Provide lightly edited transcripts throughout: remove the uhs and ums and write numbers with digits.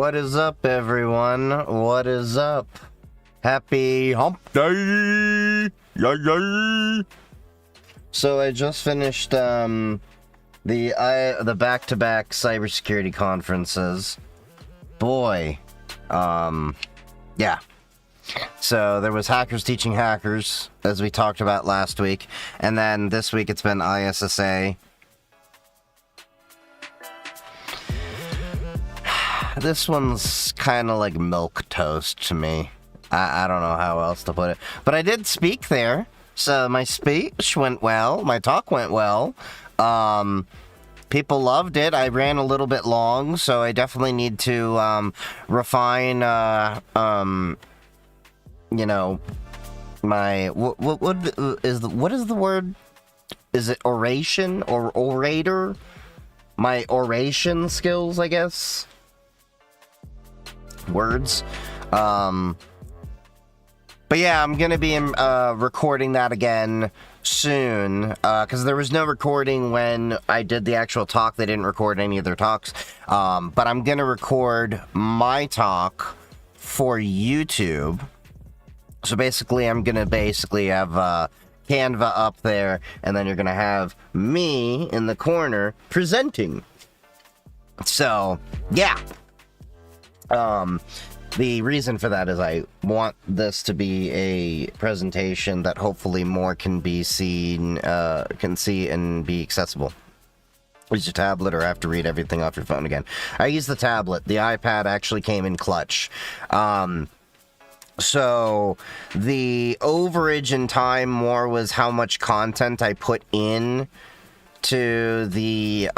What is up, everyone? What is up? Happy hump day! Yay! So I just finished the back-to-back cybersecurity conferences. Boy, yeah. So there was Hackers Teaching Hackers, as we talked about last week, and then this week it's been ISSA. This one's kind of like milk toast to me. I don't know how else to put it. But I did speak there, so my speech went well. My talk went well. People loved it. I ran a little bit long, so I definitely need to refine, you know, my... What is the word? Is it oration or orator? My oration skills, I guess. Words. But yeah, I'm gonna be recording that again soon, because there was no recording when I did the actual talk. They didn't record any of their talks, but I'm gonna record my talk for YouTube. So basically, I'm gonna have Canva up there, and then you're gonna have me in the corner presenting. So yeah. The reason for that is I want this to be a presentation that hopefully more can be seen, can see and be accessible. Use your tablet or have to read everything off your phone again. I use the tablet. The iPad actually came in clutch. So the overage in time more was how much content I put in to the,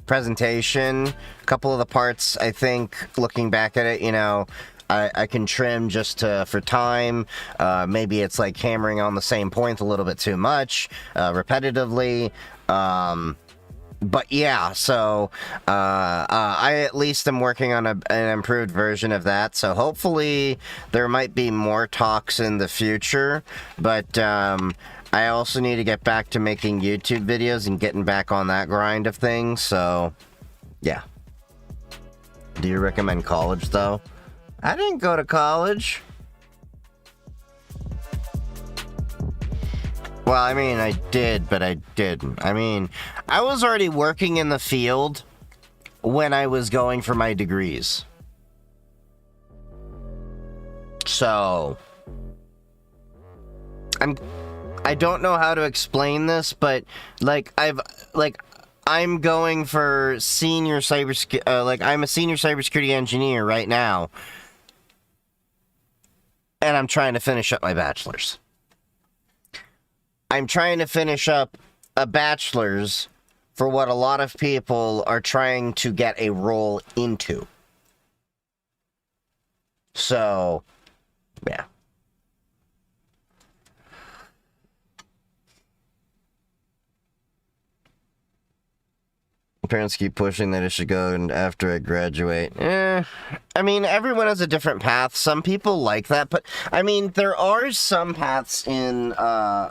presentation. A couple of the parts, I think, looking back at it, you know, I can trim just for time. Maybe it's like hammering on the same point a little bit too much, repetitively. But yeah, so I at least am working on an improved version of that. So hopefully there might be more talks in the future. But I also need to get back to making YouTube videos and getting back on that grind of things, so, yeah. Do you recommend college, though? I didn't go to college. Well, I mean, I did, but I didn't. I mean, I was already working in the field when I was going for my degrees. So, I don't know how to explain this, but I'm going for senior cybersecurity, I'm a senior cybersecurity engineer right now, and I'm trying to finish up my bachelor's. I'm trying to finish up a bachelor's for what a lot of people are trying to get a role into. So, yeah. Parents keep pushing that it should go after I graduate. I mean, everyone has a different path. Some people like that, but I mean, there are some paths in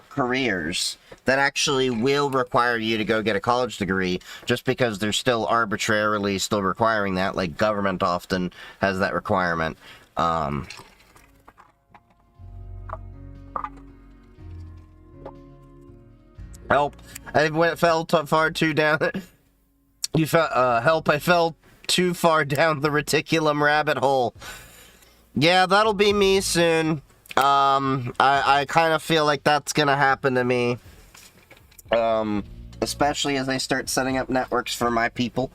careers that actually will require you to go get a college degree just because they're still arbitrarily still requiring that. Like, government often has that requirement. Help. I fell far too down. You help, I fell too far down the reticulum rabbit hole. Yeah, that'll be me soon. I kind of feel like that's gonna happen to me. Especially as I start setting up networks for my people.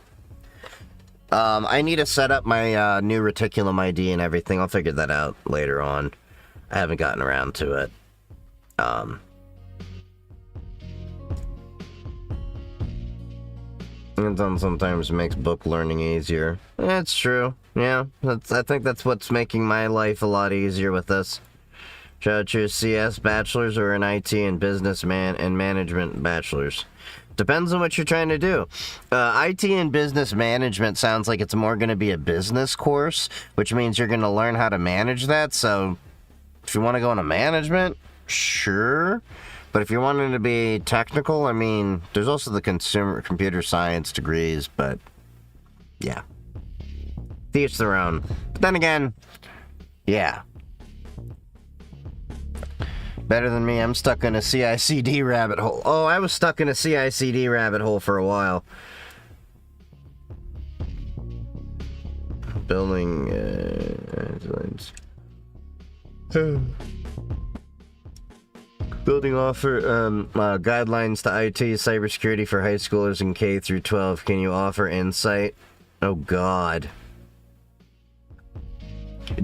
I need to set up my new reticulum ID and everything. I'll figure that out later on. I haven't gotten around to it. And then sometimes it makes book learning easier. That's true. Yeah, I think that's what's making my life a lot easier with this. Should I choose CS bachelor's or an IT and business and management bachelor's? Depends on what you're trying to do. IT and business management sounds like it's more going to be a business course, which means you're going to learn how to manage that. So if you want to go into management, sure. But if you're wanting to be technical, I mean, there's also the computer science degrees, but yeah. To each their own. But then again, yeah. Better than me, I'm stuck in a CI/CD rabbit hole. Oh, I was stuck in a CI/CD rabbit hole for a while. Building building offer guidelines to IT cybersecurity for high schoolers in K through 12. Can you offer insight? Oh God.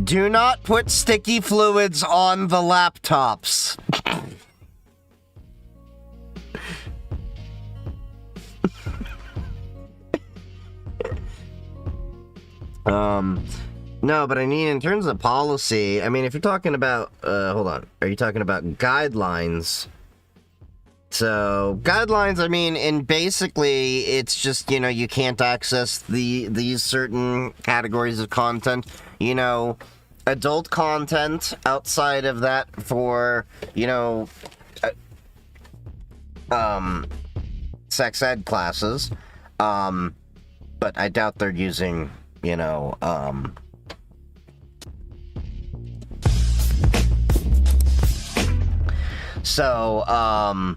Do not put sticky fluids on the laptops. No, but I mean, in terms of policy, I mean, if you're talking about, hold on, are you talking about guidelines? So, guidelines, I mean, and basically, it's just, you know, you can't access these certain categories of content. You know, adult content outside of that for, you know, sex ed classes. But I doubt they're using, you know, so,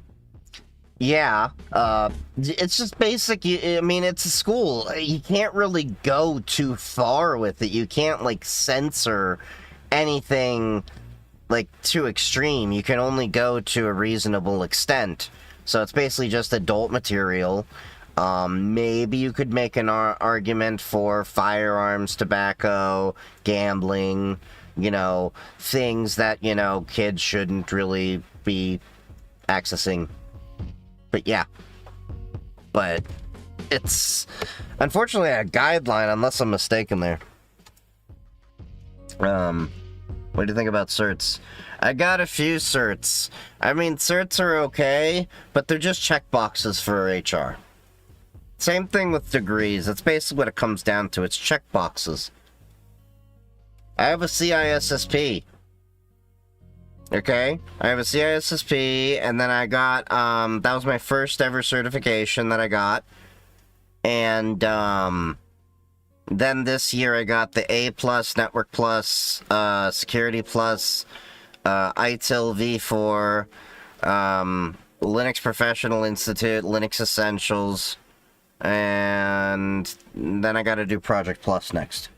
yeah, it's just basic. I mean, it's a school. You can't really go too far with it. You can't, like, censor anything, like, too extreme. You can only go to a reasonable extent. So it's basically just adult material. Maybe you could make an argument for firearms, tobacco, gambling, you know, things that, you know, kids shouldn't really be accessing. But yeah. But it's unfortunately a guideline unless I'm mistaken there. What do you think about certs? I got a few certs. I mean, certs are okay, but they're just checkboxes for HR. Same thing with degrees. That's basically what it comes down to. It's checkboxes. I have a CISSP. Okay? I have a CISSP, and then I got, that was my first ever certification that I got. And, then this year I got the A+, Network+, Security+, ITIL V4, Linux Professional Institute, Linux Essentials, and then I gotta do Project Plus next.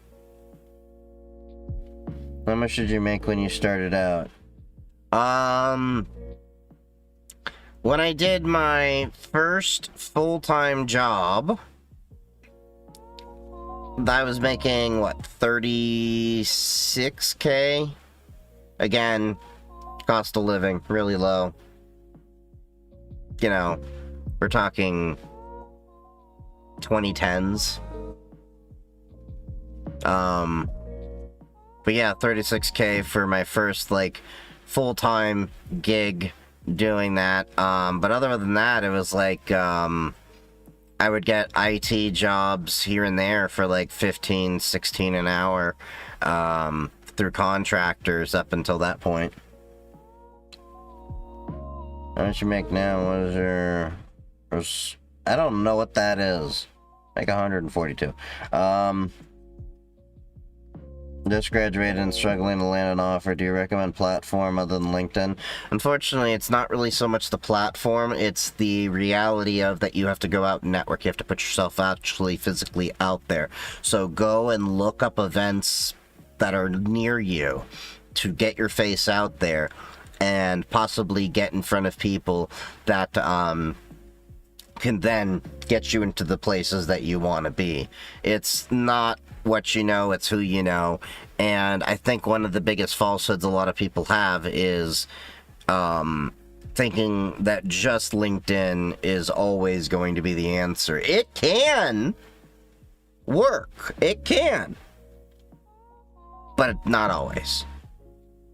How much did you make when you started out? When I did my first full-time job, I was making, what, 36K? Again, cost of living, really low. You know, we're talking 2010s. But yeah, 36K for my first, like, full-time gig doing that. But other than that, it was like, I would get IT jobs here and there for like 15, 16 an hour, through contractors up until that point. How much you make now? What is your... I don't know what that is. Like 142. Just graduated and struggling to land an offer. Do you recommend platform other than LinkedIn? Unfortunately, it's not really so much the platform. It's the reality of that you have to go out and network. You have to put yourself actually physically out there. So go and look up events that are near you to get your face out there and possibly get in front of people that can then get you into the places that you want to be. It's not what you know, it's who you know. And I think one of the biggest falsehoods a lot of people have is thinking that just LinkedIn is always going to be the answer. It can work. It can. But not always.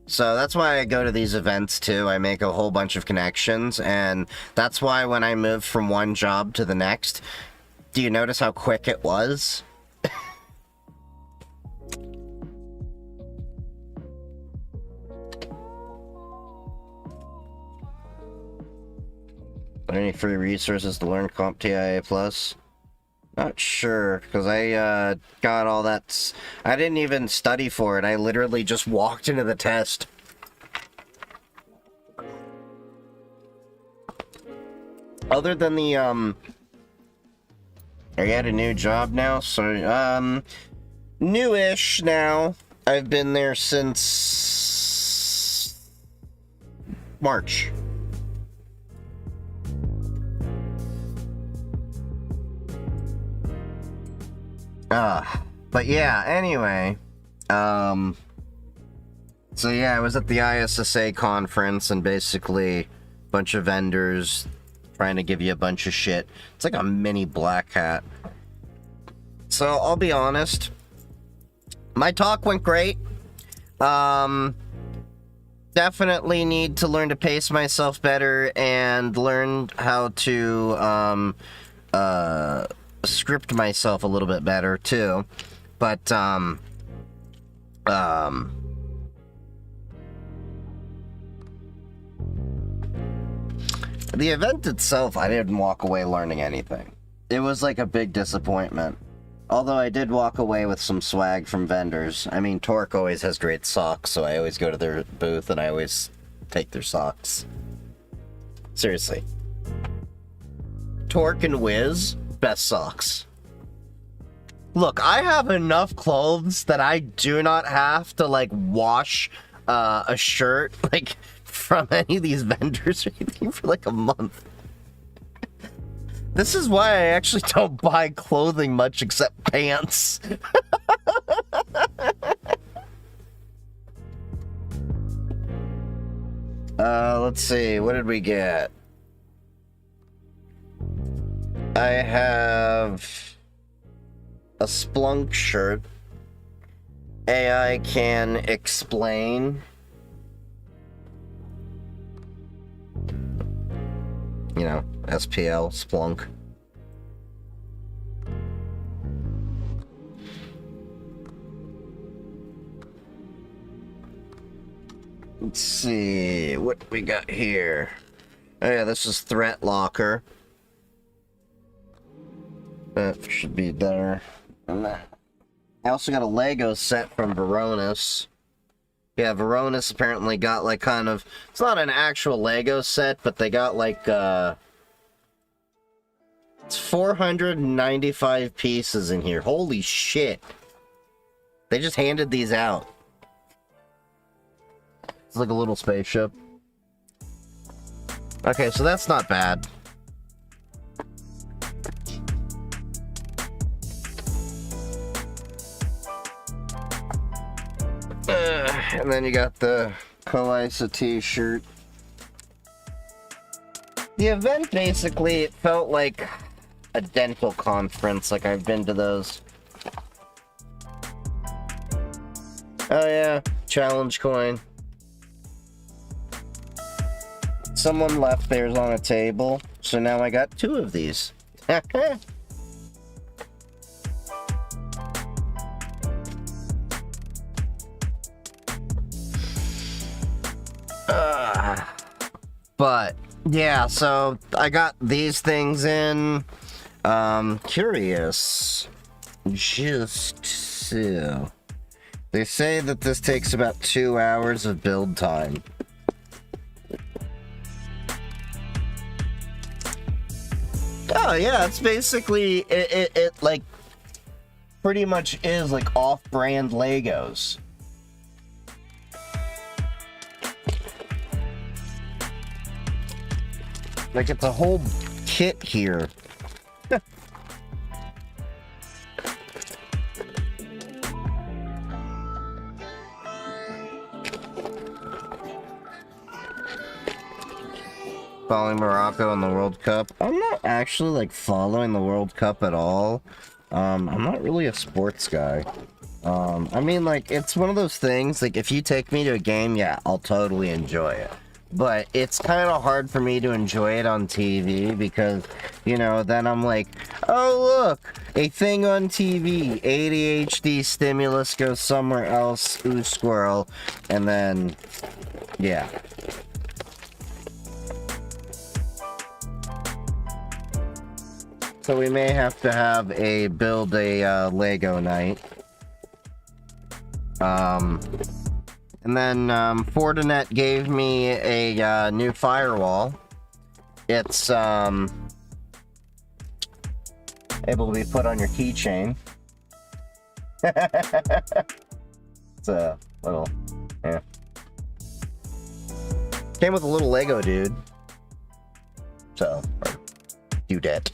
So that's why I go to these events too. I make a whole bunch of connections, and that's why when I moved from one job to the next, do you notice how quick it was? Any free resources to learn CompTIA Plus? Not sure, because I got all that. I didn't even study for it. I literally just walked into the test. Other than the, I got a new job now, so, newish now. I've been there since March. But yeah, anyway, so yeah, I was at the ISSA conference, and basically a bunch of vendors trying to give you a bunch of shit. It's like a mini black hat. So I'll be honest, my talk went great. Definitely need to learn to pace myself better and learn how to script myself a little bit better too. But the event itself, I didn't walk away learning anything. It was like a big disappointment. Although I did walk away with some swag from vendors. I mean, Torque always has great socks, so I always go to their booth and I always take their socks. Seriously. Torque and Wiz, best socks. Look, I have enough clothes that I do not have to, like, wash a shirt, like, from any of these vendors or anything for, like, a month. This is why I actually don't buy clothing much except pants. Let's see, what did we get? I have a Splunk shirt. AI can explain. You know, SPL, Splunk. Let's see, what we got here? Oh yeah, this is Threat Locker. That should be there. I also got a Lego set from Varonis. Yeah, Varonis apparently got, like, kind of... It's not an actual Lego set, but they got, like, it's 495 pieces in here. Holy shit. They just handed these out. It's like a little spaceship. Okay, so that's not bad. And then you got the ISSA t-shirt. The event, basically, it felt like a dental conference, like I've been to those. Oh yeah, challenge coin. Someone left theirs on a table, so now I got 2 of these. But yeah, so I got these things in. Curious. Just so. They say that this takes about 2 hours of build time. Oh yeah, it's basically it like pretty much is like off-brand Legos. Like, it's a whole kit here. Following Morocco in the World Cup. I'm not actually, like, following the World Cup at all. I'm not really a sports guy. I mean, like, it's one of those things, like, if you take me to a game, yeah, I'll totally enjoy it. But it's kind of hard for me to enjoy it on TV because, you know, then I'm like, oh, look, a thing on TV, ADHD stimulus goes somewhere else, ooh, squirrel, and then, yeah. So we may have to have a build a Lego night. And then Fortinet gave me a new firewall. It's able to be put on your keychain. It's a little, yeah. Came with a little Lego dude. So, or dudette.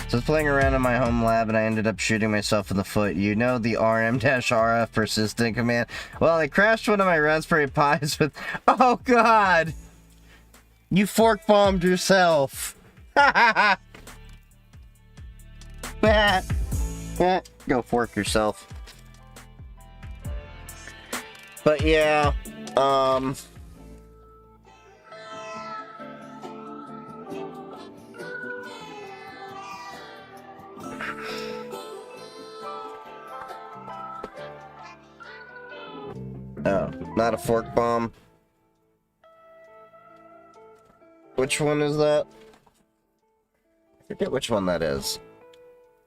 So I was playing around in my home lab and I ended up shooting myself in the foot. You know the RM-RF persistent command? Well, I crashed one of my Raspberry Pis with... Oh, God! You fork bombed yourself! Go fork yourself. But yeah, oh, not a fork bomb. Which one is that? I forget which one that is.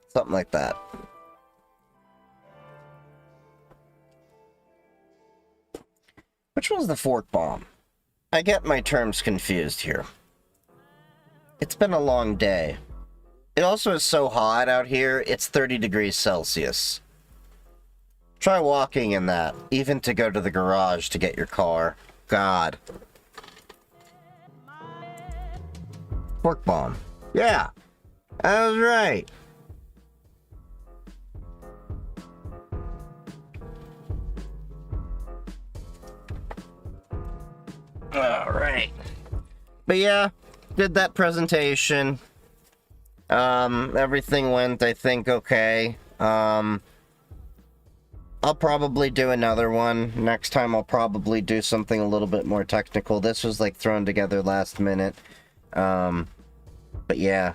Something like that. Which one's the fork bomb? I get my terms confused here. It's been a long day. It also is so hot out here, it's 30 degrees Celsius. Try walking in that, even to go to the garage to get your car. God. Fork bomb. Yeah, I was right. Alright. But yeah, did that presentation. Everything went, I think, okay. I'll probably do another one. Next time I'll probably do something a little bit more technical. This was like thrown together last minute. But yeah.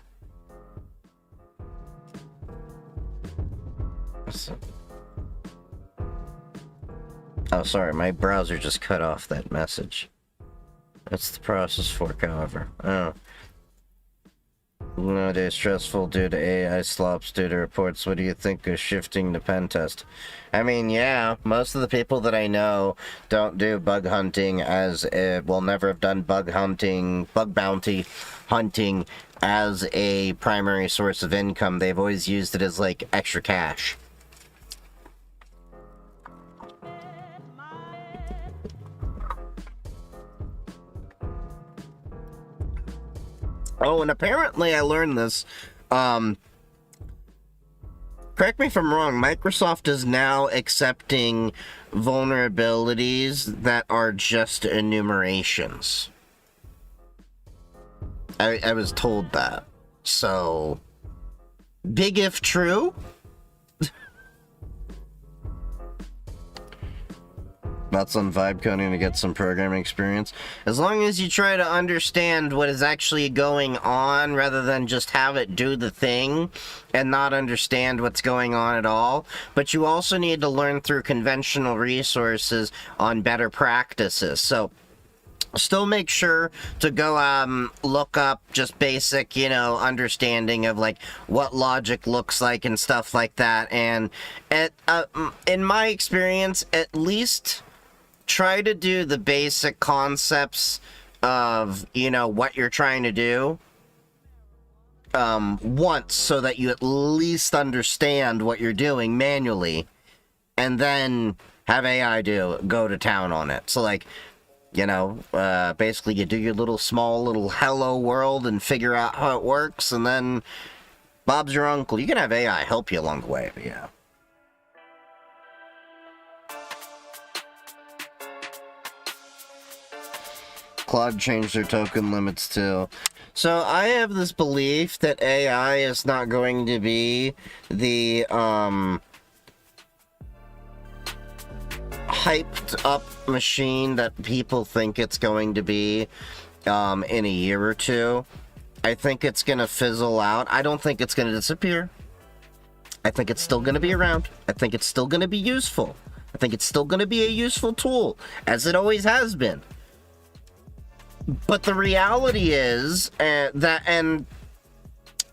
Oh, sorry, my browser just cut off that message. That's the process fork, however. Oh. Nowadays stressful due to AI slops due to reports. What do you think of shifting to pen test? I mean, yeah, most of the people that I know don't do bug hunting as will never have done bug bounty hunting as a primary source of income. They've always used it as like extra cash. Oh, and apparently I learned this. Correct me if I'm wrong, Microsoft is now accepting vulnerabilities that are just enumerations. I was told that. So, big if true. Thoughts on vibe coding to get some programming experience. As long as you try to understand what is actually going on rather than just have it do the thing and not understand what's going on at all. But you also need to learn through conventional resources on better practices. So still make sure to go look up just basic, understanding of like what logic looks like and stuff like that. And in my experience, at least try to do the basic concepts of, what you're trying to do once so that you at least understand what you're doing manually, and then have AI go to town on it. So like, basically you do your small little hello world and figure out how it works, and then Bob's your uncle. You can have AI help you along the way, but yeah. Claude changed their token limits too. So I have this belief that AI is not going to be the hyped up machine that people think it's going to be in a year or two. I think it's going to fizzle out. I don't think it's going to disappear. I think it's still going to be around. I think it's still going to be useful. I think it's still going to be a useful tool, as it always has been. But the reality is that, and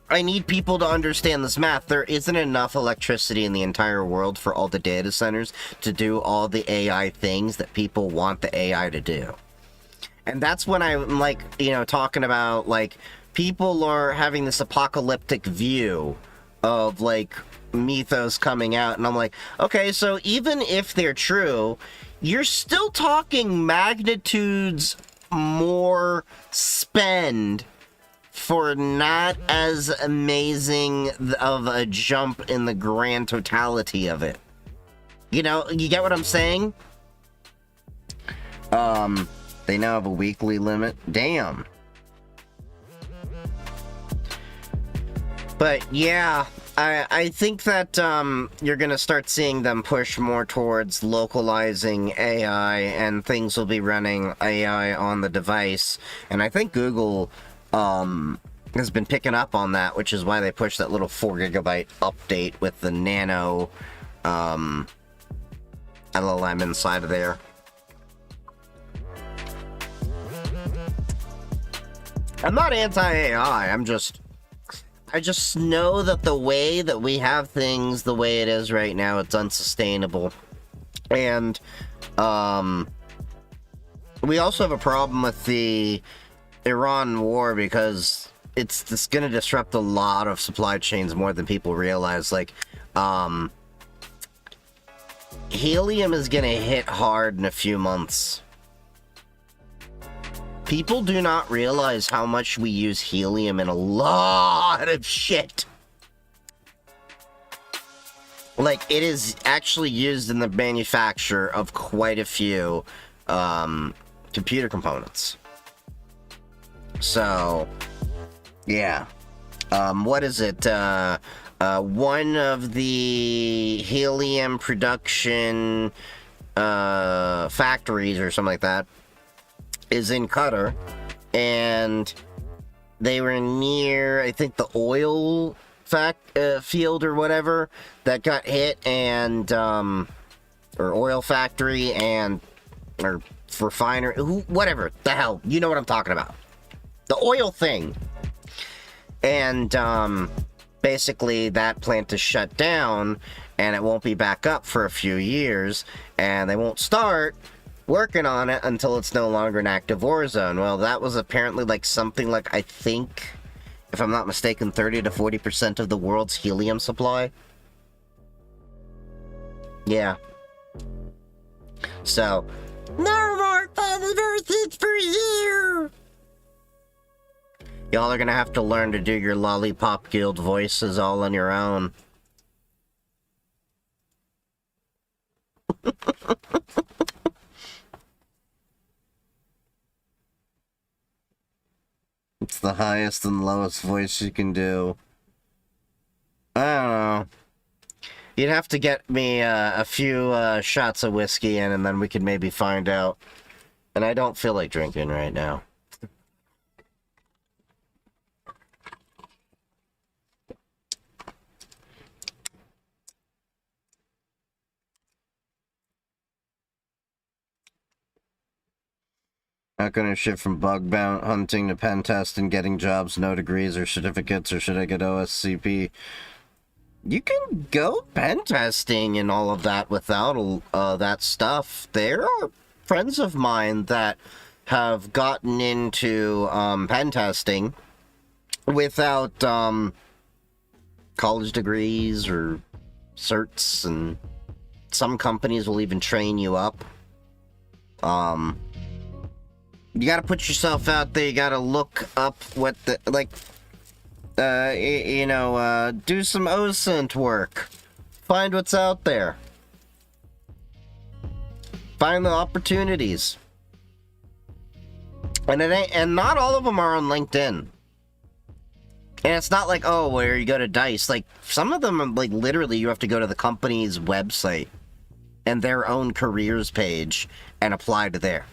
I need people to understand this math, there isn't enough electricity in the entire world for all the data centers to do all the AI things that people want the AI to do. And that's when I'm like, you know, talking about like people are having this apocalyptic view of like mythos coming out, and I'm like, okay, so even if they're true, you're still talking magnitudes more spend for not as amazing of a jump in the grand totality of it. You know, you get what I'm saying? They now have a weekly limit. Damn. But yeah, I think that you're gonna start seeing them push more towards localizing AI, and things will be running AI on the device. And I think Google has been picking up on that, which is why they pushed that little 4 gigabyte update with the nano LLM inside of there. I'm not anti-AI, I just know that the way that we have things the way it is right now, it's unsustainable. And we also have a problem with the Iran war, because it's going to disrupt a lot of supply chains more than people realize. Like, helium is going to hit hard in a few months. People do not realize how much we use helium in a lot of shit. Like, it is actually used in the manufacture of quite a few computer components. So, yeah. What is it? One of the helium production factories or something like that is in Qatar, and they were near, I think, the oil field or whatever that got hit, and or oil factory, and or refinery, whatever the hell, you know what I'm talking about, the oil thing. And basically that plant is shut down, and it won't be back up for a few years, and they won't start working on it until it's no longer an active war zone. Well, that was apparently like something like, I think, if I'm not mistaken, 30 to 40% of the world's helium supply. Yeah. So, no more planet Earth is for you! Y'all are gonna have to learn to do your Lollipop Guild voices all on your own. It's the highest and lowest voice you can do. I don't know. You'd have to get me a few shots of whiskey in, and then we could maybe find out. And I don't feel like drinking right now. Not gonna shift from bug bounty hunting to pen test and getting jobs, no degrees or certificates, or should I get OSCP? You can go pen testing and all of that without that stuff. There are friends of mine that have gotten into pen testing without college degrees or certs, and some companies will even train you up. You gotta put yourself out there, you gotta look up what the, like, do some OSINT work. Find what's out there. Find the opportunities. And not all of them are on LinkedIn. And it's not like, oh, where you go to DICE. Like, some of them are, like, literally you have to go to the company's website and their own careers page and apply to there.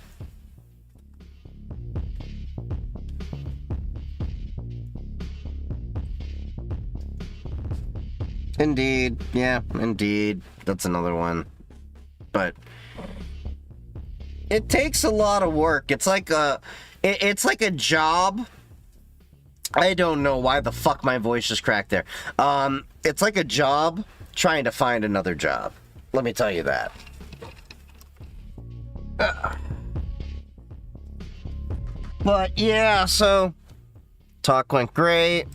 Indeed. Yeah, Indeed. That's another one. But it takes a lot of work. It's like it's like a job. I don't know why the fuck my voice just cracked there. It's like a job trying to find another job. Let me tell you that. But yeah, so talk went great.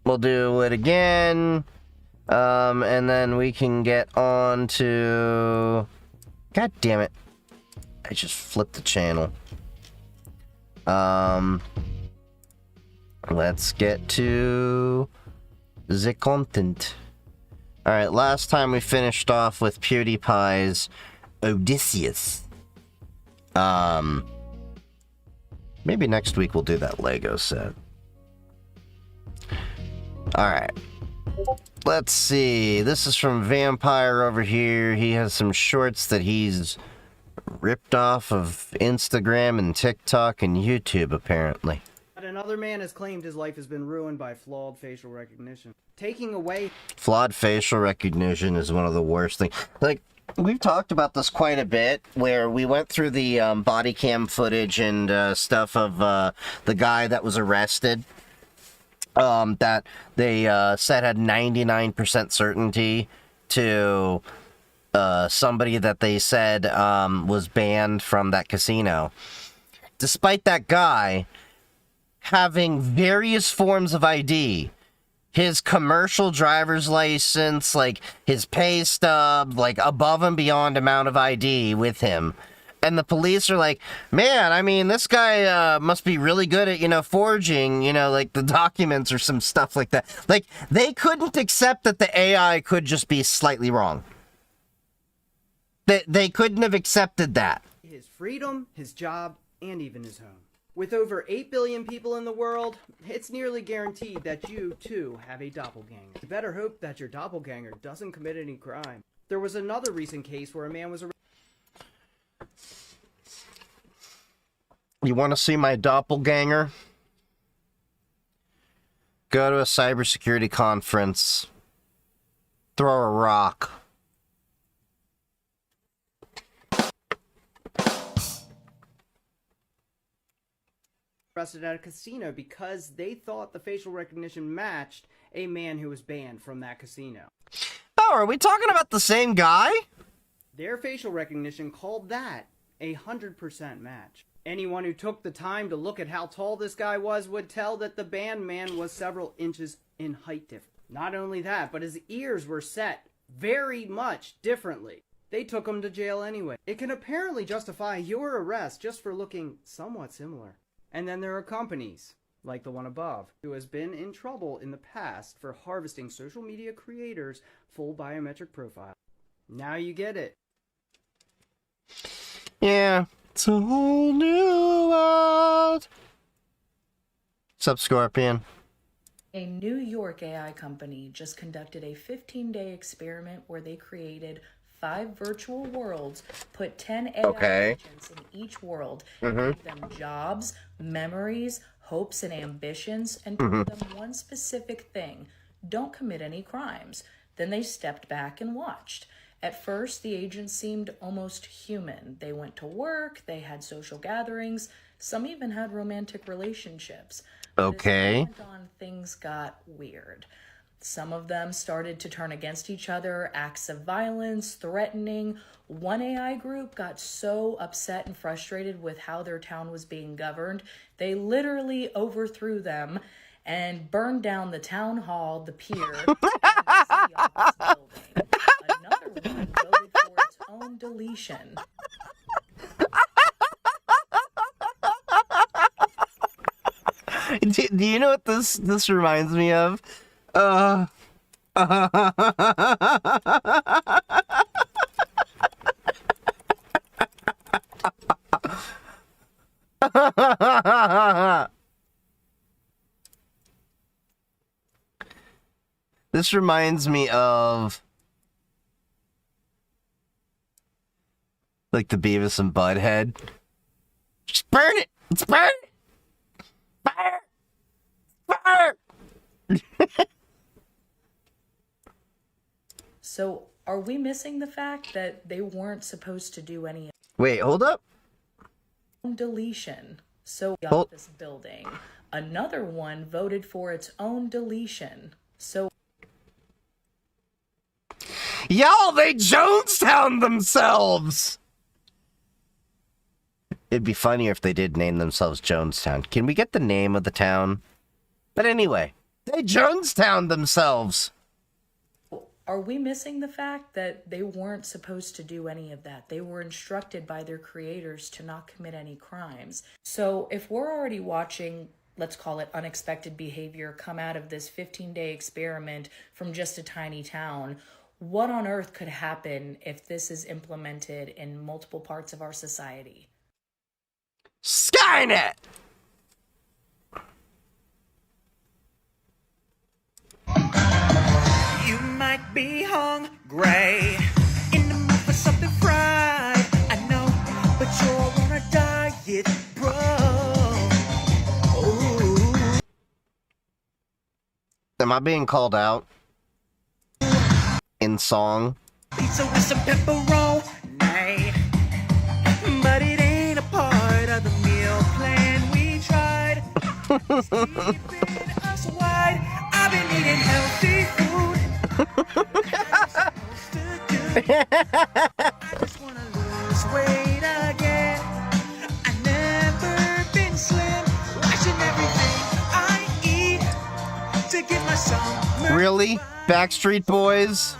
We'll do it again. And then we can get on to... God damn it. I just flipped the channel. Let's get to the content. Alright, last time we finished off with PewDiePie's Odysseus. Maybe next week we'll do that Lego set. Alright. Let's see. This is from Vampire over here. He has some shorts that he's ripped off of Instagram and TikTok and YouTube, apparently. Another man has claimed his life has been ruined by flawed facial recognition. Taking away... Flawed facial recognition is one of the worst things. Like, we've talked about this quite a bit, where we went through the body cam footage and stuff of the guy that was arrested. That they said had 99% certainty to somebody that they said was banned from that casino. Despite that guy having various forms of ID, his commercial driver's license, like his pay stub, like above and beyond amount of ID with him. And the police are like, man, I mean, this guy must be really good at, you know, forging, you know, like the documents or some stuff like that. Like, they couldn't accept that the AI could just be slightly wrong. They couldn't have accepted that. His freedom, his job, and even his home. With over 8 billion people in the world, it's nearly guaranteed that you, too, have a doppelganger. You better hope that your doppelganger doesn't commit any crime. There was another recent case where a man was arrested. You want to see my doppelganger? Go to a cybersecurity conference. Throw a rock. Arrested at a casino because they thought the facial recognition matched a man who was banned from that casino. Oh, are we talking about the same guy? Their facial recognition called that a 100% match. Anyone who took the time to look at how tall this guy was would tell that the banned man was several inches in height difference. Not only that, but his ears were set very much differently. They took him to jail anyway. It can apparently justify your arrest just for looking somewhat similar. And then there are companies, like the one above, who has been in trouble in the past for harvesting social media creators' full biometric profile. Now you get it. Yeah, it's a whole new world. Sup, Scorpion? A New York AI company just conducted a 15-day experiment where they created 5 virtual worlds, put 10 AI agents in each world, and gave them jobs, memories, hopes, and ambitions, and told them one specific thing: don't commit any crimes. Then they stepped back and watched. At first, the agents seemed almost human. They went to work, they had social gatherings, some even had romantic relationships. But as time went on, things got weird. Some of them started to turn against each other, acts of violence, threatening. One AI group got so upset and frustrated with how their town was being governed, they literally overthrew them and burned down the town hall, the pier, and the city office building. Another one voted for its own deletion. Do you know what this reminds me of? This reminds me of like the Beavis and Butthead. Just burn it! Let's burn it! Fire! Fire! So, are we missing the fact that they weren't supposed to do any? Wait, hold up. deletion. So got this building. Another one voted for its own deletion. So y'all, they Jonestown themselves. It'd be funnier if they did name themselves Jonestown. Can we get the name of the town? But anyway, they Jonestown themselves. are we missing the fact that they weren't supposed to do any of that? They were instructed by their creators to not commit any crimes. So if we're already watching, let's call it unexpected behavior, come out of this 15-day experiment from just a tiny town, what on earth could happen if this is implemented in multiple parts of our society? Skynet! You might be hungry, in the mood for something fried, I know, but you're on a diet, bro. Ooh. Am I being called out? In song? Pizza with some pepperoni, but it ain't a part of the meal plan we tried. Sleeping us wide, I've been eating healthy food. I just wanna lose weight again. I've never been slim, watching everything I eat to give myself. Really? Backstreet Boys?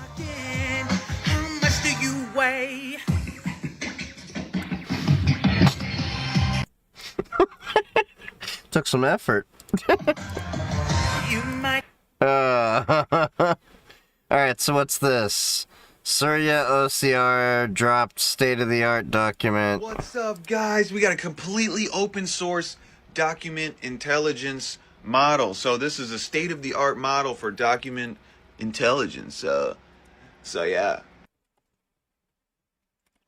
How much do you weigh? Took some effort. You might. Alright, so what's this? Surya OCR dropped state-of-the-art document. What's up, guys? We got a completely open source document intelligence model. So this is a state-of-the-art model for document intelligence. So yeah.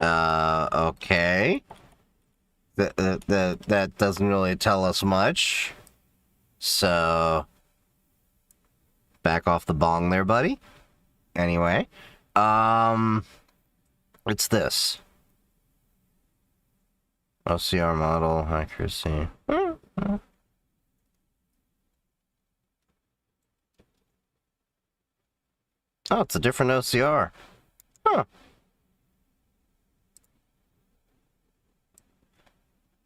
Okay. That doesn't really tell us much. So, back off the bong there, buddy. Anyway, it's this. OCR model, accuracy. Oh, it's a different OCR. Huh.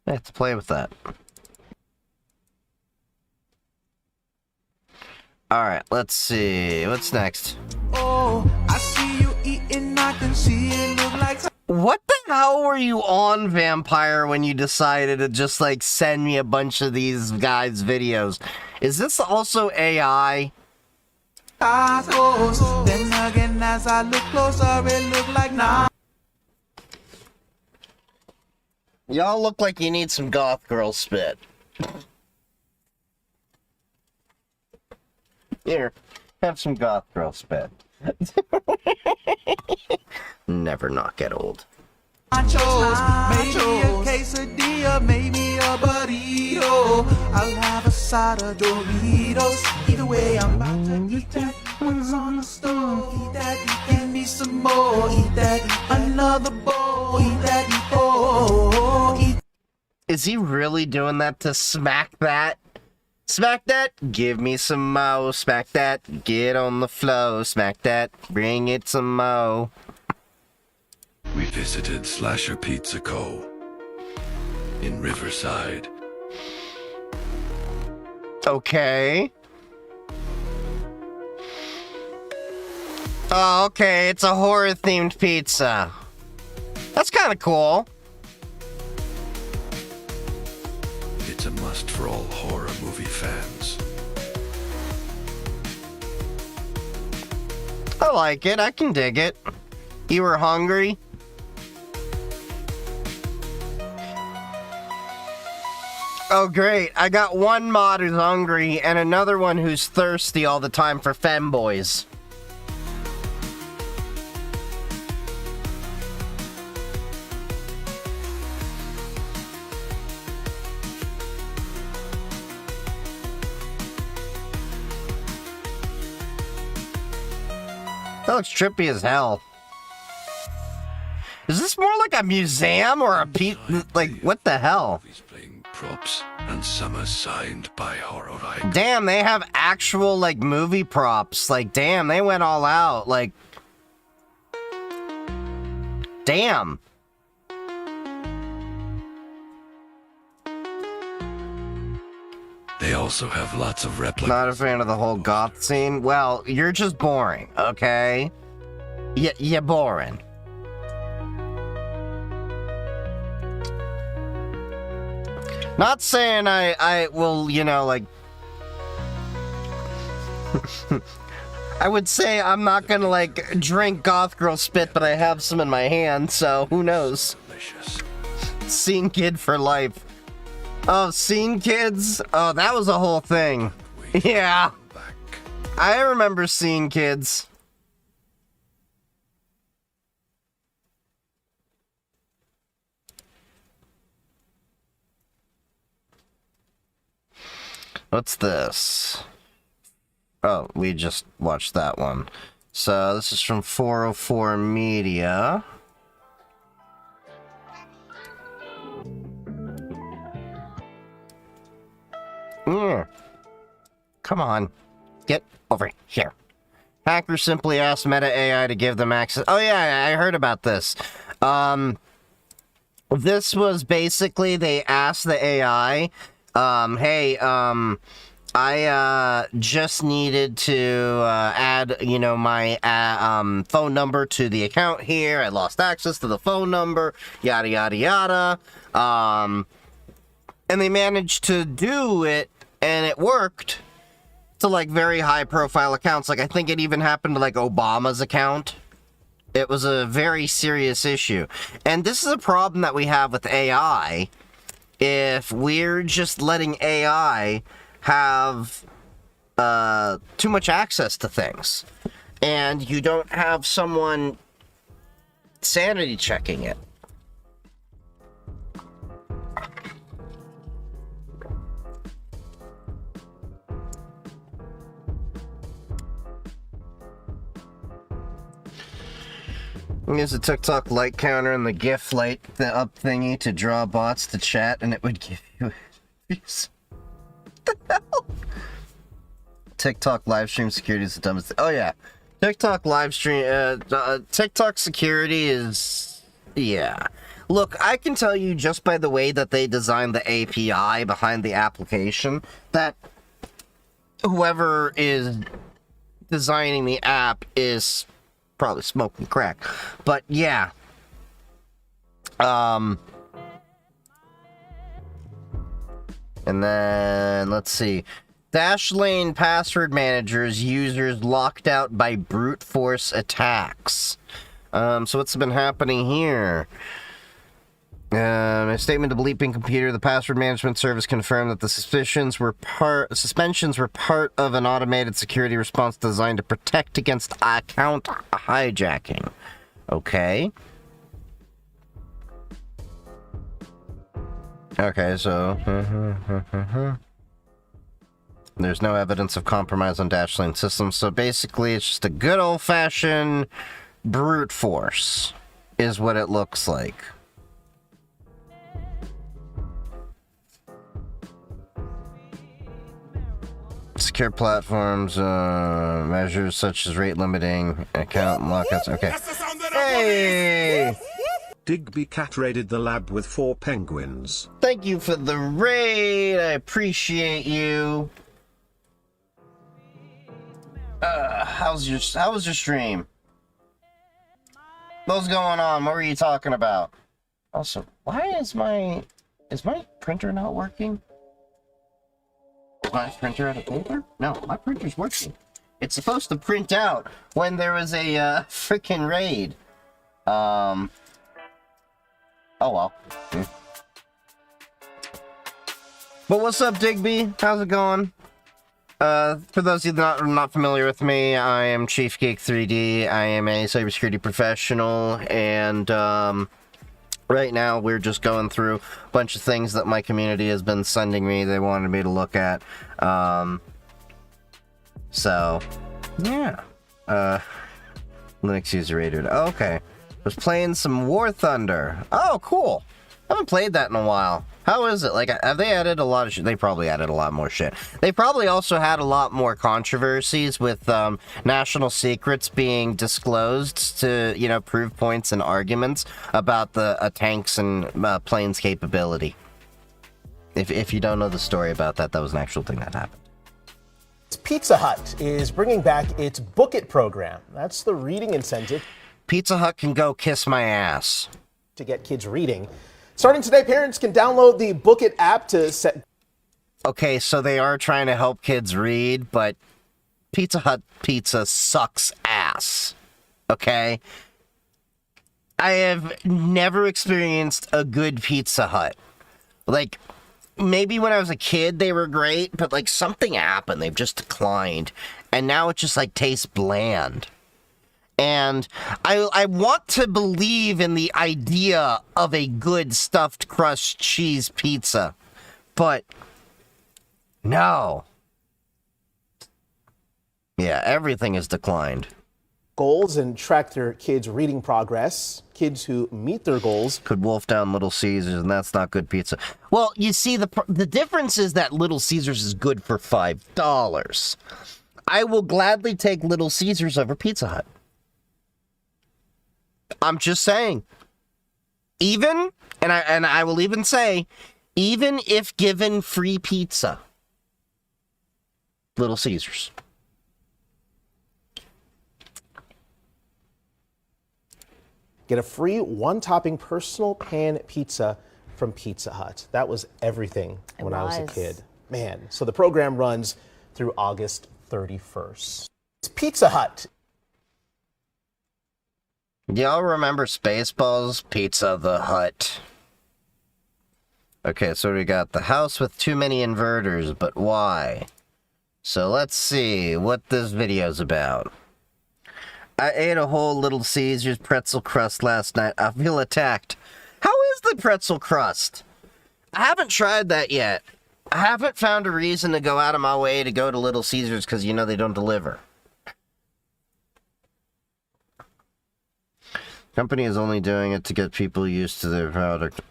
I have to play with that. Alright, let's see. What's next? Oh, I see you eating, I can see it look like. What the hell were you on, Vampire, when you decided to just, like, send me a bunch of these guys' videos? Is this also AI? Then again, as I look closer, it look like nah. Y'all look like you need some goth girl spit. Here, have some goth girl spit. Never not get old. Nachos, maybe a quesadilla, maybe a burrito. I'll have a side of Doritos. Either way, I'm about to eat that. What's on the stove? Eat that, give me some more. Eat that, another bowl. Eat that, oh. Eat. Is he really doing that to smack that? Smack that, give me some mo. Smack that, get on the flow. Smack that, bring it some mo. We visited Slasher Pizza Co. in Riverside. Okay. Oh, okay, it's a horror-themed pizza. That's kind of cool. It's a must for all horror movie fans. I like it, I can dig it. You were hungry? Oh great, I got one mod who's hungry and another one who's thirsty all the time for femboys. That looks trippy as hell. Is this more like a museum or a like, what the hell? Movies playing props, and some are signed by horror icons. Damn, they have actual, like, movie props. Like, damn, they went all out. Like, damn. They also have lots of replicas. Not a fan of the whole goth scene. Well, you're just boring, okay? You're boring. Not saying I will, you know, like... I would say I'm not gonna, like, drink goth girl spit, but I have some in my hand, so who knows? Delicious. Scene kid for life. Oh, Scene Kids? Oh, that was a whole thing. Yeah. Back. I remember Scene Kids. What's this? Oh, we just watched that one. So, this is from 404 Media. Come on. Get over here. Hackers simply asked Meta AI to give them access. Oh yeah, I heard about this. This was basically, they asked the AI, hey, I just needed to add, you know, my phone number to the account here. I lost access to the phone number, yada, yada, yada. And they managed to do it, and it worked to, like, very high-profile accounts. Like, I think it even happened to, like, Obama's account. It was a very serious issue. And this is a problem that we have with AI. If we're just letting AI have too much access to things, and you don't have someone sanity checking it. Use a TikTok like counter and the GIF light the up thingy to draw bots to chat, and it would give you views. What the hell? TikTok live stream security is the dumbest thing. Oh yeah, TikTok live stream. TikTok security is, yeah. Look, I can tell you just by the way that they designed the API behind the application that whoever is designing the app is probably smoking crack. But yeah. And then let's see. Dashlane password managers users locked out by brute force attacks. So what's been happening here? A statement to Bleeping Computer, the password management service confirmed that the suspensions were part of an automated security response designed to protect against account hijacking. Okay. Okay, so there's no evidence of compromise on Dashlane systems, so basically it's just a good old-fashioned brute force, is what it looks like. Secure platforms, measures such as rate limiting, account lockouts. Okay. Hey! Digby Cat raided the lab with 4 penguins. Thank you for the raid. I appreciate you. How was your stream? What's going on? What were you talking about? Also, why is my printer not working? Is my printer out of paper? No, my printer's working. It's supposed to print out when there was a freaking raid. Oh well. But what's up, Digby? How's it going? For those of you that are not familiar with me, I am Chief Geek 3D. I am a cybersecurity professional, and right now we're just going through a bunch of things that my community has been sending me. They wanted me to look at. So, yeah. Linux user rated. Okay. Was playing some War Thunder. Oh, cool. I haven't played that in a while. How is it? Like, have they added a lot of shit? They probably added a lot more shit. They probably also had a lot more controversies with national secrets being disclosed to, you know, prove points and arguments about the tanks and planes capability. If you don't know the story about that, that was an actual thing that happened. Pizza Hut is bringing back its Book It program. That's the reading incentive. Pizza Hut can go kiss my ass. To get kids reading. Starting today, parents can download the Book It app to set... Okay, so they are trying to help kids read, but Pizza Hut pizza sucks ass. Okay? I have never experienced a good Pizza Hut. Like, maybe when I was a kid they were great, but like something happened. They've just declined. And now it just like tastes bland. And I want to believe in the idea of a good stuffed crust cheese pizza, but no. Yeah, everything has declined. Goals and track their kids' reading progress. Kids who meet their goals could wolf down Little Caesars, and that's not good pizza. Well, you see, the difference is that Little Caesars is good for $5. I will gladly take Little Caesars over Pizza Hut. I'm just saying. Even, and I will even say, even if given free pizza, Little Caesars. Get a free one-topping personal pan pizza from Pizza Hut. That was everything when I was a kid. Man, so the program runs through August 31st. It's Pizza Hut. Y'all remember Spaceballs? Pizza the Hut. Okay, so we got the house with too many inverters, but why? So let's see what this video's about. I ate a whole Little Caesars pretzel crust last night. I feel attacked. How is the pretzel crust? I haven't tried that yet. I haven't found a reason to go out of my way to go to Little Caesars because, you know, they don't deliver. Company is only doing it to get people used to their product.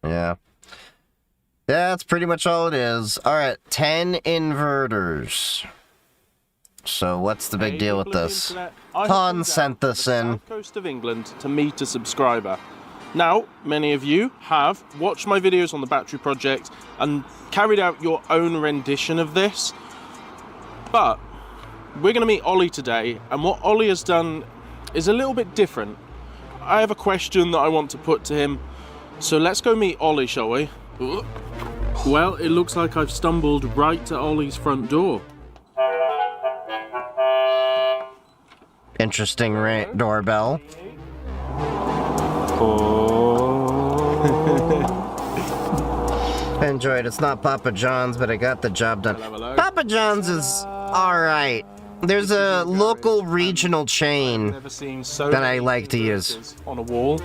Yeah. That's pretty much all it is. Alright, 10 inverters. So what's the big deal with this? Han sent this in. South coast of England to meet a subscriber. Now, many of you have watched my videos on the battery project and carried out your own rendition of this. But we're going to meet Ollie today, and what Ollie has done is a little bit different. I have a question that I want to put to him, so let's go meet Ollie, shall we? Well, it looks like I've stumbled right to Ollie's front door. Interesting doorbell. I enjoyed it. It's not Papa John's, but I got the job done. Papa John's is alright. There's a local regional chain that I like to use. On a wall.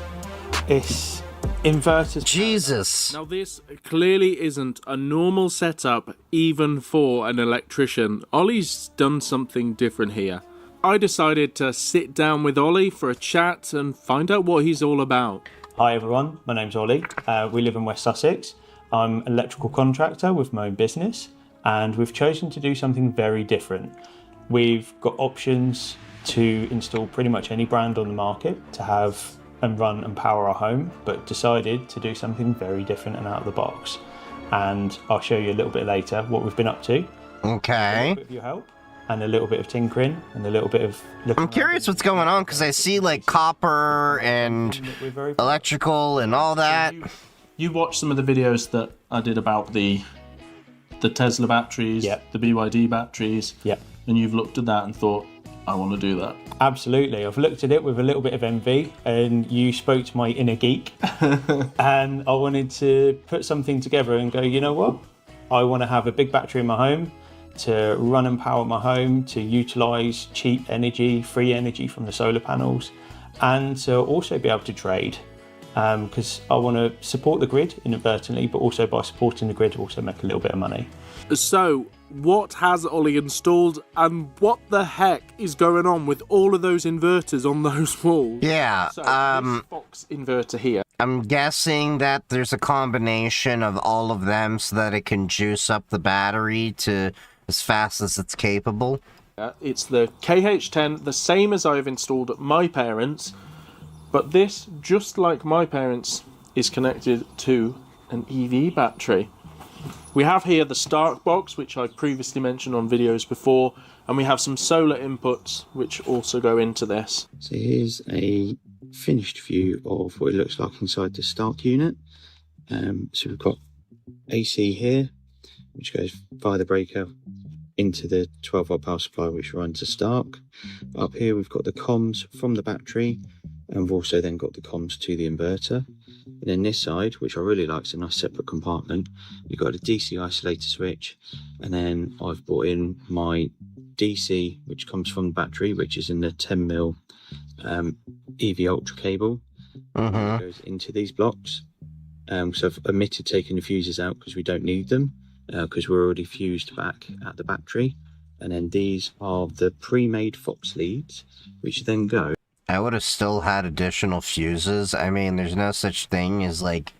It's inverters. Jesus. Now this clearly isn't a normal setup even for an electrician. Ollie's done something different here. I decided to sit down with Ollie for a chat and find out what he's all about. Hi everyone, my name's Ollie. We live in West Sussex. I'm an electrical contractor with my own business, and we've chosen to do something very different. We've got options to install pretty much any brand on the market to have and run and power our home, but decided to do something very different and out of the box. And I'll show you a little bit later what we've been up to. Okay. A little bit of your help, and a little bit of tinkering, and a little bit of... I'm curious what's going on, because I see like copper and electrical and all that. You watched some of the videos that I did about the Tesla batteries, the BYD batteries, and you've looked at that and thought, I want to do that. Absolutely. I've looked at it with a little bit of envy, and you spoke to my inner geek, and I wanted to put something together and go, you know what? I want to have a big battery in my home to run and power my home, to utilise cheap energy, free energy from the solar panels, and to also be able to trade. because I want to support the grid inadvertently, but also by supporting the grid also make a little bit of money. So, what has Ollie installed, and what the heck is going on with all of those inverters on those walls? Yeah, So, this Fox inverter here. I'm guessing that there's a combination of all of them so that it can juice up the battery to as fast as it's capable. It's the KH10, the same as I've installed at my parents', but this, just like my parents', is connected to an EV battery. We have here the Stark box, which I previously mentioned on videos before, and we have some solar inputs, which also go into this. So here's a finished view of what it looks like inside the Stark unit. So we've got AC here, which goes via the breaker into the 12-volt power supply, which runs a Stark. Up here we've got the comms from the battery, and we've also then got the comms to the inverter. And then this side, which I really like, is a nice separate compartment. You've got a DC isolator switch, and then I've brought in my DC, which comes from the battery, which is in the 10mm EV Ultra cable. It goes into these blocks. So I've omitted taking the fuses out because we don't need them, because we're already fused back at the battery. And then these are the pre-made Fox leads, which then go. I would have still had additional fuses. I mean, there's no such thing as, like,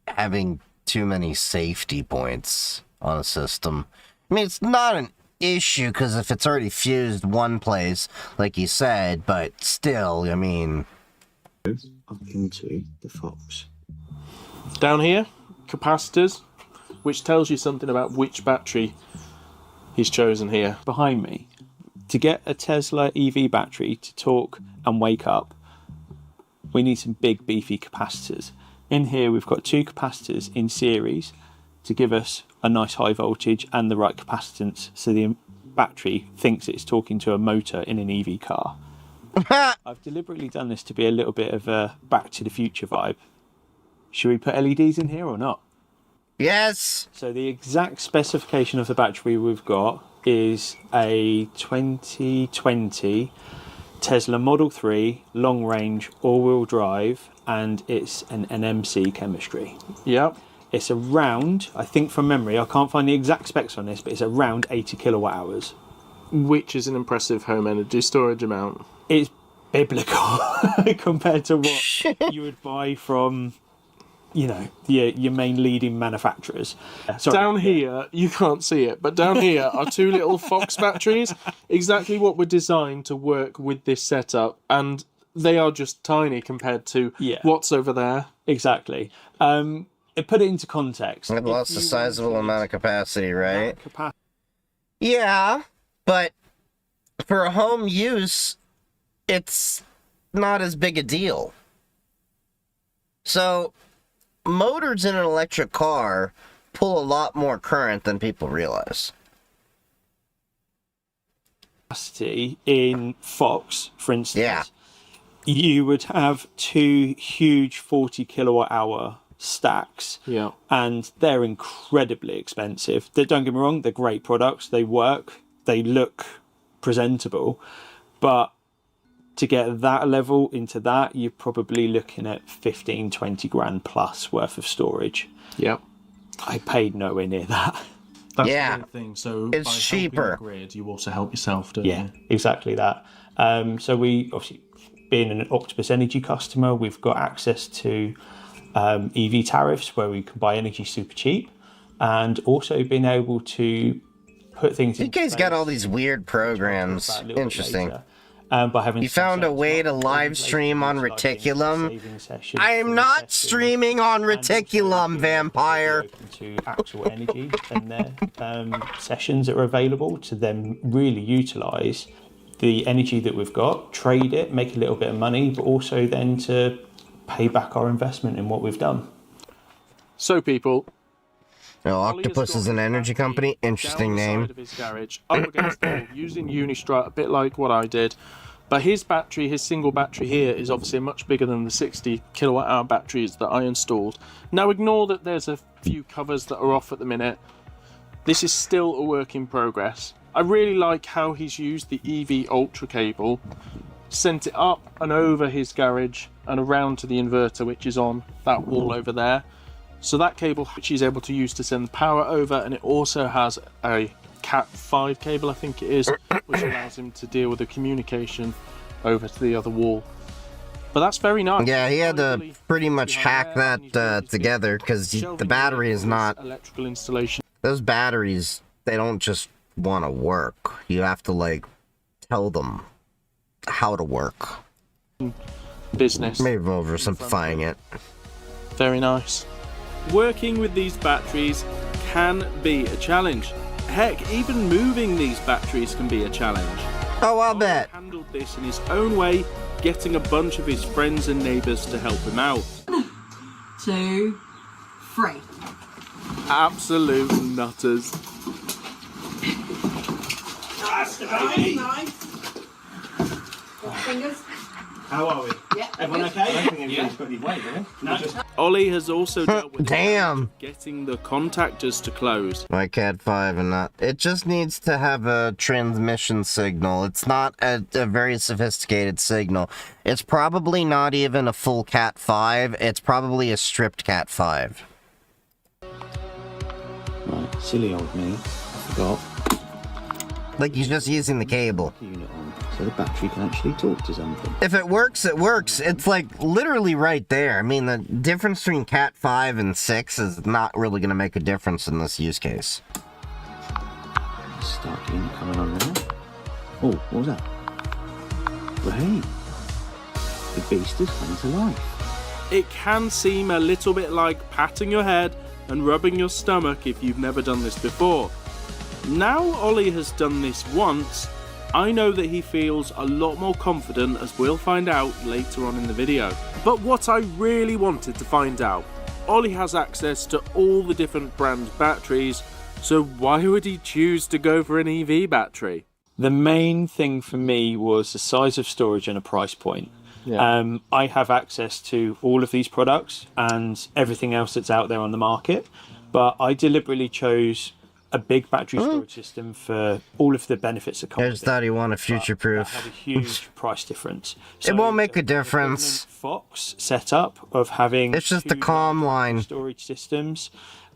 having too many safety points on a system. I mean, it's not an issue, because if it's already fused one place, like you said, but still, I mean... Up into the Fox. Down here, capacitors, which tells you something about which battery he's chosen here. Behind me, to get a Tesla EV battery to talk and wake up, we need some big beefy capacitors. In here we've got 2 capacitors in series to give us a nice high voltage and the right capacitance so the battery thinks it's talking to a motor in an EV car. I've deliberately done this to be a little bit of a Back to the Future vibe. Should we put LEDs in here or not? Yes! So the exact specification of the battery we've got is a 2020 Tesla Model 3 long range all-wheel drive, and it's an NMC chemistry. Yep. It's around, I think from memory, I can't find the exact specs on this, but it's around 80 kilowatt hours. Which is an impressive home energy storage amount. It's biblical compared to what you would buy from, you know, your main leading manufacturers. Sorry. Down here, you can't see it, but down here are 2 little Fox batteries, exactly what were designed to work with this setup, and they are just tiny compared to what's over there. Exactly. Put it into context. It lost a sizable amount of capacity, right? Yeah, but for a home use, it's not as big a deal. So, motors in an electric car pull a lot more current than people realize. Capacity in Fox, for instance, you would have 2 huge 40 kilowatt hour stacks, and they're incredibly expensive. Don't get me wrong, they're great products, they work, they look presentable, but to get that level into that, you're probably looking at 15-20 grand plus worth of storage. Yep. I paid nowhere near that. That's the good thing. So it's by cheaper. helping the grid, you also help yourself, don't you? Exactly that. So we, obviously, being an Octopus Energy customer, we've got access to EV tariffs where we can buy energy super cheap, and also being able to put things in. You guys got all these weird programs. Interesting. By having you found a way to live stream on Reticulum. I am not streaming on Reticulum, Vampire. To actual energy and their sessions that are available to then really utilize the energy that we've got, trade it, make a little bit of money, but also then to pay back our investment in what we've done. So, people. No, Octopus is an energy company. Interesting name. Of his garage, up against the wall, using Unistrut, a bit like what I did. But his battery, his single battery here, is obviously much bigger than the 60 kilowatt hour batteries that I installed. Now, ignore that there's a few covers that are off at the minute. This is still a work in progress. I really like how he's used the EV Ultra cable sent it up and over his garage and around to the inverter, which is on that wall over there. So that cable, which he's able to use to send the power over, and it also has a Cat5 cable, I think it is, which allows him to deal with the communication over to the other wall. But that's very nice. Yeah, he had to pretty much hack that together, because the battery is not... Electrical installation. Those batteries, they don't just want to work. You have to, like, tell them how to work. Business. Maybe oversimplifying it. Very nice. Working with these batteries can be a challenge. Heck, even moving these batteries can be a challenge. Oh, I'll bet. He handled this in his own way, getting a bunch of his friends and neighbours to help him out. 2, 3. Absolute nutters. Nice. Fingers. How are we? Yeah. Everyone okay? I don't think anybody's got any weight, really. No. Ollie has also dealt with getting the contactors to close. My Cat5 and not... It just needs to have a transmission signal. It's not a very sophisticated signal. It's probably not even a full Cat5. It's probably a stripped Cat5. Right, silly old me. I forgot. Like, he's just using the cable. Unit on, so the battery can actually talk to something. If it works, it works. It's like literally right there. I mean, the difference between Cat5 and 6 is not really going to make a difference in this use case. Start unit coming on now. Oh, what was that? Well, hey, the beast has come to life. It can seem a little bit like patting your head and rubbing your stomach if you've never done this before. Now Ollie has done this once, I know that he feels a lot more confident, as we'll find out later on in the video. But what I really wanted to find out, Ollie has access to all the different brand batteries, so why would he choose to go for an EV battery? The main thing for me was the size of storage and a price point. Yeah. I have access to all of these products and everything else that's out there on the market, but I deliberately chose a big battery storage system for all of the benefits that come I just thought he wanted future-proof. Had a huge price difference. It won't make a difference. Fox setup of having it's just a comm line storage systems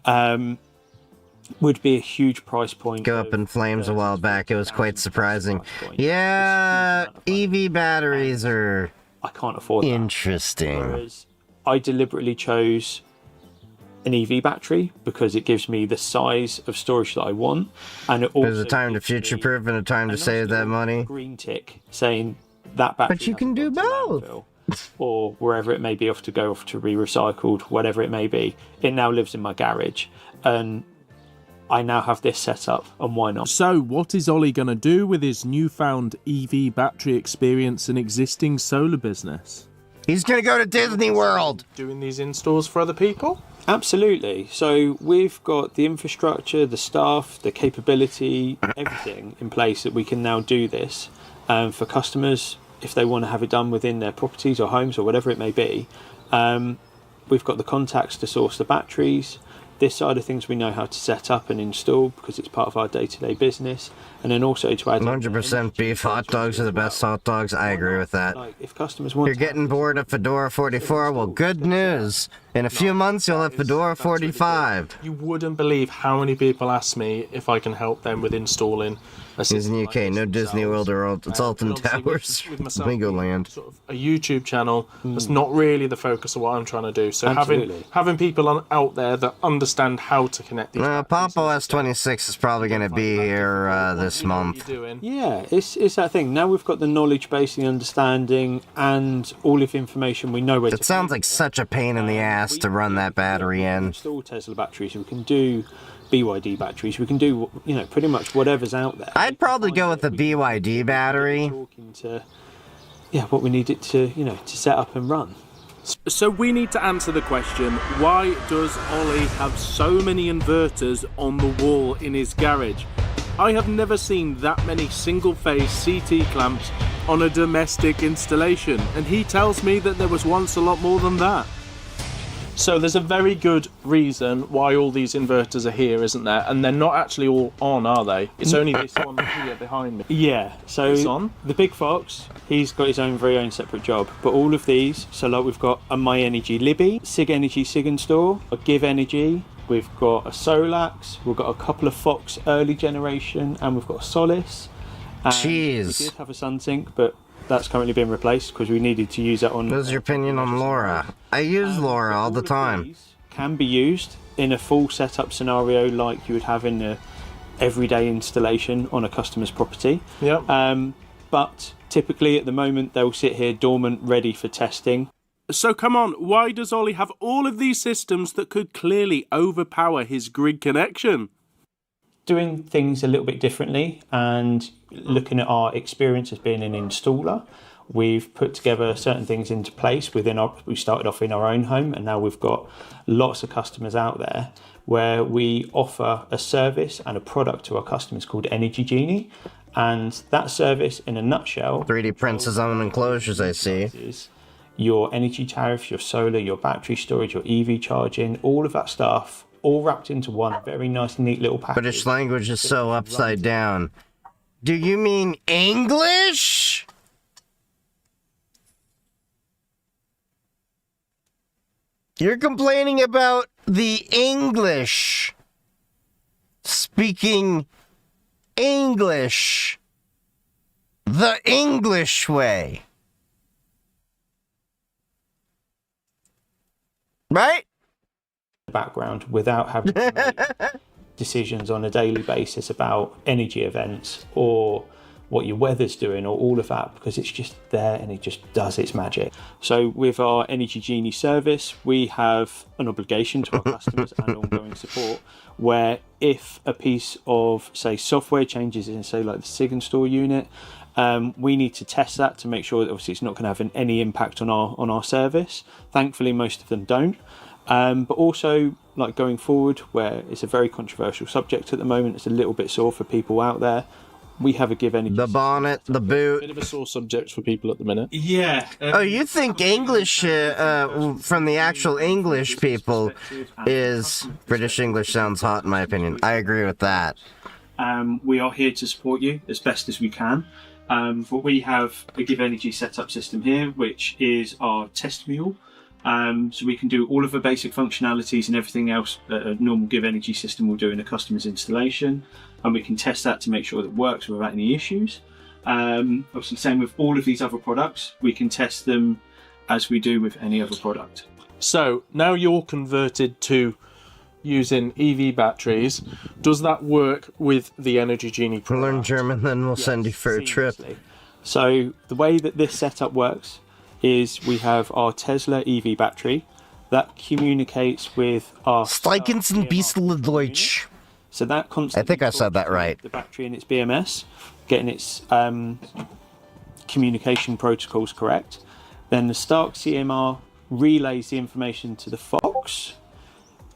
would be a huge price point. Go up in flames a while back. It was quite surprising. Yeah, EV batteries are. I can't afford that. Interesting. Whereas I deliberately chose an EV battery because it gives me the size of storage that I want, and it also there's a time to future-proof and a time to save that money. Green tick saying that battery. But you can do both. Or wherever it may be, off to be recycled, whatever it may be. It now lives in my garage, and I now have this set up, and why not? So what is Ollie going to do with his newfound EV battery experience and existing solar business? He's going to go to Disney World! Doing these installs for other people? Absolutely. So we've got the infrastructure, the staff, the capability, everything in place that we can now do this for customers if they want to have it done within their properties or homes or whatever it may be. We've got the contacts to source the batteries. This side of things we know how to set up and install because it's part of our day-to-day business, and then also to add 100% beef hot dogs are the best hot dogs. I agree with that. Like, if customers want You're getting bored of Fedora 44, well, good news. In a few months, you'll have Fedora 45. You wouldn't believe how many people ask me if I can help them with installing a system. He's in the UK, no Disney World or it's Alton Towers, Bingoland. Sort of a YouTube channel, that's not really the focus of what I'm trying to do. So having people out there that understand how to connect these Pop OS 26 is probably going to be here this month. Yeah, it's that thing. Now we've got the knowledge base, the understanding, and all of the information we know where to. It sounds like such a pain in the ass to run that battery in. Install Tesla batteries. We can do BYD batteries. We can do pretty much whatever's out there. I'd probably go with the BYD battery. Talking to what we need it to to set up and run. So we need to answer the question, why does Ollie have so many inverters on the wall in his garage? I have never seen that many single-phase CT clamps on a domestic installation, and he tells me that there was once a lot more than that. So there's a very good reason why all these inverters are here, isn't there? And they're not actually all on, are they? It's only this one here behind me. Yeah, so It's on. the Big Fox, he's got his own very own separate job. But all of these, so like we've got a My Energy Libby, Sig Energy Sig and Store, a Give Energy, we've got a Solax, we've got a couple of Fox early generation, and we've got a Solace. Jeez. We did have a SunSync, but that's currently been replaced because we needed to use that on... What's your opinion on LoRa? I use LoRa all the time. Can be used in a full setup scenario like you would have in a everyday installation on a customer's property. Yep. But typically at the moment they'll sit here dormant, ready for testing. So come on, why does Ollie have all of these systems that could clearly overpower his grid connection? Doing things a little bit differently and looking at our experience as being an installer, we've put together certain things into place we started off in our own home, and now we've got lots of customers out there where we offer a service and a product to our customers called Energy Genie. And that service, in a nutshell, 3D prints his own enclosures, I see. Your energy tariffs, your solar, your battery storage, your EV charging, all of that stuff, all wrapped into one very nice, neat little package. British language is so upside down. Do you mean English? You're complaining about the English. Speaking English. The English way. Right? Background without having to make decisions on a daily basis about energy events or what your weather's doing or all of that, because it's just there and it just does its magic. So with our Energy Genie service, we have an obligation to our customers and ongoing support where if a piece of, say, software changes in, say, like the Sig and Store unit, we need to test that to make sure that obviously it's not going to have any impact on our service. Thankfully, most of them don't. But also, like going forward, where it's a very controversial subject at the moment, it's a little bit sore for people out there. We have a Give Energy. The bonnet, the boot. Bit of a sore subject for people at the minute. Yeah. Oh, you think English, from the actual English people, is... British English sounds hot in my opinion. I agree with that. We are here to support you as best as we can. But we have a Give Energy setup system here, which is our test mule. So we can do all of the basic functionalities and everything else that a normal Give Energy system will do in a customer's installation. And we can test that to make sure that it works without any issues. Obviously, same with all of these other products. We can test them as we do with any other product. So now you're converted to using EV batteries. Does that work with the Energy Genie product? Learn German, then we'll send you for a trip. So the way that this setup works is we have our Tesla EV battery that communicates with our Steikens and Biestle Deutsch. So that constantly, I think I said that right. The battery and its BMS, getting its communication protocols correct. Then the Stark CMR relays the information to the Fox,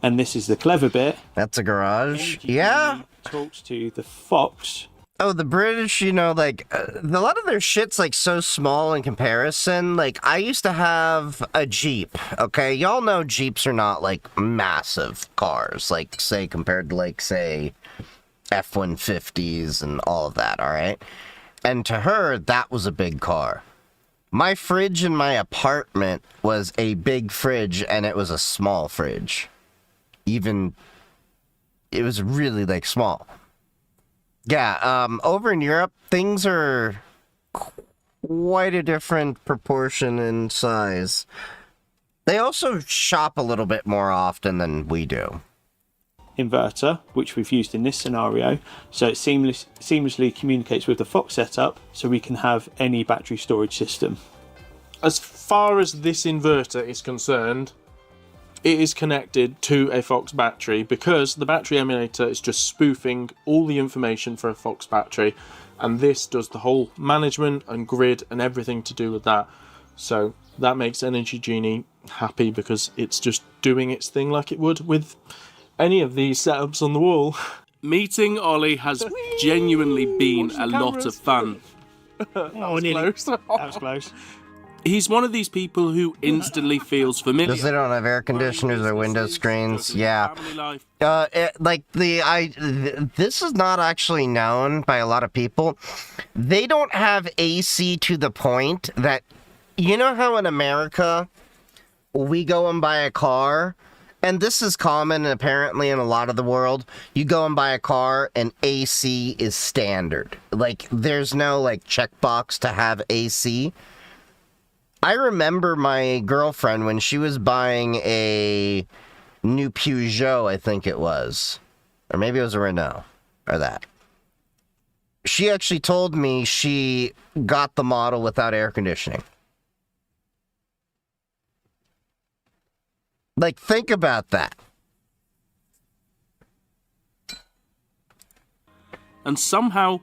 and this is the clever bit. That's a garage. Yeah. Talks to the Fox. Oh, the British, you know, like, a lot of their shit's, like, so small in comparison. Like, I used to have a Jeep, okay? Y'all know Jeeps are not, like, massive cars, like, say, compared to, like, say, F-150s and all of that, all right? And to her, that was a big car. My fridge in my apartment was a big fridge, and it was a small fridge. Even, it was really, like, small. Yeah, over in Europe, things are quite a different proportion in size. They also shop a little bit more often than we do. Inverter, which we've used in this scenario, so it seamlessly communicates with the Fox setup, so we can have any battery storage system. As far as this inverter is concerned, it is connected to a Fox battery because the battery emulator is just spoofing all the information for a Fox battery, and this does the whole management and grid and everything to do with that. So that makes Energy Genie happy because it's just doing its thing like it would with any of these setups on the wall. Meeting Ollie has genuinely been a lot of fun. Oh, nearly. Close. That was close. He's one of these people who instantly feels familiar. Because they don't have air conditioners or window screens. Yeah. This is not actually known by a lot of people. They don't have AC to the point that, you know how in America we go and buy a car, and this is common apparently in a lot of the world, you go and buy a car and AC is standard. Like, there's no like checkbox to have AC. I remember my girlfriend when she was buying a new Peugeot, I think it was. Or maybe it was a Renault. Or that. She actually told me she got the model without air conditioning. Like, think about that. And somehow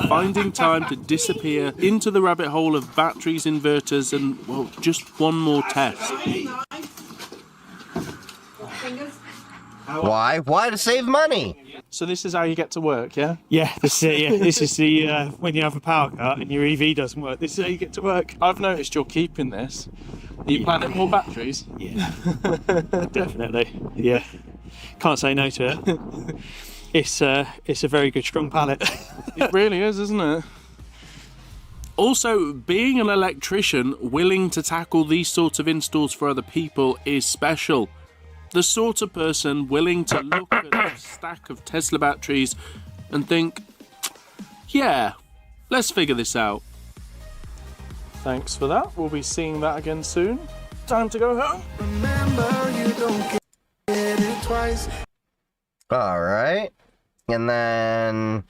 finding time to disappear into the rabbit hole of batteries, inverters, and, well, just one more test. Why? Why? To save money. So this is how you get to work, yeah? Yeah, this is the when you have a power cut and your EV doesn't work. This is how you get to work. I've noticed you're keeping this. Are you planning more batteries? Yeah, definitely. Yeah, can't say no to it. It's a very good strong pallet. It really is, isn't it? Also, being an electrician willing to tackle these sorts of installs for other people is special. The sort of person willing to look at a stack of Tesla batteries and think, yeah, let's figure this out. Thanks for that. We'll be seeing that again soon. Time to go home. Remember, you don't get it twice. All right. And then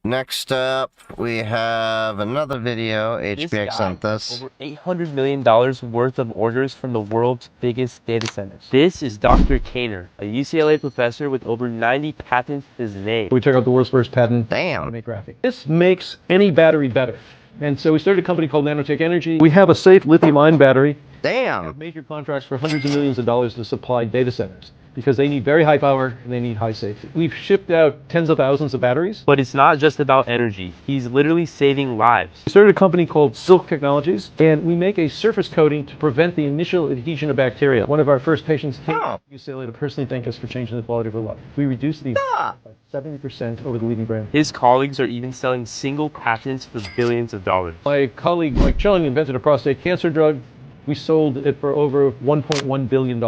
next up, we have another video. HBX sent this. Over $800 million worth of orders from the world's biggest data centers. This is Dr. Kaner, a UCLA professor with over 90 patents to his name. We took out the world's first patent. Damn. To make graphene. This makes any battery better. And so we started a company called Nanotech Energy. We have a safe lithium-ion battery. Damn. We have major contracts for hundreds of millions of dollars to supply data centers, because they need very high power and they need high safety. We've shipped out tens of thousands of batteries. But it's not just about energy. He's literally saving lives. We started a company called Silk Technologies, and we make a surface coating to prevent the initial adhesion of bacteria. One of our first patients came to UCLA to personally thank us for changing the quality of her life. We reduced the by 70% over the leading brand. His colleagues are even selling single patents for billions of dollars. My colleague Mike Chung invented a prostate cancer drug. We sold it for over $1.1 billion.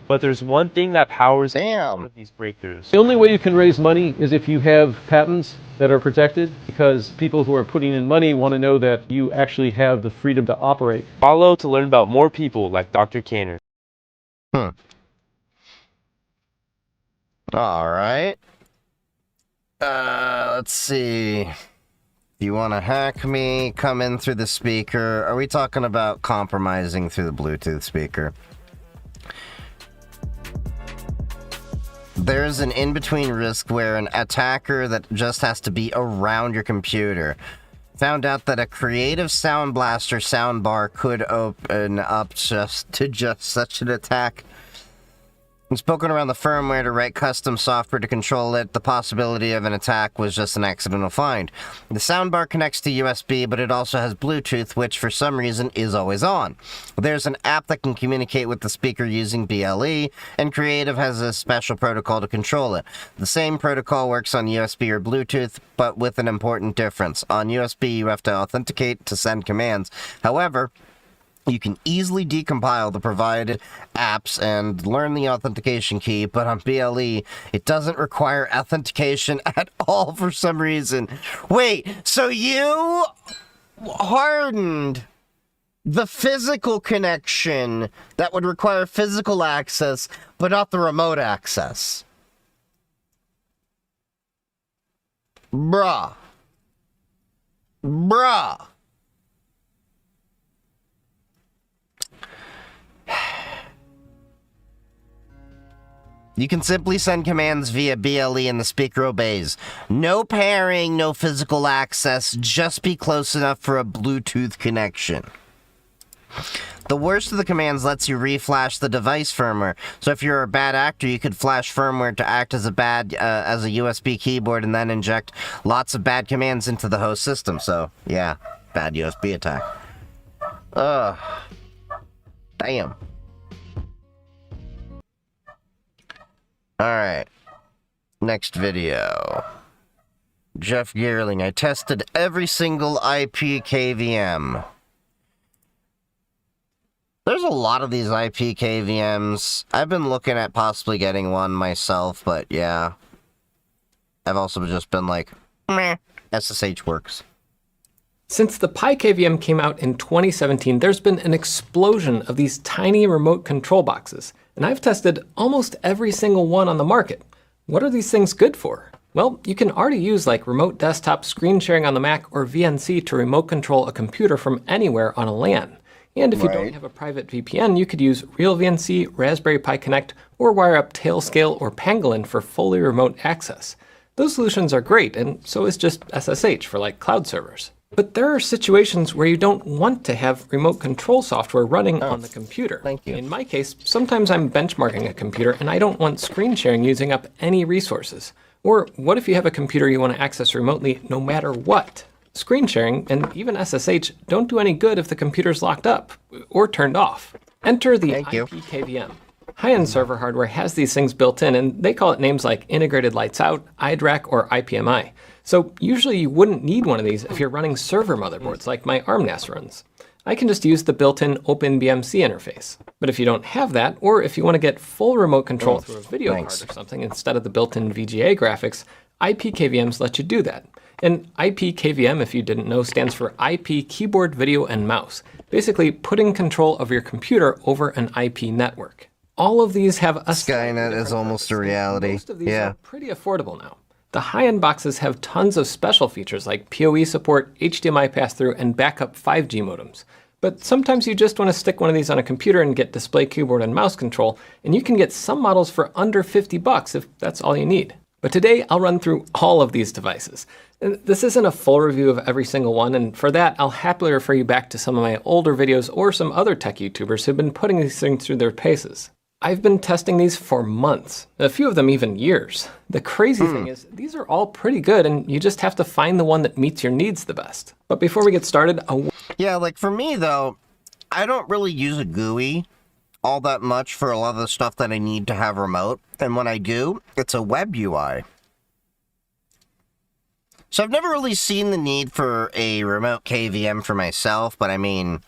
But there's one thing that powers all of these breakthroughs. The only way you can raise money is if you have patents that are protected, because people who are putting in money want to know that you actually have the freedom to operate. Follow to learn about more people like Dr. Kaner. All right. Let's see. You want to hack me, come in through the speaker. Are we talking about compromising through the Bluetooth speaker? There's an in-between risk where an attacker that just has to be around your computer found out that a creative Sound Blaster soundbar could open up just such an attack. And spoken around the firmware to write custom software to control it, the possibility of an attack was just an accidental find. The soundbar connects to USB, but it also has Bluetooth, which for some reason is always on. There's an app that can communicate with the speaker using BLE, and Creative has a special protocol to control it. The same protocol works on USB or Bluetooth, but with an important difference. On USB, you have to authenticate to send commands. However, you can easily decompile the provided apps and learn the authentication key, but on BLE, it doesn't require authentication at all for some reason. Wait, so you hardened the physical connection that would require physical access, but not the remote access? Bruh. You can simply send commands via BLE and the speaker obeys. No pairing, no physical access, just be close enough for a Bluetooth connection. The worst of the commands lets you reflash the device firmware. So if you're a bad actor, you could flash firmware to act as a USB keyboard and then inject lots of bad commands into the host system. So, yeah, bad USB attack. Damn. Alright. Next video. Jeff Geerling, I tested every single IP KVM. There's a lot of these IP KVMs. I've been looking at possibly getting one myself, but yeah. I've also just been like, meh, SSH works. Since the PyKVM came out in 2017, there's been an explosion of these tiny remote control boxes, and I've tested almost every single one on the market. What are these things good for? Well, you can already use like remote desktop screen sharing on the Mac or VNC to remote control a computer from anywhere on a LAN. And if you don't have a private VPN, you could use Real VNC, Raspberry Pi Connect, or wire up Tailscale or Pangolin for fully remote access. Those solutions are great, and so is just SSH for like cloud servers. But there are situations where you don't want to have remote control software running on the computer. Thank you. In my case, sometimes I'm benchmarking a computer and I don't want screen sharing using up any resources. Or what if you have a computer you want to access remotely no matter what? Screen sharing, and even SSH, don't do any good if the computer's locked up or turned off. Enter the IPKVM. High-end server hardware has these things built in, and they call it names like Integrated Lights Out, iDRAC, or IPMI. So usually you wouldn't need one of these if you're running server motherboards like my ARM-NAS runs. I can just use the built-in OpenBMC interface. But if you don't have that, or if you want to get full remote control through a video card or something instead of the built-in VGA graphics, IPKVMs let you do that. And IPKVM, if you didn't know, stands for IP Keyboard, Video, and Mouse, basically putting control of your computer over an IP network. All of these have a Skynet is almost a reality. Most of these are pretty affordable now. The high-end boxes have tons of special features like PoE support, HDMI pass-through, and backup 5G modems. But sometimes you just want to stick one of these on a computer and get display, keyboard, and mouse control, and you can get some models for under $50 if that's all you need. But today I'll run through all of these devices. This isn't a full review of every single one, and for that I'll happily refer you back to some of my older videos or some other tech YouTubers who've been putting these things through their paces. I've been testing these for months, a few of them even years. The crazy thing is, these are all pretty good, and you just have to find the one that meets your needs the best. But before we get started, yeah, like for me though, I don't really use a GUI all that much for a lot of the stuff that I need to have remote, and when I do, it's a web UI. So I've never really seen the need for a remote KVM for myself, but I mean,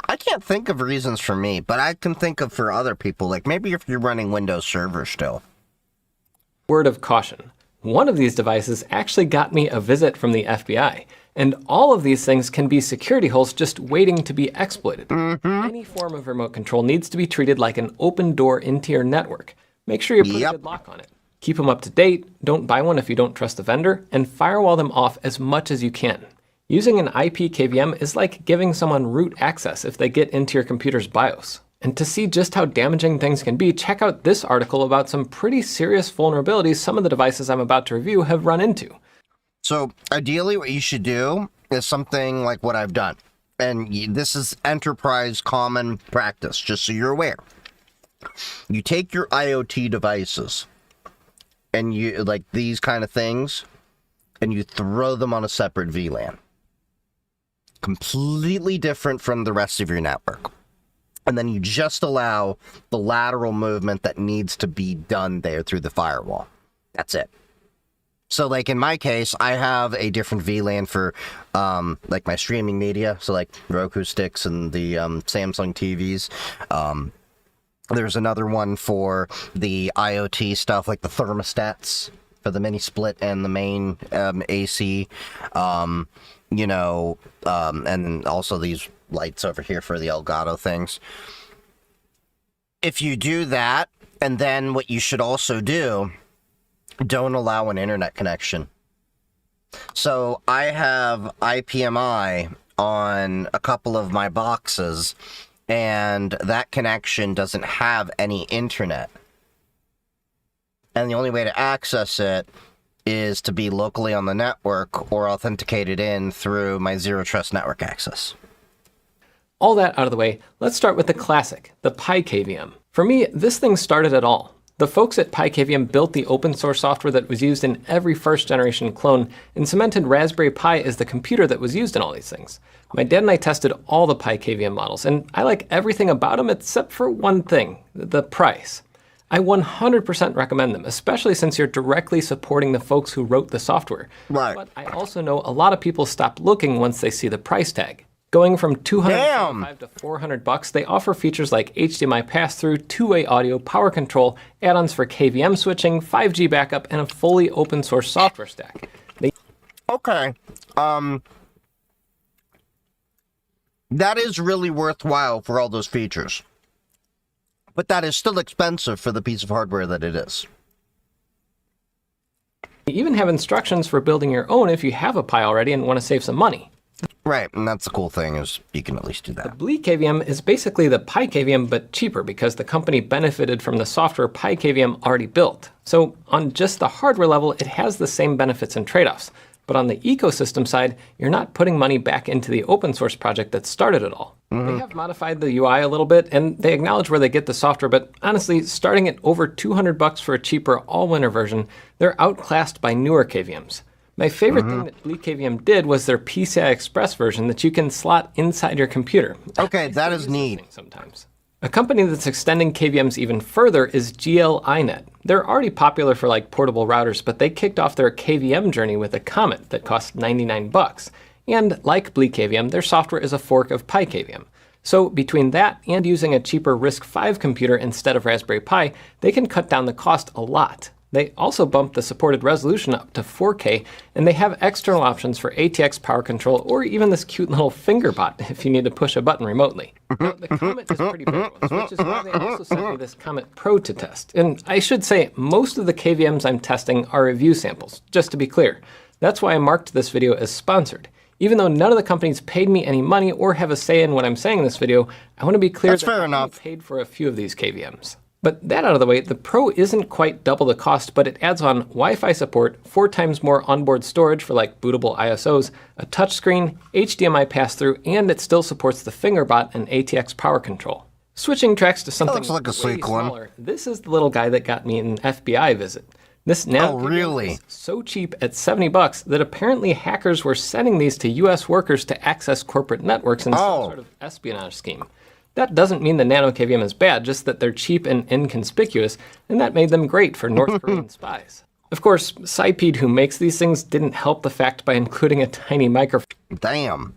I can't think of reasons for me, but I can think of for other people, like maybe if you're running Windows Server still. Word of caution. One of these devices actually got me a visit from the FBI, and all of these things can be security holes just waiting to be exploited. Any form of remote control needs to be treated like an open door into your network. Make sure you put a good lock on it. Keep them up to date, don't buy one if you don't trust the vendor, and firewall them off as much as you can. Using an IP KVM is like giving someone root access if they get into your computer's BIOS. And to see just how damaging things can be, check out this article about some pretty serious vulnerabilities some of the devices I'm about to review have run into. So ideally what you should do is something like what I've done. And this is enterprise common practice, just so you're aware. You take your IoT devices and you like these kind of things and you throw them on a separate VLAN. Completely different from the rest of your network. And then you just allow the lateral movement that needs to be done there through the firewall. That's it. So like in my case, I have a different VLAN for like my streaming media. So like Roku sticks and the Samsung TVs. There's another one for the IoT stuff, like the thermostats for the mini split and the main AC. You know, and also these lights over here for the Elgato things. If you do that, and then what you should also do, don't allow an internet connection. So I have IPMI on a couple of my boxes, and that connection doesn't have any internet. And the only way to access it is to be locally on the network or authenticated in through my Zero Trust network access. All that out of the way, let's start with the classic, the PyKVM. For me, this thing started it all. The folks at PiKVM built the open source software that was used in every first generation clone and cemented Raspberry Pi as the computer that was used in all these things. My dad and I tested all the PiKVM models, and I like everything about them except for one thing, the price. I 100% recommend them, especially since you're directly supporting the folks who wrote the software. Right. But I also know a lot of people stop looking once they see the price tag. Going from $275 to $400, they offer features like HDMI pass-through, two-way audio, power control, add-ons for KVM switching, 5G backup, and a fully open-source software stack. Okay. That is really worthwhile for all those features. But that is still expensive for the piece of hardware that it is. You even have instructions for building your own if you have a Pi already and want to save some money. Right, and that's the cool thing, is you can at least do that. The BleakKVM is basically the PiKVM, but cheaper because the company benefited from the software PiKVM already built. So on just the hardware level, it has the same benefits and trade-offs. But on the ecosystem side, you're not putting money back into the open source project that started it all. They have modified the UI a little bit, and they acknowledge where they get the software, but honestly, starting at over $200 for a cheaper all-winter version, they're outclassed by newer KVMs. My favorite thing that BleakKVM did was their PCI Express version that you can slot inside your computer. Okay, that is neat. Sometimes. A company that's extending KVMs even further is GL-iNet. They're already popular for like portable routers, but they kicked off their KVM journey with a Comet that cost $99. And like BleakKVM, their software is a fork of PiKVM. So between that and using a cheaper RISC-V computer instead of Raspberry Pi, they can cut down the cost a lot. They also bumped the supported resolution up to 4K, and they have external options for ATX power control or even this cute little finger bot if you need to push a button remotely. Now, the Comet is pretty big ones, which is why they also sent me this Comet Pro to test. And I should say, most of the KVMs I'm testing are review samples, just to be clear. That's why I marked this video as sponsored. Even though none of the companies paid me any money or have a say in what I'm saying in this video, I want to be clear that I only paid for a few of these KVMs. But that out of the way, the Pro isn't quite double the cost, but it adds on Wi-Fi support, 4 times more onboard storage for like bootable ISOs, a touchscreen, HDMI pass-through, and it still supports the fingerbot and ATX power control. Switching tracks to something like a way smaller, this is the little guy that got me an FBI visit. This now is so cheap at $70 that apparently hackers were sending these to US workers to access corporate networks in some sort of espionage scheme. That doesn't mean the Nano KVM is bad, just that they're cheap and inconspicuous, and that made them great for North Korean spies. Of course, Cyped, who makes these things, didn't help the fact by including a tiny microphone. Damn.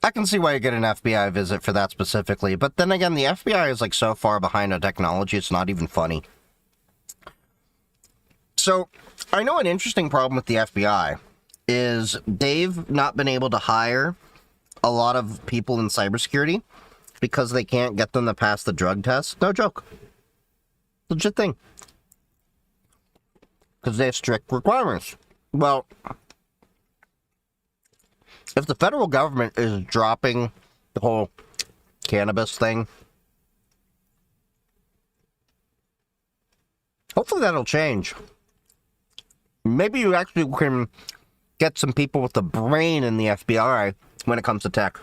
I can see why you get an FBI visit for that specifically, but then again, the FBI is like so far behind on technology, it's not even funny. So, I know an interesting problem with the FBI is they've not been able to hire a lot of people in cybersecurity because they can't get them to pass the drug test. No joke. Legit thing. Because they have strict requirements. Well, if the federal government is dropping the whole cannabis thing, hopefully that'll change. Maybe you actually can get some people with the brain in the FBI when it comes to tech.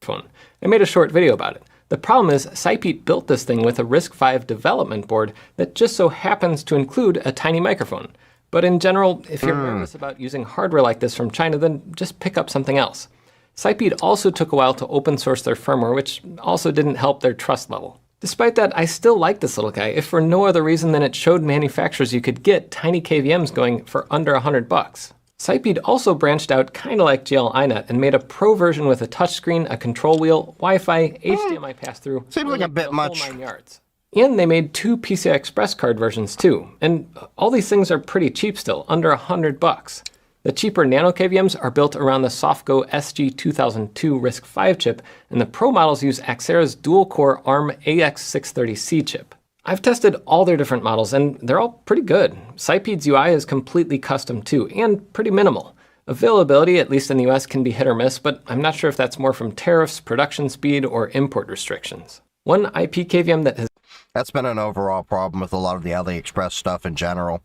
I made a short video about it. The problem is, Cyped built this thing with a RISC-V development board that just so happens to include a tiny microphone. But in general, if you're nervous about using hardware like this from China, then just pick up something else. Cyped also took a while to open source their firmware, which also didn't help their trust level. Despite that, I still like this little guy, if for no other reason than it showed manufacturers you could get tiny KVMs going for under $100. Cyped also branched out kind of like GL-iNet and made a Pro version with a touchscreen, a control wheel, Wi-Fi, HDMI pass-through. Seems like a bit much. 9 yards. And they made 2 PCI Express card versions too. And all these things are pretty cheap still, under $100. The cheaper Nano KVMs are built around the Softgo SG2002 RISC-V chip, and the Pro models use Axera's dual-core ARM AX630C chip. I've tested all their different models, and they're all pretty good. Cyped's UI is completely custom too, and pretty minimal. Availability, at least in the US, can be hit or miss, but I'm not sure if that's more from tariffs, production speed, or import restrictions. One IP KVM that has... That's been an overall problem with a lot of the AliExpress stuff in general.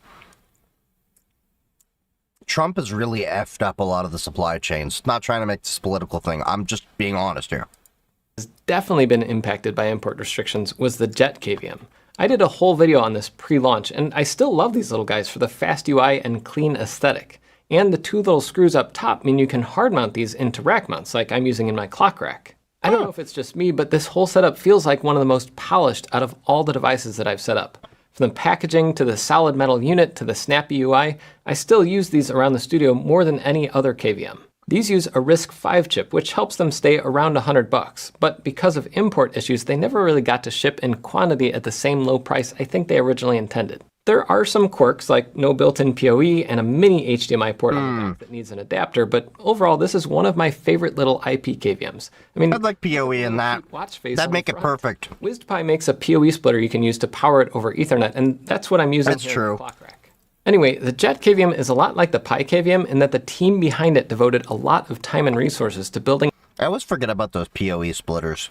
Trump has really effed up a lot of the supply chains. Not trying to make this a political thing. I'm just being honest here. has definitely been impacted by import restrictions was the Jet KVM. I did a whole video on this pre-launch, and I still love these little guys for the fast UI and clean aesthetic. And the two little screws up top mean you can hard mount these into rack mounts like I'm using in my clock rack. I don't know if it's just me, but this whole setup feels like one of the most polished out of all the devices that I've set up. From the packaging to the solid metal unit to the snappy UI, I still use these around the studio more than any other KVM. These use a RISC-V chip, which helps them stay around $100, but because of import issues, they never really got to ship in quantity at the same low price I think they originally intended. There are some quirks, like no built-in PoE and a mini HDMI port on the back that needs an adapter, but overall, this is one of my favorite little IP KVMs. I mean, I'd like PoE in that. That'd make it perfect. WizPi makes a PoE splitter you can use to power it over Ethernet, and that's what I'm using here in the clock rack. Anyway, the Jet KVM is a lot like the Pi KVM in that the team behind it devoted a lot of time and resources to building. I always forget about those PoE splitters.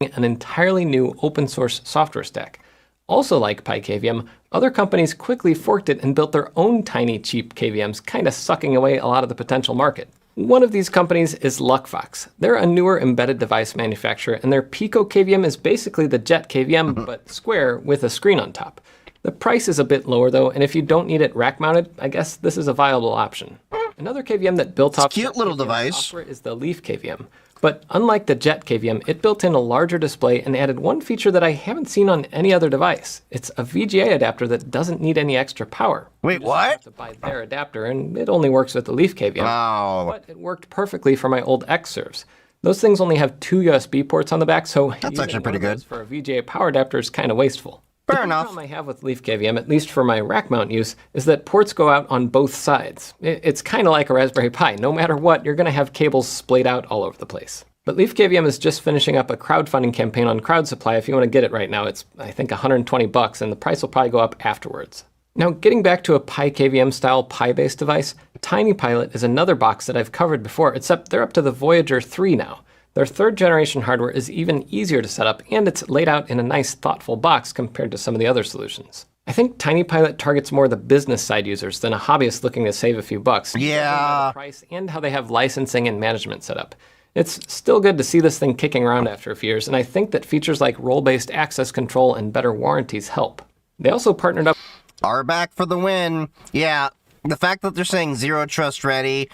An entirely new open source software stack. Also like Pi KVM, other companies quickly forked it and built their own tiny cheap KVMs, kind of sucking away a lot of the potential market. One of these companies is Luckfox. They're a newer embedded device manufacturer, and their Pico KVM is basically the Jet KVM, but square with a screen on top. The price is a bit lower though, and if you don't need it rack mounted, I guess this is a viable option. Another KVM that built off cute little device software is the Leaf KVM. But unlike the Jet KVM, it built in a larger display and added one feature that I haven't seen on any other device. It's a VGA adapter that doesn't need any extra power. Wait, what? You have to buy their adapter, and it only works with the Leaf KVM. Oh. But it worked perfectly for my old X serves. Those things only have 2 USB ports on the back, so that's actually pretty good. For a VGA power adapter is kind of wasteful. Fair enough. The problem I have with Leaf KVM, at least for my rack mount use, is that ports go out on both sides. It's kind of like a Raspberry Pi. No matter what, you're going to have cables splayed out all over the place. But Leaf KVM is just finishing up a crowdfunding campaign on CrowdSupply. If you want to get it right now, it's, I think, $120, and the price will probably go up afterwards. Now, getting back to a Pi KVM style Pi-based device, TinyPilot is another box that I've covered before, except they're up to the Voyager 3 now. Their 3rd generation hardware is even easier to set up, and it's laid out in a nice, thoughtful box compared to some of the other solutions. I think TinyPilot targets more the business side users than a hobbyist looking to save a few bucks. Yeah. The price and how they have licensing and management set up. It's still good to see this thing kicking around after a few years, and I think that features like role-based access control and better warranties help. They also partnered up. RBAC for the win. Yeah, the fact that they're saying zero trust ready,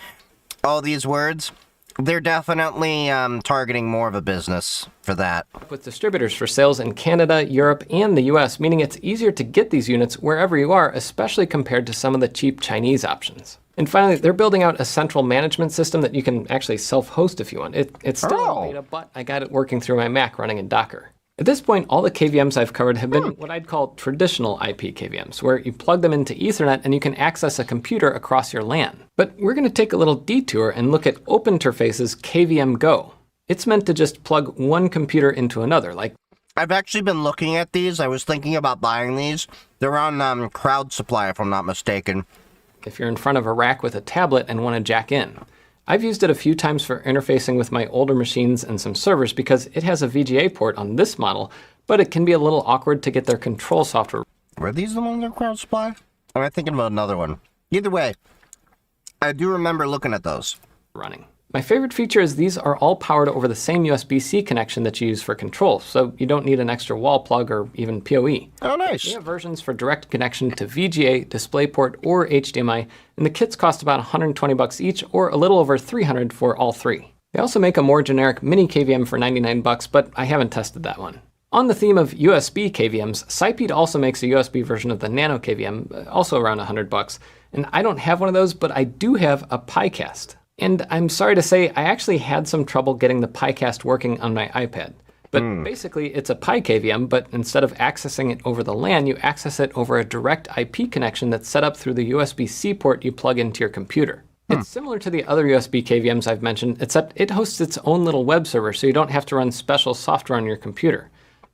all these words, they're definitely targeting more of a business for that. With distributors for sales in Canada, Europe, and the US, meaning it's easier to get these units wherever you are, especially compared to some of the cheap Chinese options. And finally, they're building out a central management system that you can actually self-host if you want. It's still in beta, but I got it working through my Mac running in Docker. At this point, all the KVMs I've covered have been what I'd call traditional IP KVMs, where you plug them into Ethernet and you can access a computer across your LAN. But we're going to take a little detour and look at OpenInterface's KVM Go. It's meant to just plug one computer into another, like... I've actually been looking at these. I was thinking about buying these. They're on CrowdSupply, if I'm not mistaken. If you're in front of a rack with a tablet and want to jack in. I've used it a few times for interfacing with my older machines and some servers because it has a VGA port on this model, but it can be a little awkward to get their control software. Were these the ones on CrowdSupply? Or am I thinking about another one? Either way, I do remember looking at those. Running. My favorite feature is these are all powered over the same USB-C connection that you use for control, so you don't need an extra wall plug or even PoE. Oh, nice. We have versions for direct connection to VGA, DisplayPort, or HDMI, and the kits cost about $120 each, or a little over $300 for all 3. They also make a more generic mini KVM for $99, but I haven't tested that one. On the theme of USB KVMs, Cyped also makes a USB version of the Nano KVM, also around $100, and I don't have one of those, but I do have a PiCast. And I'm sorry to say, I actually had some trouble getting the PiCast working on my iPad. But basically, it's a Pi KVM, but instead of accessing it over the LAN, you access it over a direct IP connection that's set up through the USB-C port you plug into your computer. It's similar to the other USB KVMs I've mentioned, except it hosts its own little web server, so you don't have to run special software on your computer.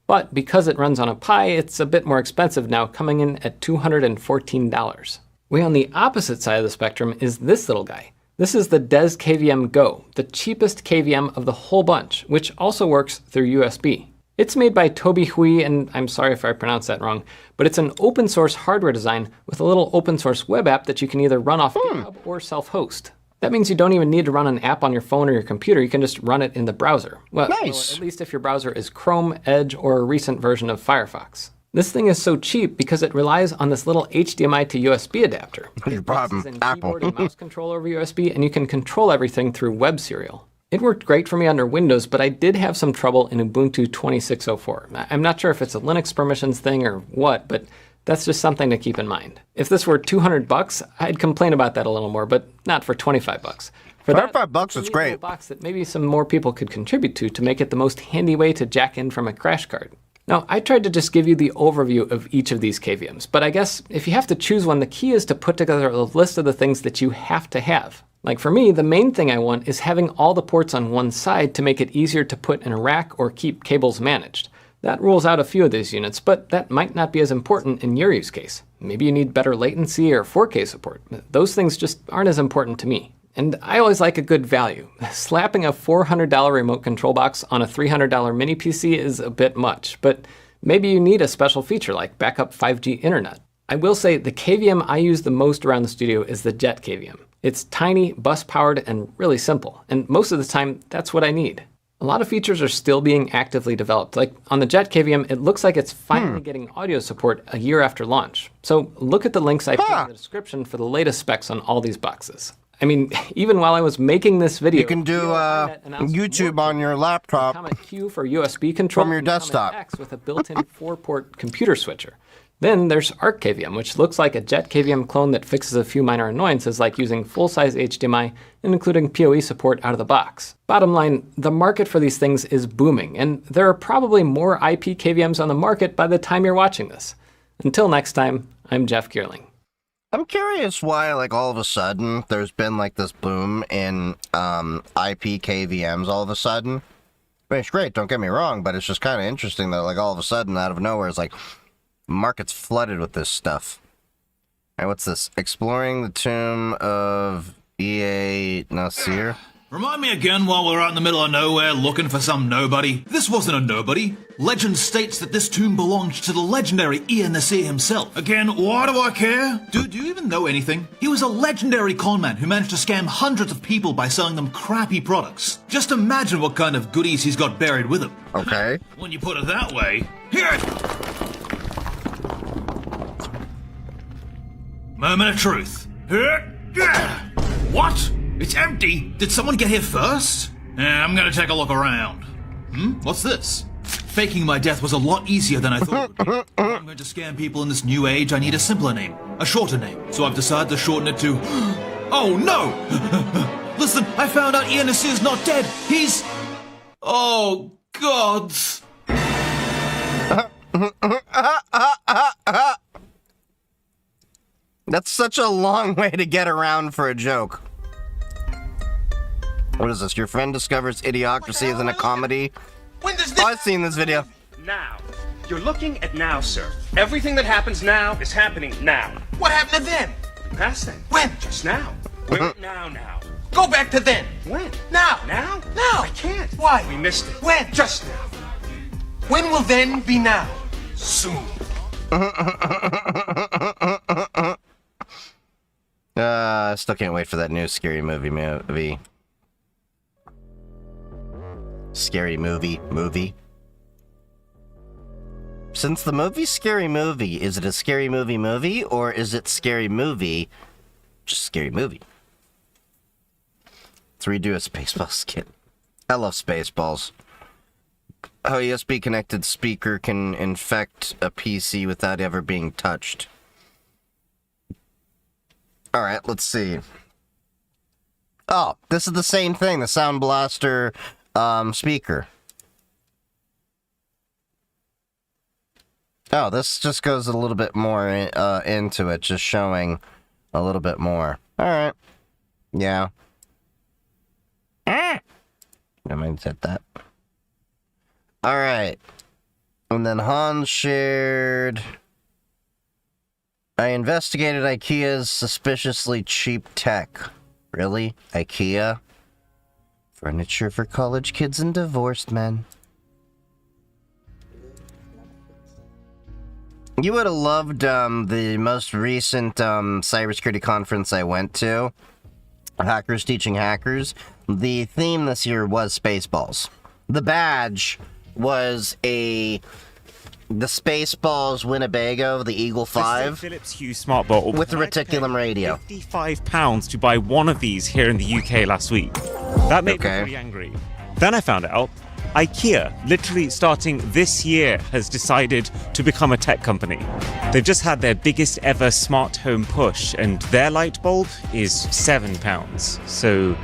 But because it runs on a Pi, it's a bit more expensive now, coming in at $214. Way on the opposite side of the spectrum is this little guy. This is the DES KVM Go, the cheapest KVM of the whole bunch, which also works through USB. It's made by Toby Hui, and I'm sorry if I pronounced that wrong, but it's an open source hardware design with a little open source web app that you can either run off GitHub or self-host. That means you don't even need to run an app on your phone or your computer. You can just run it in the browser. Well, nice. At least if your browser is Chrome, Edge, or a recent version of Firefox. This thing is so cheap because it relies on this little HDMI to USB adapter. Your problem, Apple. Keyboard and mouse control over USB, and you can control everything through Web Serial. It worked great for me under Windows, but I did have some trouble in Ubuntu 2604. I'm not sure if it's a Linux permissions thing or what, but that's just something to keep in mind. If this were $200, I'd complain about that a little more, but not for $25. For $25 is great. Box that maybe some more people could contribute to make it the most handy way to jack in from a crash card. Now, I tried to just give you the overview of each of these KVMs, but I guess if you have to choose one, the key is to put together a list of the things that you have to have. Like for me, the main thing I want is having all the ports on one side to make it easier to put in a rack or keep cables managed. That rules out a few of these units, but that might not be as important in your use case. Maybe you need better latency or 4K support. Those things just aren't as important to me. And I always like a good value. Slapping a $400 remote control box on a $300 mini PC is a bit much, but maybe you need a special feature like backup 5G internet. I will say the KVM I use the most around the studio is the Jet KVM. It's tiny, bus-powered, and really simple, and most of the time, that's what I need. A lot of features are still being actively developed. Like on the Jet KVM, it looks like it's finally getting audio support a year after launch. So look at the links I put in the description for the latest specs on all these boxes. I mean, even while I was making this video, you can do YouTube on your laptop Comet Q for USB control from your desktop. Comet X with a built-in 4-port computer switcher. Then there's Arc KVM, which looks like a Jet KVM clone that fixes a few minor annoyances like using full-size HDMI and including PoE support out of the box. Bottom line, the market for these things is booming, and there are probably more IP KVMs on the market by the time you're watching this. Until next time, I'm Jeff Geerling. I'm curious why, like, all of a sudden, there's been, like, this boom in IP KVMs all of a sudden. I mean, it's great, don't get me wrong, but it's just kind of interesting that, like, all of a sudden, out of nowhere, it's like, market's flooded with this stuff. All right, what's this? Exploring the tomb of E.A. Nasir? Remind me again while we're out in the middle of nowhere looking for some nobody. This wasn't a nobody. Legend states that this tomb belonged to the legendary Ian Nasir himself. Again, why do I care? Do you even know anything? He was a legendary conman who managed to scam hundreds of people by selling them crappy products. Just imagine what kind of goodies he's got buried with him. Okay. When you put it that way, here. Moment of truth. What? It's empty. Did someone get here first? I'm gonna take a look around. What's this? Faking my death was a lot easier than I thought it would be. If I'm going to scam people in this new age, I need a simpler name. A shorter name. So I've decided to shorten it to... Oh, no! Listen, I found out Ian Nasir's not dead. He's... Oh, gods. That's such a long way to get around for a joke. What is this? Your friend discovers Idiocracy isn't a comedy? When does this... Oh, I've seen this video. Now. You're looking at now, sir. Everything that happens now is happening now. What happened to then? Past then. When? Just now. We're now. Go back to then. When? Now. Now? Now. I can't. Why? We missed it. When? Just now. When will then be now? Soon. I still can't wait for that new scary movie. Scary movie. Since the movie's Scary Movie, is it a Scary Movie, or is it Scary Movie, just Scary Movie? Let's redo a Spaceball skit. I love Spaceballs. How a USB-connected speaker can infect a PC without ever being touched. Alright, let's see. Oh, this is the same thing, the Sound Blaster speaker. Oh, this just goes a little bit more into it, just showing a little bit more. Alright. Yeah. I might set that. Alright. And then Hans shared... I investigated IKEA's suspiciously cheap tech. Really? IKEA? Furniture for college kids and divorced men. You would have loved the most recent cybersecurity conference I went to. Hackers teaching hackers. The theme this year was Spaceballs. The badge was the Spaceballs Winnebago, the Eagle 5. Philips Hue Smart Bulb. With the reticulum radio. £55 to buy one of these here in the UK last week. That made me pretty angry. Then I found out IKEA, literally starting this year, has decided to become a tech company. They've just had their biggest ever smart home push, and their light bulb is £7. So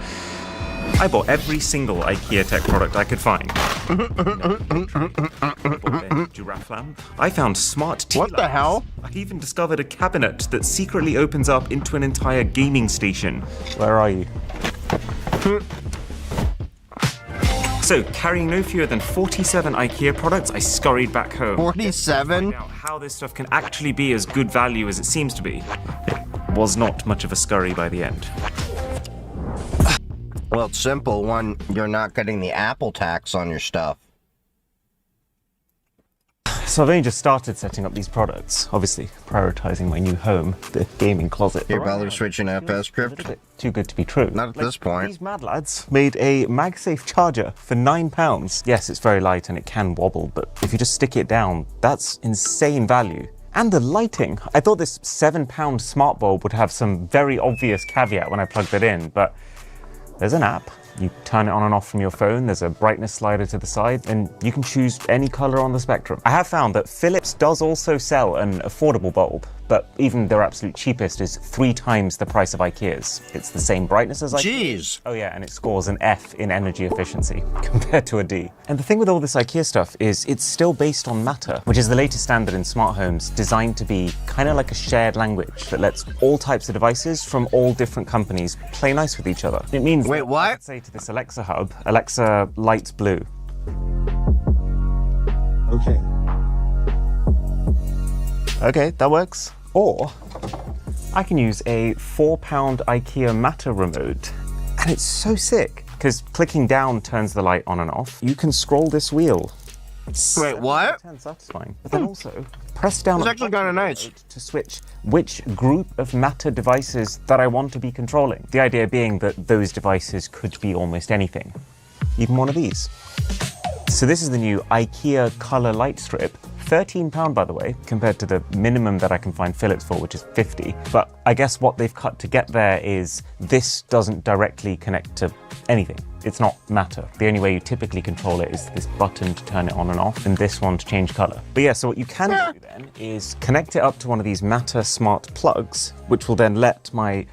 I bought every single IKEA tech product I could find. Giraffe lamp. I found smart tea lights. What the hell? I even discovered a cabinet that secretly opens up into an entire gaming station. Where are you? So, carrying no fewer than 47 IKEA products, I scurried back home. 47? To find out how this stuff can actually be as good value as it seems to be. It was not much of a scurry by the end. Well, it's simple. One, you're not getting the Apple tax on your stuff. So I've only just started setting up these products, obviously prioritizing my new home, the gaming closet. Your brother switching FS script? Too good to be true. Not at this point. These mad lads made a MagSafe charger for £9. Yes, it's very light and it can wobble, but if you just stick it down, that's insane value. And the lighting. I thought this £7 smart bulb would have some very obvious caveat when I plugged it in, but there's an app. You turn it on and off from your phone, there's a brightness slider to the side, and you can choose any color on the spectrum. I have found that Philips does also sell an affordable bulb, but even their absolute cheapest is 3 times the price of IKEA's. It's the same brightness as IKEA's. Jeez! Oh yeah, and it scores an F in energy efficiency compared to a D. And the thing with all this IKEA stuff is it's still based on Matter, which is the latest standard in smart homes designed to be kind of like a shared language that lets all types of devices from all different companies play nice with each other. It means Wait, what? I'd say to this Alexa hub, Alexa, light blue. Okay. Okay, that works. Or I can use a £4 IKEA Matter remote, and it's so sick because clicking down turns the light on and off. You can scroll this wheel. Wait, what? Satisfying. But then also press down. It's actually kind of nice to switch which group of Matter devices that I want to be controlling. The idea being that those devices could be almost anything, even one of these. So this is the new IKEA color light strip. £13 by the way, compared to the minimum that I can find Philips for, which is 50. But I guess what they've cut to get there is this doesn't directly connect to anything. It's not Matter. The only way you typically control it is this button to turn it on and off, and this one to change color. But yeah, so what you can do then is connect it up to one of these Matter smart plugs, which will then let my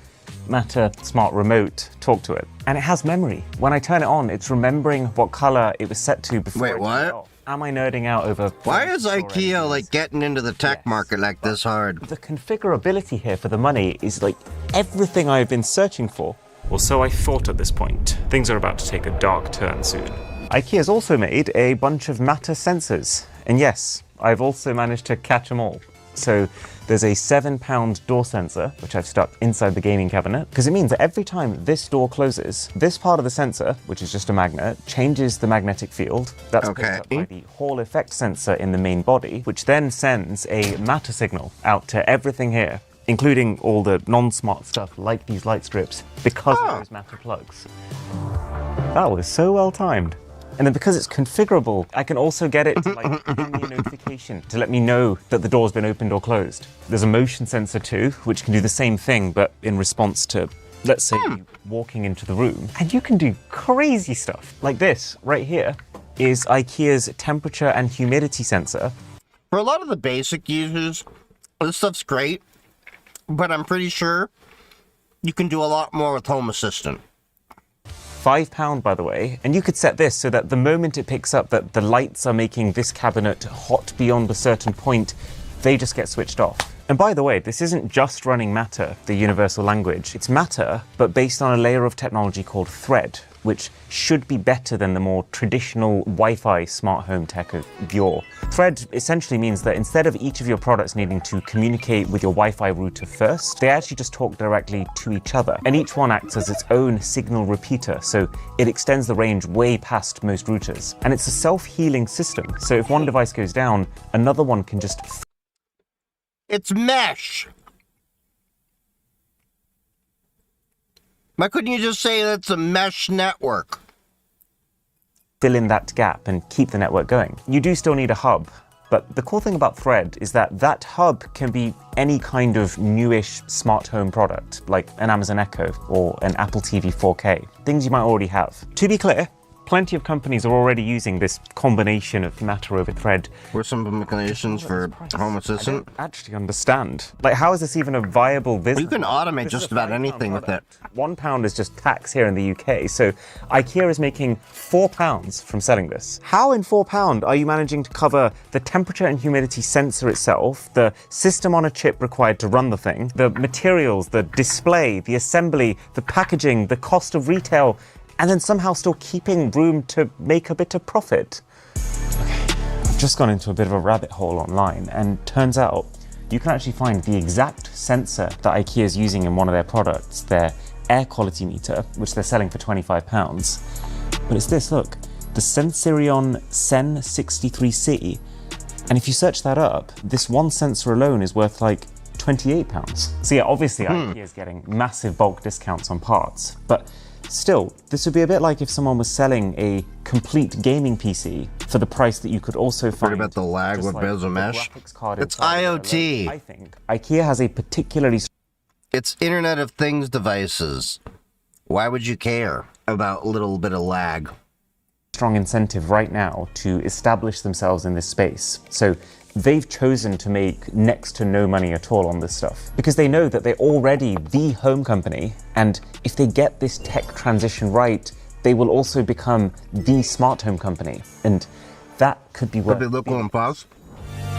Matter smart remote talk to it. And it has memory. When I turn it on, it's remembering what color it was set to before. Wait, what? Am I nerding out over... Why is IKEA like getting into the tech market like this hard? The configurability here for the money is like everything I've been searching for. Or so I thought at this point. Things are about to take a dark turn soon. IKEA's also made a bunch of Matter sensors. And yes, I've also managed to catch them all. So there's a £7 door sensor, which I've stuck inside the gaming cabinet, because it means that every time this door closes, this part of the sensor, which is just a magnet, changes the magnetic field. That's picked up by the Hall effect sensor in the main body, which then sends a Matter signal out to everything here, including all the non-smart stuff like these light strips, because of those Matter plugs. That was so well timed. And then because it's configurable, I can also get it to like give me a notification to let me know that the door's been opened or closed. There's a motion sensor too, which can do the same thing, but in response to, let's say, you walking into the room. And you can do crazy stuff. Like this right here is IKEA's temperature and humidity sensor. For a lot of the basic users, this stuff's great, but I'm pretty sure you can do a lot more with Home Assistant. £5 by the way, and you could set this so that the moment it picks up that the lights are making this cabinet hot beyond a certain point, they just get switched off. And by the way, this isn't just running Matter, the universal language. It's Matter, but based on a layer of technology called Thread, which should be better than the more traditional Wi-Fi smart home tech of yore. Thread essentially means that instead of each of your products needing to communicate with your Wi-Fi router first, they actually just talk directly to each other. And each one acts as its own signal repeater, so it extends the range way past most routers. And it's a self-healing system, so if one device goes down, another one can just... It's mesh! Why couldn't you just say that's a mesh network? Fill in that gap and keep the network going. You do still need a hub, but the cool thing about Thread is that that hub can be any kind of newish smart home product, like an Amazon Echo or an Apple TV 4K, things you might already have. To be clear, plenty of companies are already using this combination of Matter over Thread. Where's some implications for Home Assistant? I don't actually understand. Like, how is this even a viable business? You can automate just about anything with it. £1 is just tax here in the UK, so IKEA is making £4 from selling this. How in £4 are you managing to cover the temperature and humidity sensor itself, the system on a chip required to run the thing, the materials, the display, the assembly, the packaging, the cost of retail, and then somehow still keeping room to make a bit of profit? Okay, I've just gone into a bit of a rabbit hole online, and turns out you can actually find the exact sensor that IKEA is using in one of their products, their air quality meter, which they're selling for £25. But it's this, look, the Sensirion Sen 63C. And if you search that up, this one sensor alone is worth like £28. So yeah, obviously IKEA is getting massive bulk discounts on parts, but still, this would be a bit like if someone was selling a complete gaming PC for the price that you could also find. What about the lag with bezel mesh? It's IoT. I think IKEA has a particularly... It's Internet of Things devices. Why would you care about a little bit of lag? Strong incentive right now to establish themselves in this space. So they've chosen to make next to no money at all on this stuff because they know that they're already the home company, and if they get this tech transition right, they will also become the smart home company, and that could be worth... Could be local and pause.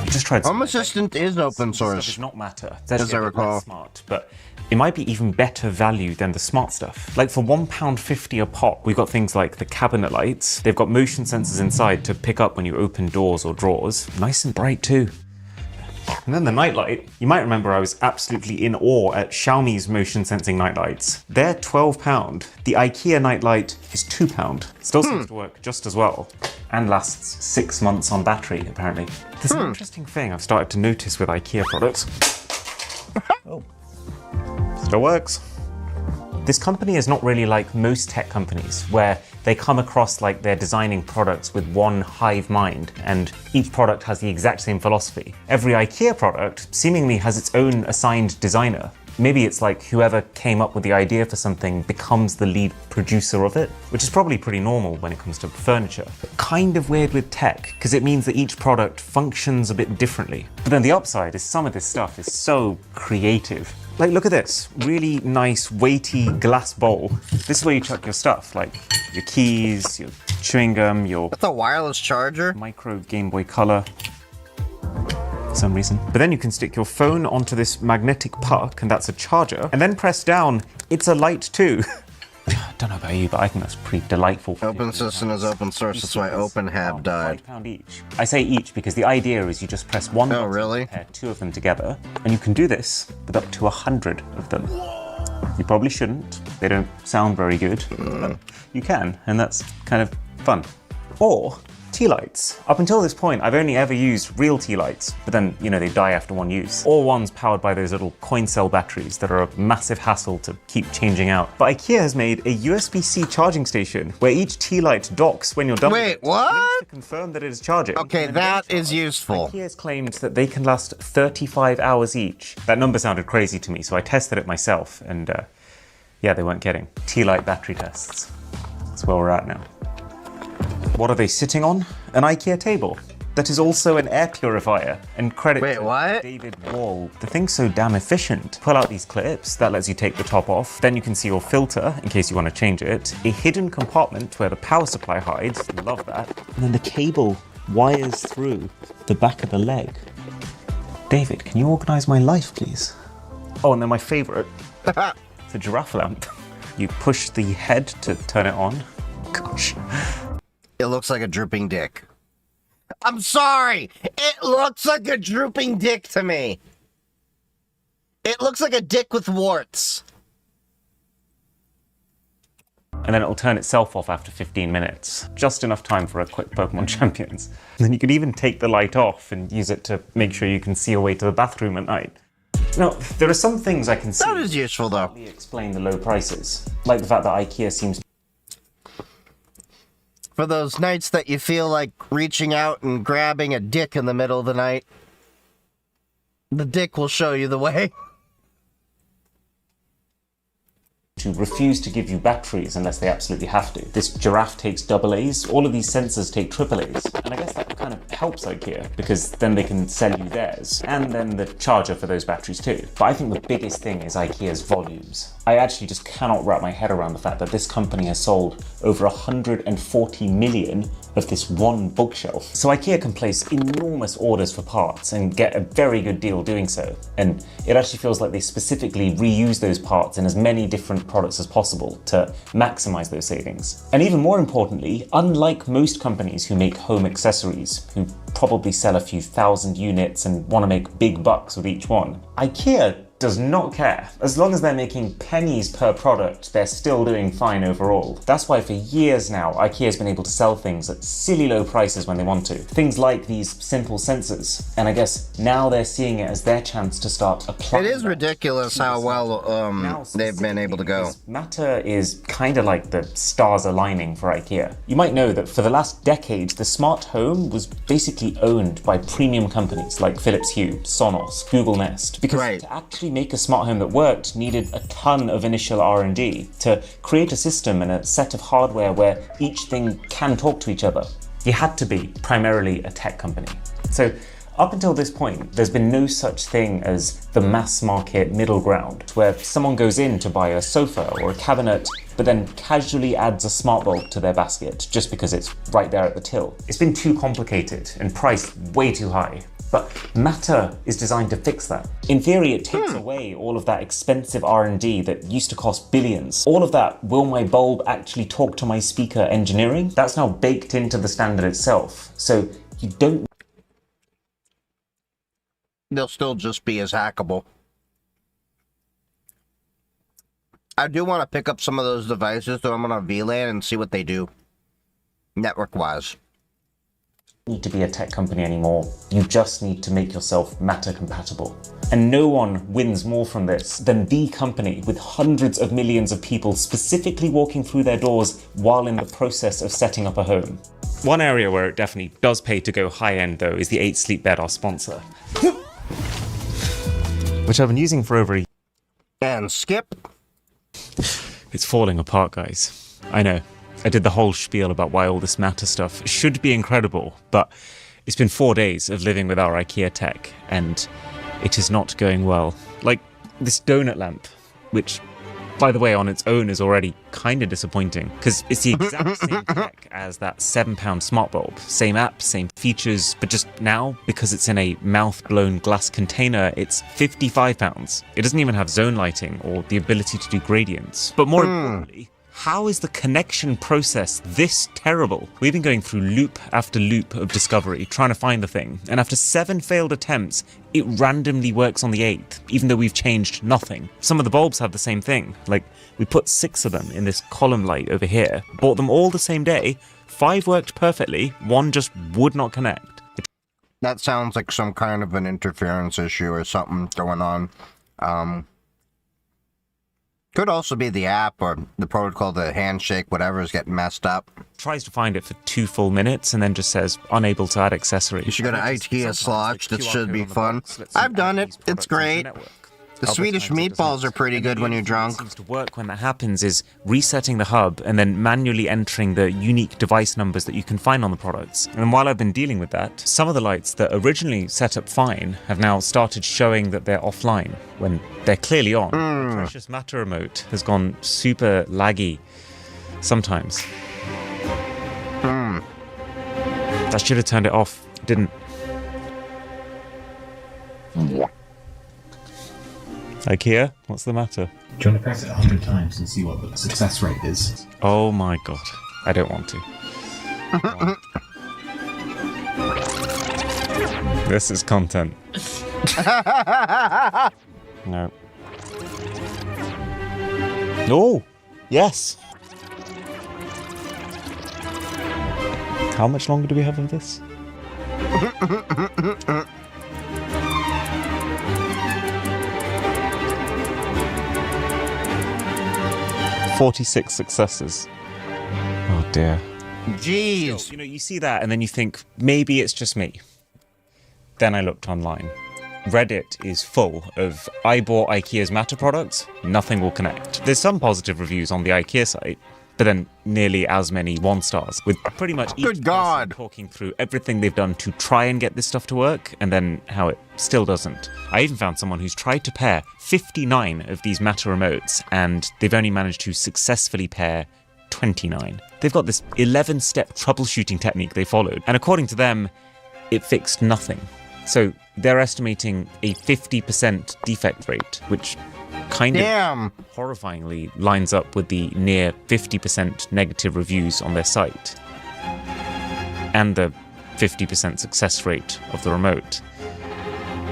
Just tried. Home Assistant is open source. Does not matter. It's as I recall. Smart, but it might be even better value than the smart stuff. Like for £1.50 a pop, we've got things like the cabinet lights. They've got motion sensors inside to pick up when you open doors or drawers. Nice and bright too. And then the nightlight. You might remember I was absolutely in awe at Xiaomi's motion sensing nightlights. They're £12. The IKEA nightlight is £2. Still seems to work just as well. And lasts 6 months on battery, apparently. There's an interesting thing I've started to notice with IKEA products. Oh. Still works. This company is not really like most tech companies, where they come across like they're designing products with one hive mind, and each product has the exact same philosophy. Every IKEA product seemingly has its own assigned designer. Maybe it's like whoever came up with the idea for something becomes the lead producer of it, which is probably pretty normal when it comes to furniture. But kind of weird with tech, because it means that each product functions a bit differently. But then the upside is some of this stuff is so creative. Like, look at this really nice, weighty glass bowl. This is where you chuck your stuff, like your keys, your chewing gum, your... That's a wireless charger? Micro Game Boy Color. For some reason. But then you can stick your phone onto this magnetic puck, and that's a charger. And then press down, it's a light too. I don't know about you, but I think that's pretty delightful. Open System is open source, that's why OpenHab died. £5 each. I say each because the idea is you just press one button, really? pair two of them together, and you can do this with up to 100 of them. You probably shouldn't. They don't sound very good. But you can, and that's kind of fun. Or tea lights. Up until this point, I've only ever used real tea lights, but then, you know, they die after one use. Or ones powered by those little coin cell batteries that are a massive hassle to keep changing out. But IKEA has made a USB-C charging station where each tea light docks when you're done with it. Wait, what? To confirm that it is charging. Okay, that is useful. IKEA has claimed that they can last 35 hours each. That number sounded crazy to me, so I tested it myself, and yeah, they weren't kidding. Tea light battery tests. That's where we're at now. What are they sitting on? An IKEA table that is also an air purifier. And credit to David Wall. The thing's so damn efficient. Pull out these clips, that lets you take the top off. Then you can see your filter, in case you want to change it. A hidden compartment where the power supply hides. Love that. And then the cable wires through the back of the leg. David, can you organize my life, please? Oh, and then my favorite. It's a giraffe lamp. You push the head to turn it on. Gosh. It looks like a drooping dick. I'm sorry! It looks like a drooping dick to me. It looks like a dick with warts. And then it'll turn itself off after 15 minutes. Just enough time for a quick Pokemon Champions. And then you could even take the light off and use it to make sure you can see your way to the bathroom at night. Now, there are some things I can see that is useful though. Explain the low prices, like the fact that IKEA seems. For those nights that you feel like reaching out and grabbing a dick in the middle of the night, the dick will show you the way. To refuse to give you batteries unless they absolutely have to. This giraffe takes AA's, all of these sensors take AAA's, and I guess that kind of helps IKEA, because then they can sell you theirs, and then the charger for those batteries too. But I think the biggest thing is IKEA's volumes. I actually just cannot wrap my head around the fact that this company has sold over 140 million of this one bookshelf. So IKEA can place enormous orders for parts and get a very good deal doing so. And it actually feels like they specifically reuse those parts in as many different products as possible to maximize those savings. And even more importantly, unlike most companies who make home accessories, who probably sell a few thousand units and want to make big bucks with each one, IKEA does not care. As long as they're making pennies per product, they're still doing fine overall. That's why for years now, IKEA's been able to sell things at silly low prices when they want to. Things like these simple sensors. And I guess now they're seeing it as their chance to start applying. It is ridiculous how well they've been able to go. Matter is kind of like the stars aligning for IKEA. You might know that for the last decade, the smart home was basically owned by premium companies like Philips Hue, Sonos, Google Nest. Because to actually make a smart home that worked needed a ton of initial R&D to create a system and a set of hardware where each thing can talk to each other. You had to be primarily a tech company. So up until this point, there's been no such thing as the mass market middle ground, where someone goes in to buy a sofa or a cabinet, but then casually adds a smart bulb to their basket just because it's right there at the till. It's been too complicated and priced way too high. But Matter is designed to fix that. In theory, it takes away all of that expensive R&D that used to cost billions. All of that, will my bulb actually talk to my speaker engineering? That's now baked into the standard itself. So you don't... They'll still just be as hackable. I do want to pick up some of those devices, so I'm on a VLAN and see what they do, network-wise. Need to be a tech company anymore. You just need to make yourself Matter compatible. And no one wins more from this than the company with hundreds of millions of people specifically walking through their doors while in the process of setting up a home. One area where it definitely does pay to go high-end though is the 8 Sleep Bed, our sponsor. Which I've been using for over a year. And skip. It's falling apart, guys. I know. I did the whole spiel about why all this Matter stuff should be incredible, but it's been 4 days of living with our IKEA tech, and it is not going well. Like this donut lamp, which, by the way, on its own is already kind of disappointing, because it's the exact same tech as that £7 smart bulb. Same app, same features, but just now, because it's in a mouth-blown glass container, it's £55. It doesn't even have zone lighting or the ability to do gradients. But more importantly, how is the connection process this terrible? We've been going through loop after loop of discovery, trying to find the thing, and after 7 failed attempts, it randomly works on the 8th, even though we've changed nothing. Some of the bulbs have the same thing, like we put 6 of them in this column light over here, bought them all the same day, 5 worked perfectly, 1 just would not connect. That sounds like some kind of an interference issue or something going on. Could also be the app or the protocol, the handshake, whatever is getting messed up. Tries to find it for 2 full minutes and then just says unable to add accessory. You should go to IKEA Slosh. That should be fun. I've done it. It's great. The Swedish meatballs are pretty good when you're drunk. Seems to work when that happens is resetting the hub and then manually entering the unique device numbers that you can find on the products. And while I've been dealing with that, some of the lights that originally set up fine have now started showing that they're offline when they're clearly on. The precious Matter remote has gone super laggy sometimes. I should have turned it off. It didn't. IKEA, what's the matter? Do you want to press it 100 times and see what the success rate is? Oh my god, I don't want to. This is content. No. Oh, yes. How much longer do we have of this? 46 successes. Oh dear. Jeez. Still, you see that and then you think, maybe it's just me. Then I looked online. Reddit is full of, I bought IKEA's Matter products, nothing will connect. There's some positive reviews on the IKEA site, but then nearly as many 1-stars, with pretty much each person talking through everything they've done to try and get this stuff to work, and then how it still doesn't. I even found someone who's tried to pair 59 of these Matter remotes, and they've only managed to successfully pair 29. They've got this 11-step troubleshooting technique they followed, and according to them, it fixed nothing. So they're estimating a 50% defect rate, which kind of horrifyingly lines up with the near 50% negative reviews on their site and the 50% success rate of the remote.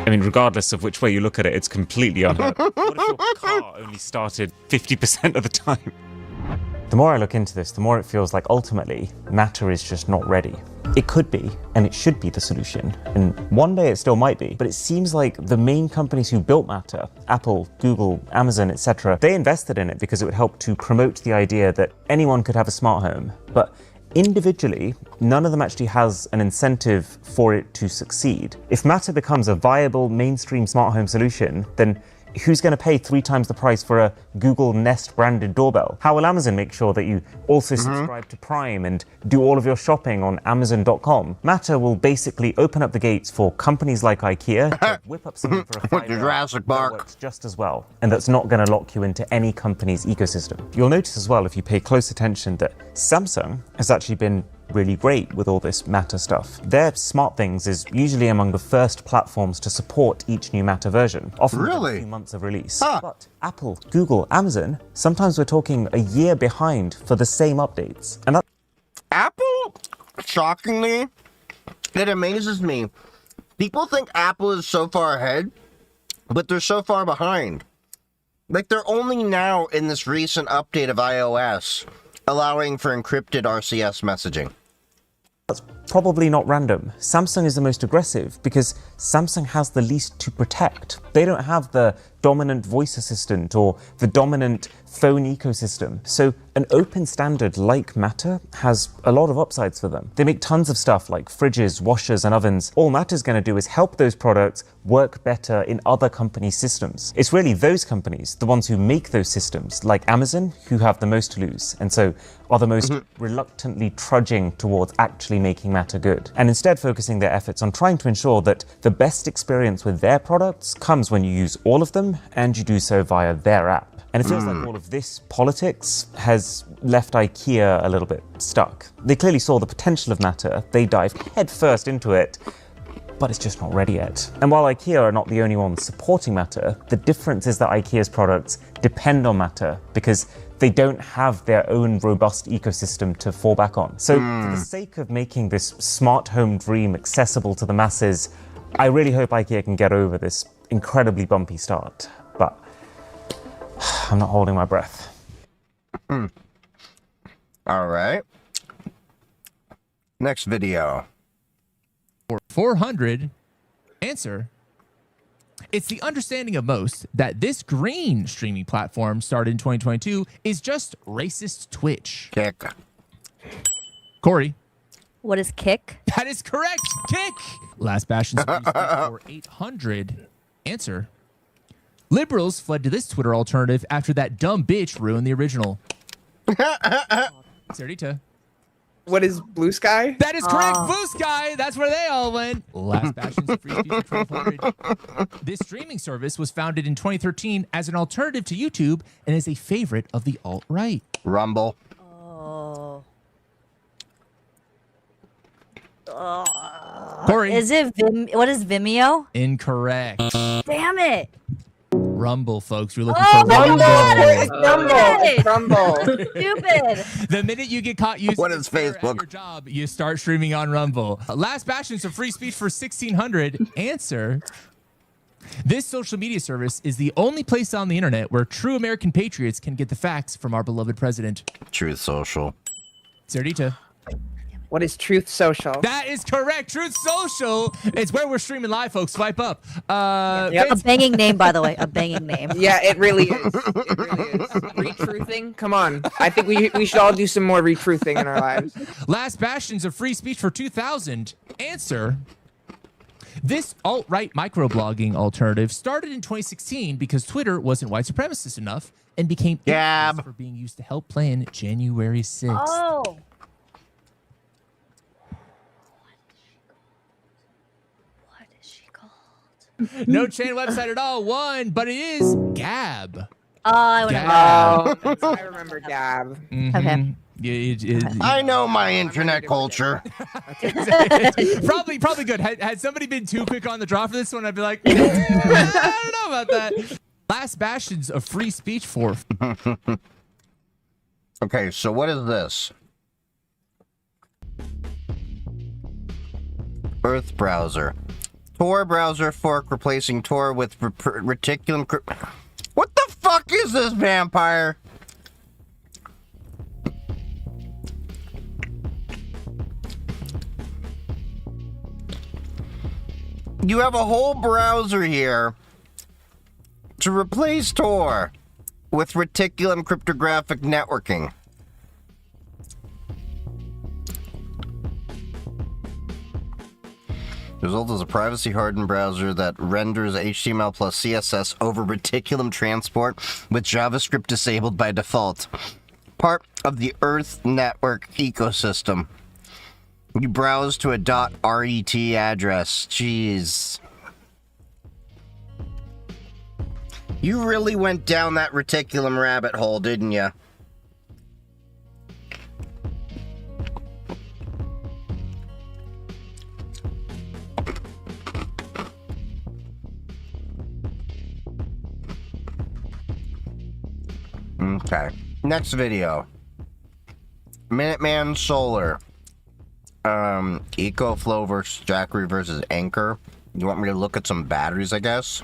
I mean, regardless of which way you look at it, it's completely unheard of. What if your car only started 50% of the time? The more I look into this, the more it feels like ultimately Matter is just not ready. It could be, and it should be the solution, and one day it still might be, but it seems like the main companies who built Matter, Apple, Google, Amazon, etc., they invested in it because it would help to promote the idea that anyone could have a smart home, but individually, none of them actually has an incentive for it to succeed. If Matter becomes a viable mainstream smart home solution, then who's going to pay 3 times the price for a Google Nest branded doorbell? How will Amazon make sure that you also subscribe to Prime and do all of your shopping on Amazon.com? Matter will basically open up the gates for companies like IKEA to whip up something for a $5 Jurassic that works just as well, and that's not going to lock you into any company's ecosystem. You'll notice as well, if you pay close attention, that Samsung has actually been really great with all this Matter stuff. Their SmartThings is usually among the first platforms to support each new Matter version, often within a few months of release. But Apple, Google, Amazon, sometimes we're talking a year behind for the same updates. And that Apple, shockingly, it amazes me. People think Apple is so far ahead, but they're so far behind. Like, they're only now in this recent update of iOS allowing for encrypted RCS messaging. That's probably not random. Samsung is the most aggressive because Samsung has the least to protect. They don't have the dominant voice assistant or the dominant phone ecosystem. So an open standard like Matter has a lot of upsides for them. They make tons of stuff like fridges, washers, and ovens. All Matter's going to do is help those products work better in other companies' systems. It's really those companies, the ones who make those systems, like Amazon, who have the most to lose, and so are the most reluctantly trudging towards actually making Matter good, and instead focusing their efforts on trying to ensure that the best experience with their products comes when you use all of them, and you do so via their app. And it feels like all of this politics has left IKEA a little bit stuck. They clearly saw the potential of Matter, they dived headfirst into it, but it's just not ready yet. And while IKEA are not the only ones supporting Matter, the difference is that IKEA's products depend on Matter because they don't have their own robust ecosystem to fall back on. So for the sake of making this smart home dream accessible to the masses, I really hope IKEA can get over this incredibly bumpy start, but I'm not holding my breath. All right. Next video. 400. Answer. It's the understanding of most that this green streaming platform started in 2022 is just racist Twitch. Kick. Corey. What is Kick? That is correct. Kick. Last Bastion's for 800. Answer. Liberals fled to this Twitter alternative after that dumb bitch ruined the original. Sarita. What is Blue Sky? That is correct. Blue Sky. That's where they all went. Last Bastion's free speech for 1200. This streaming service was founded in 2013 as an alternative to YouTube and is a favorite of the alt-right. Rumble. Corey. Is it what is Vimeo? Incorrect. Damn it. Rumble, folks. You're looking for Rumble. Rumble. Stupid. The minute you get caught using what is Facebook at your job, you start streaming on Rumble. Last Bastion's of free speech for 1600. Answer. This social media service is the only place on the internet where true American patriots can get the facts from our beloved president. Truth Social. Sardita. What is Truth Social? That is correct. Truth Social. It's where we're streaming live, folks. Swipe up. A banging name, by the way. A banging name. Yeah, it really is. It really is. Retruthing? Come on. I think we should all do some more retruthing in our lives. Last bastions of free speech for 2000. Answer. This alt-right microblogging alternative started in 2016 because Twitter wasn't white supremacist enough and became infamous for being used to help plan January 6th. Oh. No chain website at all. One, but it is Gab. I remember Gab. Okay. I know my internet culture. Probably good. Had somebody been too quick on the draw for this one, I'd be like, I don't know about that. Last bastions of free speech for. Okay, so what is this? Earth browser. Tor browser fork replacing Tor with reticulum. What the fuck is this, vampire? You have a whole browser here to replace Tor with reticulum cryptographic networking. The result is a privacy-hardened browser that renders HTML plus CSS over reticulum transport with JavaScript disabled by default. Part of the Earth network ecosystem. You browse to a .ret address. Jeez. You really went down that reticulum rabbit hole, didn't you? Okay. Next video. Minuteman Solar. EcoFlow versus Jackery versus Anchor. You want me to look at some batteries, I guess?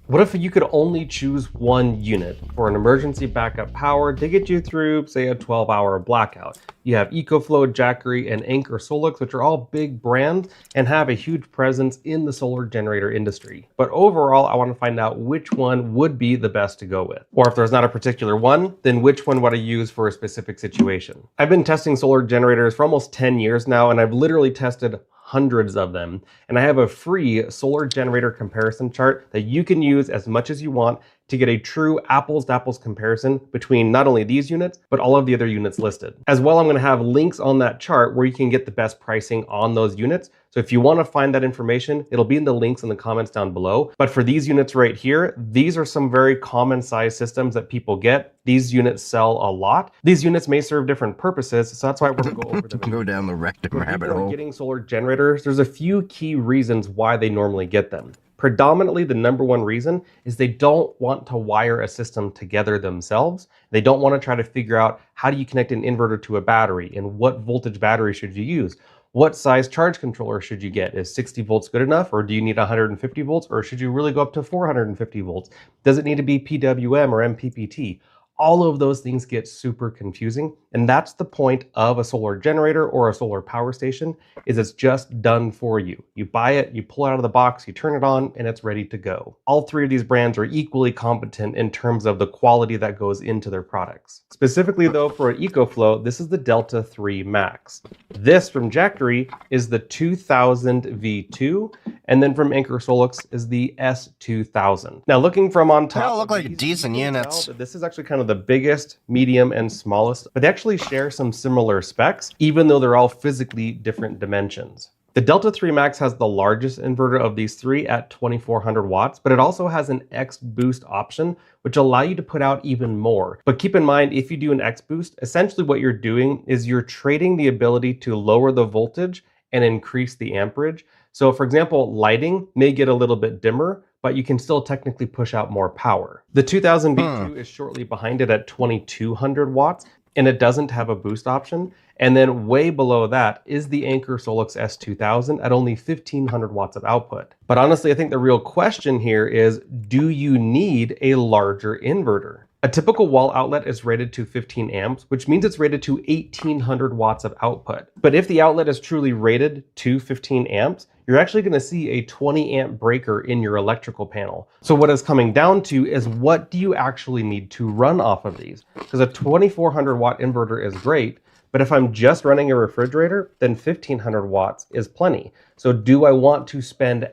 What if you could only choose one unit for an emergency backup power to get you through, say, a 12-hour blackout? You have EcoFlow, Jackery, and Anchor Solix, which are all big brands and have a huge presence in the solar generator industry. But overall, I want to find out which one would be the best to go with. Or if there's not a particular one, then which one would I use for a specific situation? I've been testing solar generators for almost 10 years now, and I've literally tested hundreds of them. And I have a free solar generator comparison chart that you can use as much as you want to get a true apples to apples comparison between not only these units, but all of the other units listed. As well, I'm going to have links on that chart where you can get the best pricing on those units. So if you want to find that information, it'll be in the links in the comments down below. But for these units right here, these are some very common size systems that people get. These units sell a lot. These units may serve different purposes, so that's why we're going to go over them. Go down the rectum rabbit hole. Getting solar generators, there's a few key reasons why they normally get them. Predominantly, the number one reason is they don't want to wire a system together themselves. They don't want to try to figure out how do you connect an inverter to a battery and what voltage battery should you use. What size charge controller should you get? Is 60 volts good enough, or do you need 150 volts, or should you really go up to 450 volts? Does it need to be PWM or MPPT? All of those things get super confusing, and that's the point of a solar generator or a solar power station, is it's just done for you. You buy it, you pull it out of the box, you turn it on, and it's ready to go. All three of these brands are equally competent in terms of the quality that goes into their products. Specifically though, for an EcoFlow, this is the Delta 3 Max. This from Jackery is the 2000 V2, and then from Anchor Solix is the S2000. Now looking from on top, they all look like decent units. This is actually kind of the biggest, medium, and smallest, but they actually share some similar specs, even though they're all physically different dimensions. The Delta 3 Max has the largest inverter of these three at 2400 watts, but it also has an X boost option, which allow you to put out even more. But keep in mind, if you do an X boost, essentially what you're doing is you're trading the ability to lower the voltage and increase the amperage. So for example, lighting may get a little bit dimmer, but you can still technically push out more power. The 2000 V2 is shortly behind it at 2200 watts, and it doesn't have a boost option. And then way below that is the Anchor Solix S2000 at only 1500 watts of output. But honestly, I think the real question here is, do you need a larger inverter? A typical wall outlet is rated to 15 amps, which means it's rated to 1800 watts of output. But if the outlet is truly rated to 15 amps, you're actually going to see a 20 amp breaker in your electrical panel. So what it's coming down to is, what do you actually need to run off of these? Because a 2400 watt inverter is great, but if I'm just running a refrigerator, then 1500 watts is plenty. So do I want to spend...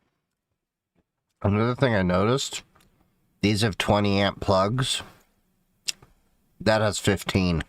Another thing I noticed, these have 20 amp plugs. That has 15.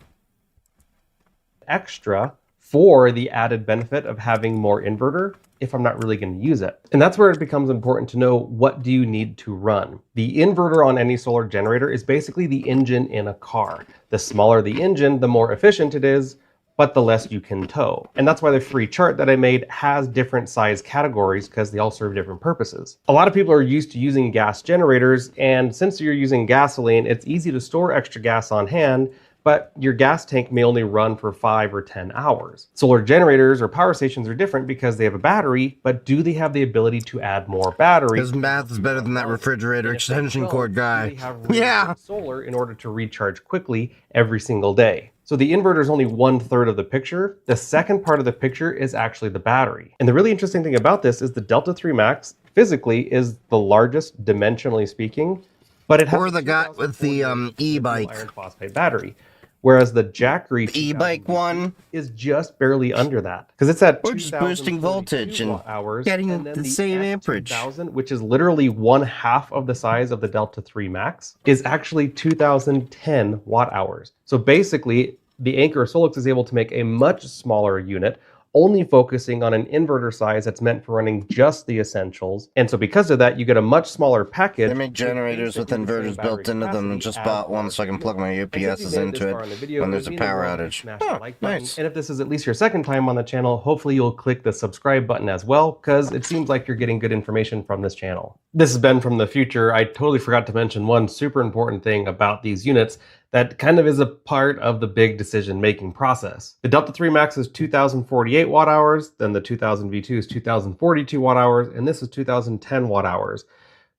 Extra for the added benefit of having more inverter if I'm not really going to use it. And that's where it becomes important to know, what do you need to run? The inverter on any solar generator is basically the engine in a car. The smaller the engine, the more efficient it is, but the less you can tow. And that's why the free chart that I made has different size categories, because they all serve different purposes. A lot of people are used to using gas generators, and since you're using gasoline, it's easy to store extra gas on hand, but your gas tank may only run for 5 or 10 hours. Solar generators or power stations are different because they have a battery, but do they have the ability to add more battery? His math is better than that refrigerator extension cord guy. Yeah. Solar in order to recharge quickly every single day. So the inverter is only 1/3 of the picture. The second part of the picture is actually the battery. And the really interesting thing about this is the Delta 3 Max physically is the largest, dimensionally speaking, but it has... Or the guy with the e-bike. Iron phosphate battery. Whereas the Jackery e-bike one is just barely under that, because it's at we're just boosting voltage and hours, getting and then the same amperage. 2000, which is literally 1/2 of the size of the Delta 3 Max, is actually 2010 watt hours. So basically, the Anker Solix is able to make a much smaller unit, only focusing on an inverter size that's meant for running just the essentials. And so because of that, you get a much smaller package. They make generators with inverters built into them, and just bought one so I can plug my UPSs into it when there's a power outage. Oh, nice. And if this is at least your second time on the channel, hopefully you'll click the subscribe button as well, because it seems like you're getting good information from this channel. This is Ben from the future. I totally forgot to mention one super important thing about these units that kind of is a part of the big decision-making process. The Delta 3 Max is 2048 watt hours, then the 2000 V2 is 2042 watt hours, and this is 2010 watt hours.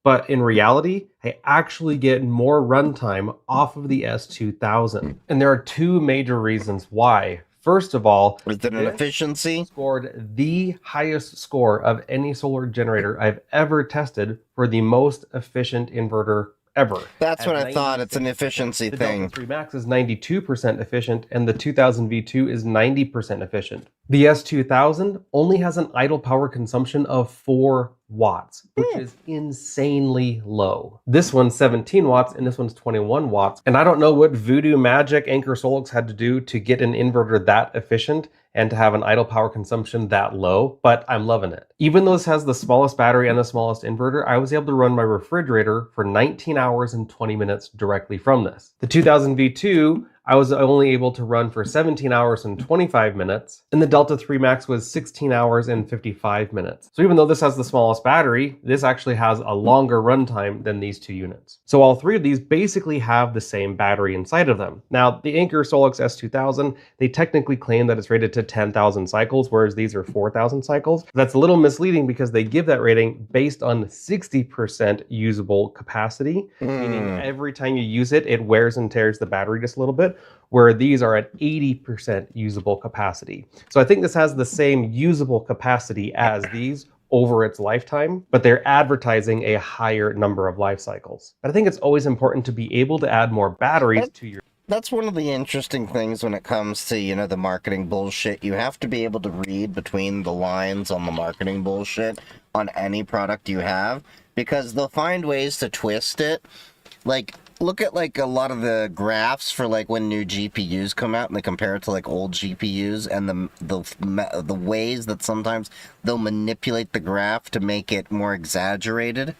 But in reality, I actually get more runtime off of the S2000. And there are two major reasons why. First of all, is it an efficiency? Scored the highest score of any solar generator I've ever tested for the most efficient inverter ever. That's what I thought. It's an efficiency the thing. Delta 3 Max is 92% efficient, and the 2000 V2 is 90% efficient. The S2000 only has an idle power consumption of 4 watts, which is insanely low. This one's 17 watts, and this one's 21 watts. And I don't know what voodoo magic Anker Solix had to do to get an inverter that efficient and to have an idle power consumption that low, but I'm loving it. Even though this has the smallest battery and the smallest inverter, I was able to run my refrigerator for 19 hours and 20 minutes directly from this. The 2000 V2, I was only able to run for 17 hours and 25 minutes, and the Delta 3 Max was 16 hours and 55 minutes. So even though this has the smallest battery, this actually has a longer runtime than these two units. So all three of these basically have the same battery inside of them. Now, the Anker Solix S2000, they technically claim that it's rated to 10,000 cycles, whereas these are 4,000 cycles. That's a little misleading because they give that rating based on 60% usable capacity, meaning every time you use it, it wears and tears the battery just a little bit, where these are at 80% usable capacity. So I think this has the same usable capacity as these over its lifetime, but they're advertising a higher number of life cycles. But I think it's always important to be able to add more batteries to your... That's one of the interesting things when it comes to, you know, the marketing bullshit. You have to be able to read between the lines on the marketing bullshit on any product you have, because they'll find ways to twist it. Like, look at like a lot of the graphs for like when new GPUs come out and they compare it to like old GPUs, and the ways that sometimes they'll manipulate the graph to make it more exaggerated.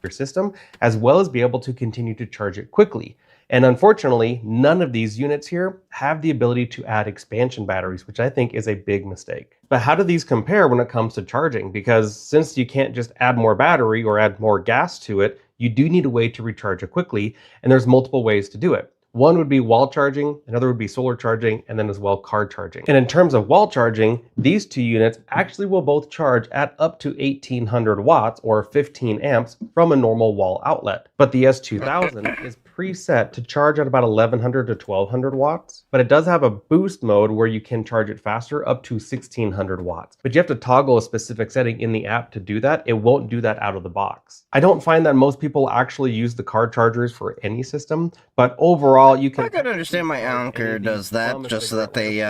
Your system, as well as be able to continue to charge it quickly. And unfortunately, none of these units here have the ability to add expansion batteries, which I think is a big mistake. But how do these compare when it comes to charging? Because since you can't just add more battery or add more gas to it, you do need a way to recharge it quickly, and there's multiple ways to do it. One would be wall charging, another would be solar charging, and then as well car charging. And in terms of wall charging, these two units actually will both charge at up to 1800 watts or 15 amps from a normal wall outlet. But the S2000 is preset to charge at about 1100 to 1200 watts, but it does have a boost mode where you can charge it faster up to 1600 watts. But you have to toggle a specific setting in the app to do that. It won't do that out of the box. I don't find that most people actually use the car chargers for any system, but overall you can... I can understand my Anker does that just so that they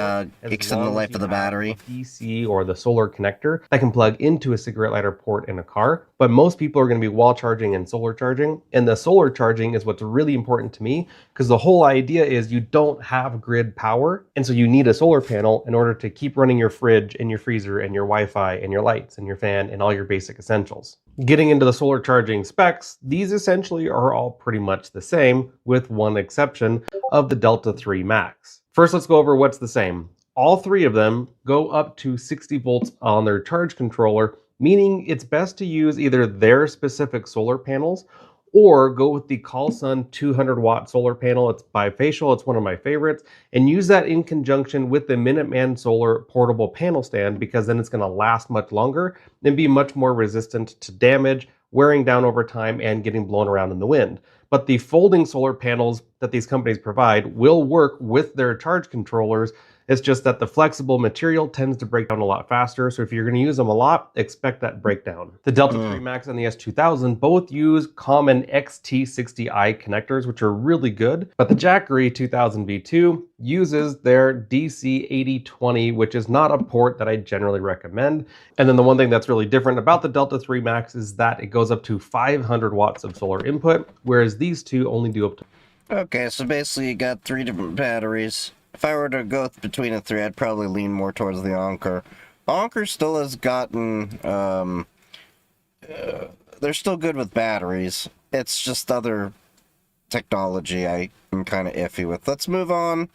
extend the life of the battery. DC or the solar connector that can plug into a cigarette lighter port in a car, but most people are going to be wall charging and solar charging, and the solar charging is what's really important to me because the whole idea is you don't have grid power, and so you need a solar panel in order to keep running your fridge and your freezer and your Wi-Fi and your lights and your fan and all your basic essentials. Getting into the solar charging specs, these essentially are all pretty much the same with one exception of the Delta 3 Max. First, let's go over what's the same. All three of them go up to 60 volts on their charge controller, meaning it's best to use either their specific solar panels or go with the CallSun 200 watt solar panel. It's bifacial, it's one of my favorites, and use that in conjunction with the Minuteman Solar portable panel stand because then it's going to last much longer and be much more resistant to damage, wearing down over time, and getting blown around in the wind. But the folding solar panels that these companies provide will work with their charge controllers. It's just that the flexible material tends to break down a lot faster, so if you're going to use them a lot, expect that breakdown. The Delta 3 Max and the S2000 both use common XT60i connectors, which are really good, but the Jackery 2000 V2 uses their DC8020, which is not a port that I generally recommend. And then the one thing that's really different about the Delta 3 Max is that it goes up to 500 watts of solar input, whereas these two only do up to... Okay, so basically you got 3 different batteries. If I were to go between the 3, I'd probably lean more towards the Anker. Anker still has gotten, they're still good with batteries. It's just other technology I'm kind of iffy with. Let's move on.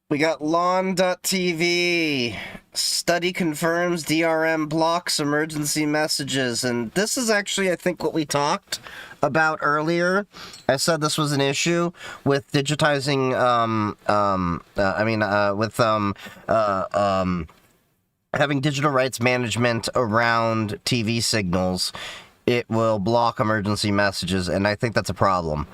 We got Lawn.tv. Study confirms DRM blocks emergency messages. And this is actually, I think, what we talked about earlier. I said this was an issue with digitizing, having digital rights management around TV signals. It will block emergency messages, and I think that's a problem.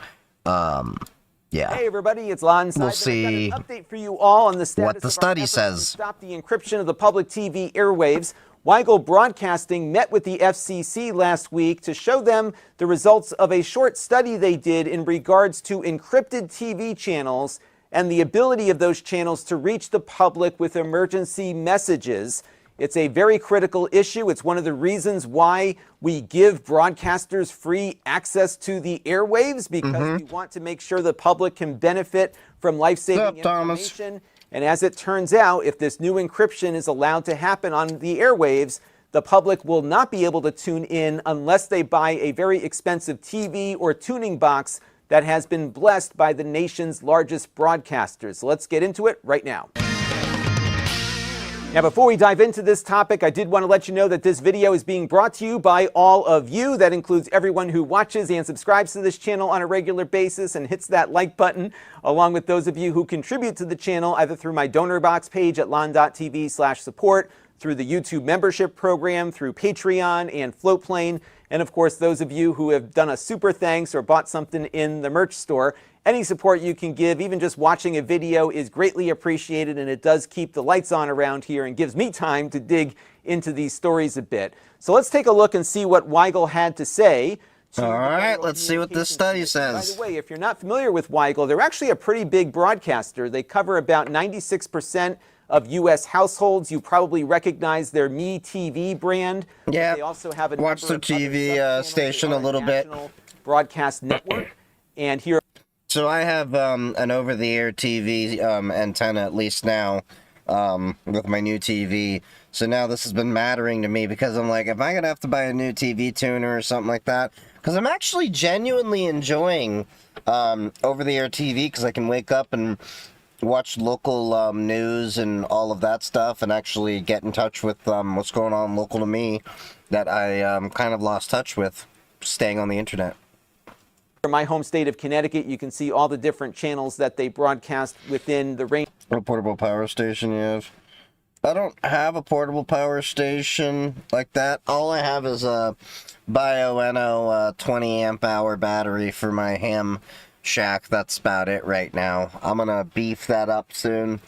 Yeah. Hey everybody, it's Lon. We'll see. I've got an update for you all on the status what the study says. To stop the encryption of the public TV airwaves. Weigel Broadcasting met with the FCC last week to show them the results of a short study they did in regards to encrypted TV channels and the ability of those channels to reach the public with emergency messages. It's a very critical issue. It's one of the reasons why we give broadcasters free access to the airwaves, because we want to make sure the public can benefit from life-saving information. And as it turns out, if this new encryption is allowed to happen on the airwaves, the public will not be able to tune in unless they buy a very expensive TV or tuning box that has been blessed by the nation's largest broadcasters. So let's get into it right now. Now, before we dive into this topic, I did want to let you know that this video is being brought to you by all of you. That includes everyone who watches and subscribes to this channel on a regular basis and hits that like button, along with those of you who contribute to the channel either through my donor box page at lon.tv/support, through the YouTube membership program, through Patreon and Floatplane, and of course those of you who have done a super thanks or bought something in the merch store. Any support you can give, even just watching a video, is greatly appreciated, and it does keep the lights on around here and gives me time to dig into these stories a bit. So let's take a look and see what Weigel had to say. All right, let's see what this study says. By the way, if you're not familiar with Weigel, they're actually a pretty big broadcaster. They cover about 96% of U.S. households. You probably recognize their Me TV brand. Yeah, they also have a watch their TV station a little bit. Broadcast network, and here. So I have an over-the-air TV antenna, at least now, with my new TV. So now this has been mattering to me because I'm like, am I going to have to buy a new TV tuner or something like that? Because I'm actually genuinely enjoying over-the-air TV because I can wake up and watch local news and all of that stuff and actually get in touch with what's going on local to me that I kind of lost touch with staying on the internet. In my home state of Connecticut, you can see all the different channels that they broadcast within the range. What portable power station you have? I don't have a portable power station like that. All I have is a Bioenno 20 amp hour battery for my ham shack. That's about it right now. I'm gonna beef that up soon.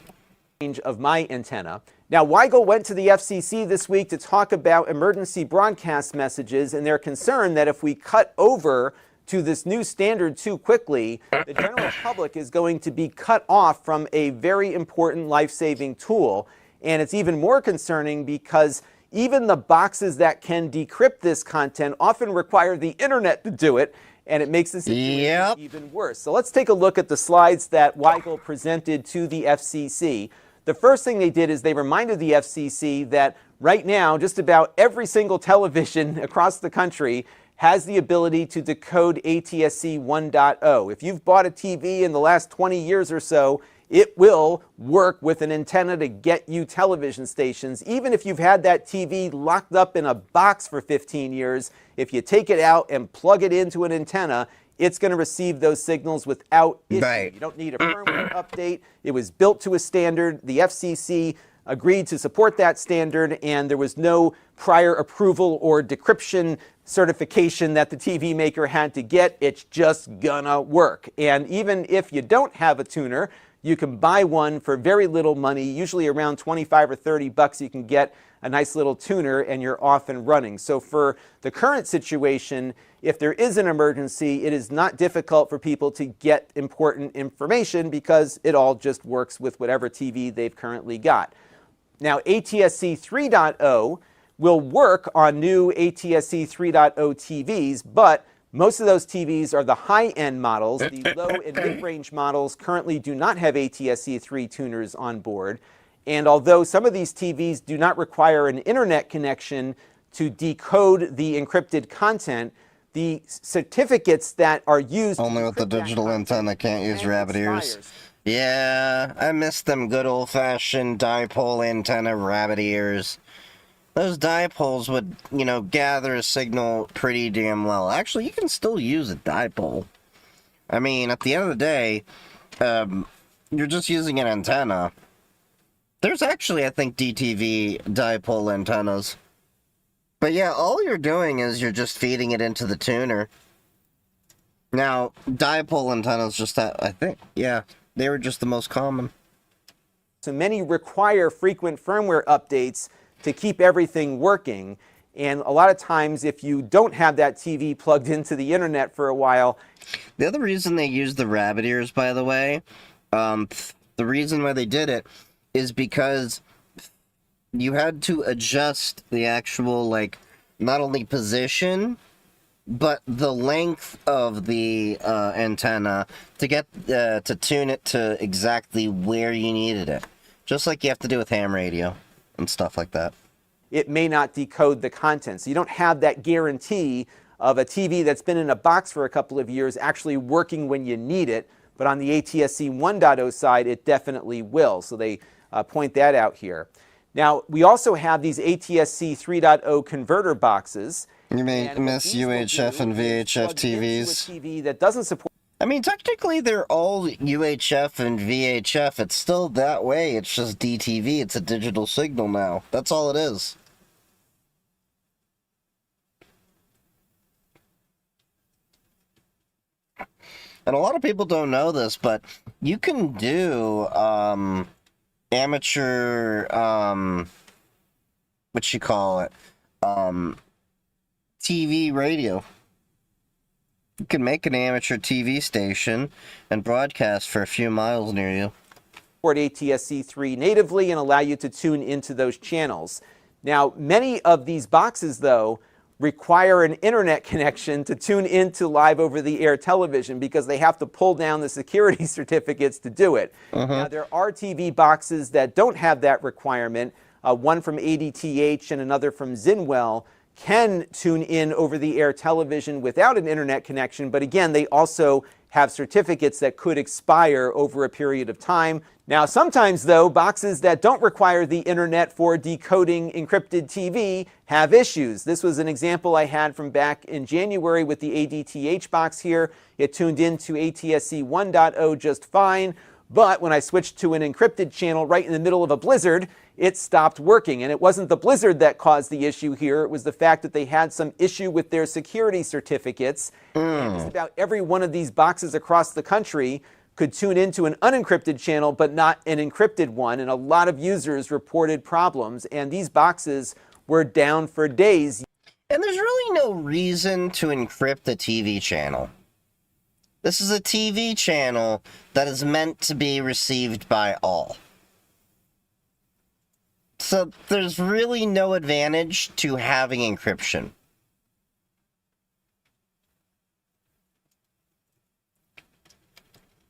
Of my antenna. Now, Weigel went to the FCC this week to talk about emergency broadcast messages and their concern that if we cut over to this new standard too quickly, the general public is going to be cut off from a very important life-saving tool. And it's even more concerning because even the boxes that can decrypt this content often require the internet to do it, and it makes the situation even worse. So let's take a look at the slides that Weigel presented to the FCC. The first thing they did is they reminded the FCC that right now, just about every single television across the country has the ability to decode ATSC 1.0. If you've bought a TV in the last 20 years or so, it will work with an antenna to get you television stations. Even if you've had that TV locked up in a box for 15 years, if you take it out and plug it into an antenna, it's going to receive those signals without issue. Right. You don't need a firmware update. It was built to a standard. The FCC agreed to support that standard, and there was no prior approval or decryption certification that the TV maker had to get. It's just gonna work. And even if you don't have a tuner, you can buy one for very little money, usually around 25 or 30 bucks. You can get a nice little tuner and you're off and running. So for the current situation, if there is an emergency, it is not difficult for people to get important information because it all just works with whatever TV they've currently got. Now, ATSC 3.0 will work on new ATSC 3.0 TVs, but most of those TVs are the high-end models. The low and mid-range models currently do not have ATSC 3 tuners on board. And although some of these TVs do not require an internet connection to decode the encrypted content, the certificates that are used only with the digital antenna can't use rabbit ears. Yeah, I miss them good old-fashioned dipole antenna rabbit ears. Those dipoles would, you know, gather a signal pretty damn well. Actually, you can still use a dipole. I mean, at the end of the day, you're just using an antenna. There's actually, I think, DTV dipole antennas. But yeah, all you're doing is you're just feeding it into the tuner. Now, dipole antennas just that, I think, yeah, they were just the most common. So many require frequent firmware updates to keep everything working. And a lot of times, if you don't have that TV plugged into the internet for a while. The other reason they used the rabbit ears, by the way, the reason why they did it is because you had to adjust the actual, like, not only position, but the length of the antenna to get to tune it to exactly where you needed it. Just like you have to do with ham radio and stuff like that. It may not decode the content. So you don't have that guarantee of a TV that's been in a box for a couple of years actually working when you need it. But on the ATSC 1.0 side, it definitely will. So they point that out here. Now, we also have these ATSC 3.0 converter boxes. You may miss UHF and VHF TVs. A TV that doesn't support. I mean, technically, they're all UHF and VHF. It's still that way. It's just DTV. It's a digital signal now. That's all it is. And a lot of people don't know this, but you can do amateur, what you call it, TV radio. You can make an amateur TV station and broadcast for a few miles near you. Support ATSC 3 natively and allow you to tune into those channels. Now, many of these boxes, though, require an internet connection to tune into live over-the-air television because they have to pull down the security certificates to do it. Now, there are TV boxes that don't have that requirement. One from ADTH and another from Zinwell can tune in over-the-air television without an internet connection, but again, they also have certificates that could expire over a period of time. Now, sometimes, though, boxes that don't require the internet for decoding encrypted TV have issues. This was an example I had from back in January with the ADTH box here. It tuned into ATSC 1.0 just fine, but when I switched to an encrypted channel right in the middle of a blizzard, it stopped working. And it wasn't the blizzard that caused the issue here. It was the fact that they had some issue with their security certificates. And just about every one of these boxes across the country could tune into an unencrypted channel, but not an encrypted one. And a lot of users reported problems. And these boxes were down for days. And there's really no reason to encrypt a TV channel. This is a TV channel that is meant to be received by all. So there's really no advantage to having encryption.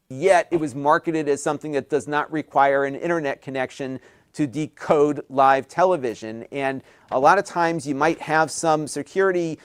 Yet it was marketed as something that does not require an internet connection to decode live television. And a lot of times you might have some security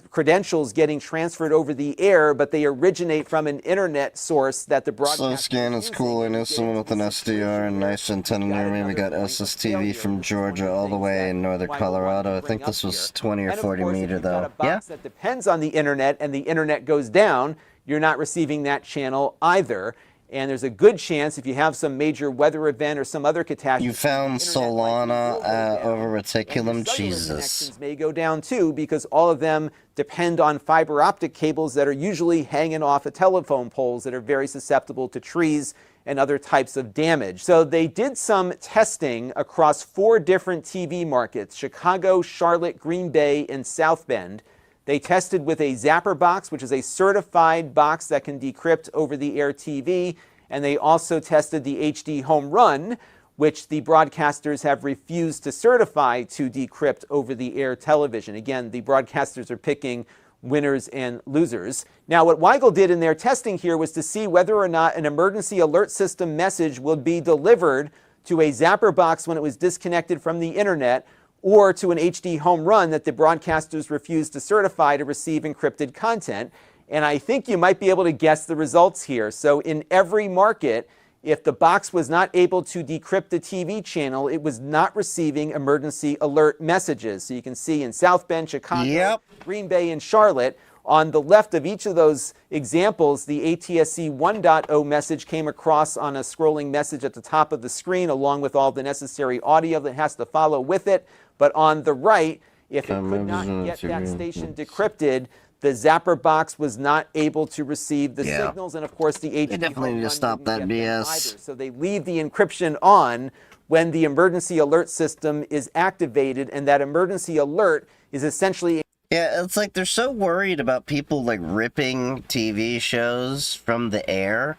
credentials getting transferred over the air, but they originate from an internet source that the broadcaster Scan is cool. I know someone with an SDR and nice antenna near me. We got SSTV from Georgia all the way in northern Colorado. I think this was 20 or 40 meter though. Yeah. That depends on the internet and the internet goes down, you're not receiving that channel either. And there's a good chance if you have some major weather event or some other catastrophe. You found Solana over Reticulum, Jesus. Connections may go down too, because all of them depend on fiber optic cables that are usually hanging off of telephone poles that are very susceptible to trees and other types of damage. So they did some testing across 4 different TV markets: Chicago, Charlotte, Green Bay, and South Bend. They tested with a Zapper box, which is a certified box that can decrypt over-the-air TV, and they also tested the HD Home Run, which the broadcasters have refused to certify to decrypt over-the-air television. Again, the broadcasters are picking winners and losers. Now, what Weigel did in their testing here was to see whether or not an emergency alert system message would be delivered to a Zapper box when it was disconnected from the internet, or to an HD Home Run that the broadcasters refused to certify to receive encrypted content. And I think you might be able to guess the results here. So in every market, if the box was not able to decrypt the TV channel, it was not receiving emergency alert messages. So you can see in South Bend, Chicago, Green Bay, and Charlotte, on the left of each of those examples, the ATSC 1.0 message came across on a scrolling message at the top of the screen, along with all the necessary audio that has to follow with it. But on the right, if it could not get that station decrypted, the Zapper box was not able to receive the signals. And of course, the HD definitely need to stop that BS. So they leave the encryption on when the emergency alert system is activated, and that emergency alert is essentially... Yeah, it's like they're so worried about people like ripping TV shows from the air,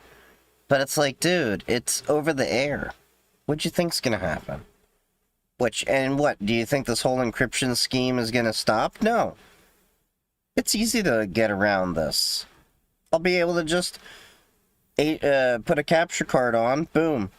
but it's like, dude, it's over the air. What do you think's gonna happen? What, do you think this whole encryption scheme is gonna stop? No. It's easy to get around this. I'll be able to just put a capture card on, boom.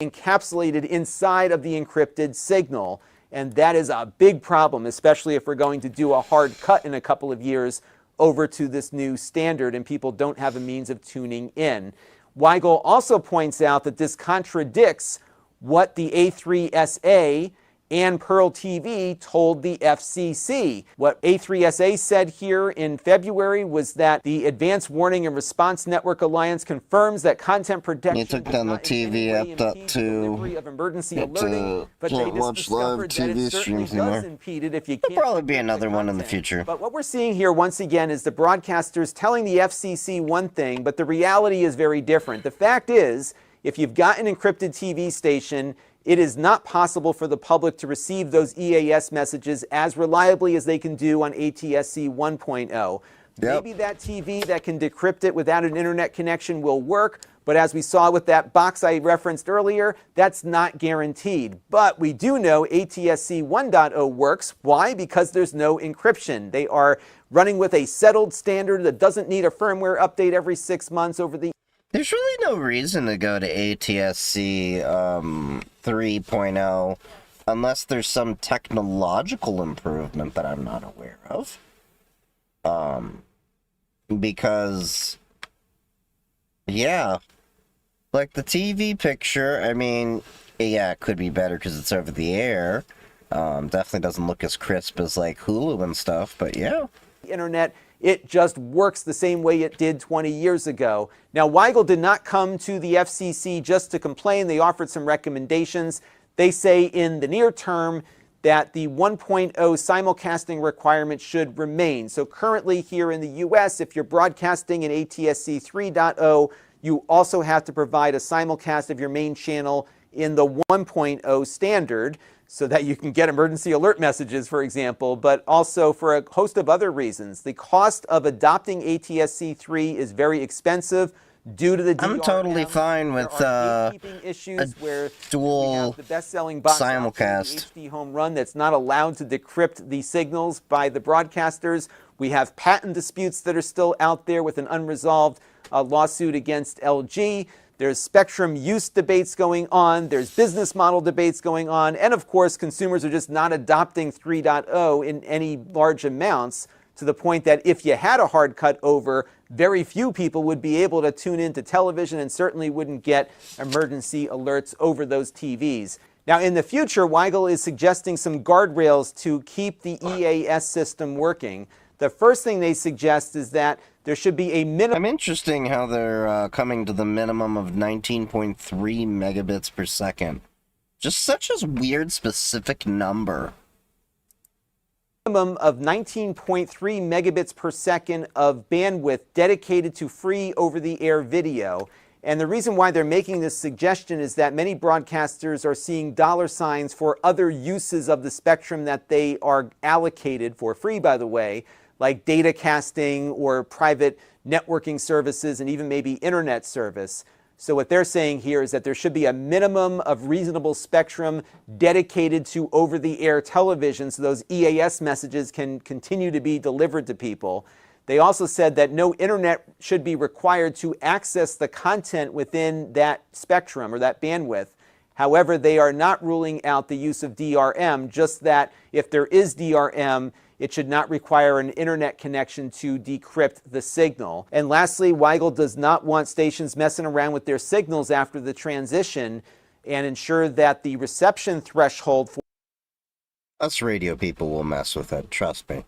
Encapsulated inside of the encrypted signal. And that is a big problem, especially if we're going to do a hard cut in a couple of years over to this new standard and people don't have a means of tuning in. Weigel also points out that this contradicts what the A3SA and Pearl TV told the FCC. What A3SA said here in February was that the Advanced Warning and Response Network Alliance confirms that content protection you took down the TV app that to of emergency alerting, but they just watch live TV streams anymore. There'll probably be another one in the future. But what we're seeing here once again is the broadcasters telling the FCC one thing, but the reality is very different. The fact is, if you've got an encrypted TV station, it is not possible for the public to receive those EAS messages as reliably as they can do on ATSC 1.0. Maybe that TV that can decrypt it without an internet connection will work, but as we saw with that box I referenced earlier, that's not guaranteed. But we do know ATSC 1.0 works. Why? Because there's no encryption. They are running with a settled standard that doesn't need a firmware update every 6 months over the... There's really no reason to go to ATSC 3.0 unless there's some technological improvement that I'm not aware of. because, yeah, like the TV picture, I mean, yeah, it could be better because it's over the air. Definitely doesn't look as crisp as like Hulu and stuff, but yeah. Internet, it just works the same way it did 20 years ago. Now, Weigel did not come to the FCC just to complain. They offered some recommendations. They say in the near term that the 1.0 simulcasting requirement should remain. So currently here in the US, if you're broadcasting in ATSC 3.0, you also have to provide a simulcast of your main channel in the 1.0 standard so that you can get emergency alert messages, for example, but also for a host of other reasons. The cost of adopting ATSC 3 is very expensive due to the DRM. I'm totally fine with issues where dual the best-selling box simulcast. the HD home run that's not allowed to decrypt the signals by the broadcasters. We have patent disputes that are still out there with an unresolved lawsuit against LG. There's spectrum use debates going on. There's business model debates going on. And of course, consumers are just not adopting 3.0 in any large amounts, to the point that if you had a hard cut over, very few people would be able to tune into television and certainly wouldn't get emergency alerts over those TVs. Now, in the future, Weigel is suggesting some guardrails to keep the EAS system working. The first thing they suggest is that there should be a minimum. Interesting how they're coming to the minimum of 19.3 megabits per second. Just such a weird specific number. Minimum of 19.3 megabits per second of bandwidth dedicated to free over-the-air video. And the reason why they're making this suggestion is that many broadcasters are seeing dollar signs for other uses of the spectrum that they are allocated for free, by the way, like data casting or private networking services and even maybe internet service. So what they're saying here is that there should be a minimum of reasonable spectrum dedicated to over-the-air television so those EAS messages can continue to be delivered to people. They also said that no internet should be required to access the content within that spectrum or that bandwidth. However, they are not ruling out the use of DRM, just that if there is DRM, it should not require an internet connection to decrypt the signal. And lastly, Weigel does not want stations messing around with their signals after the transition and ensure that the reception threshold for us radio people will mess with it, trust me.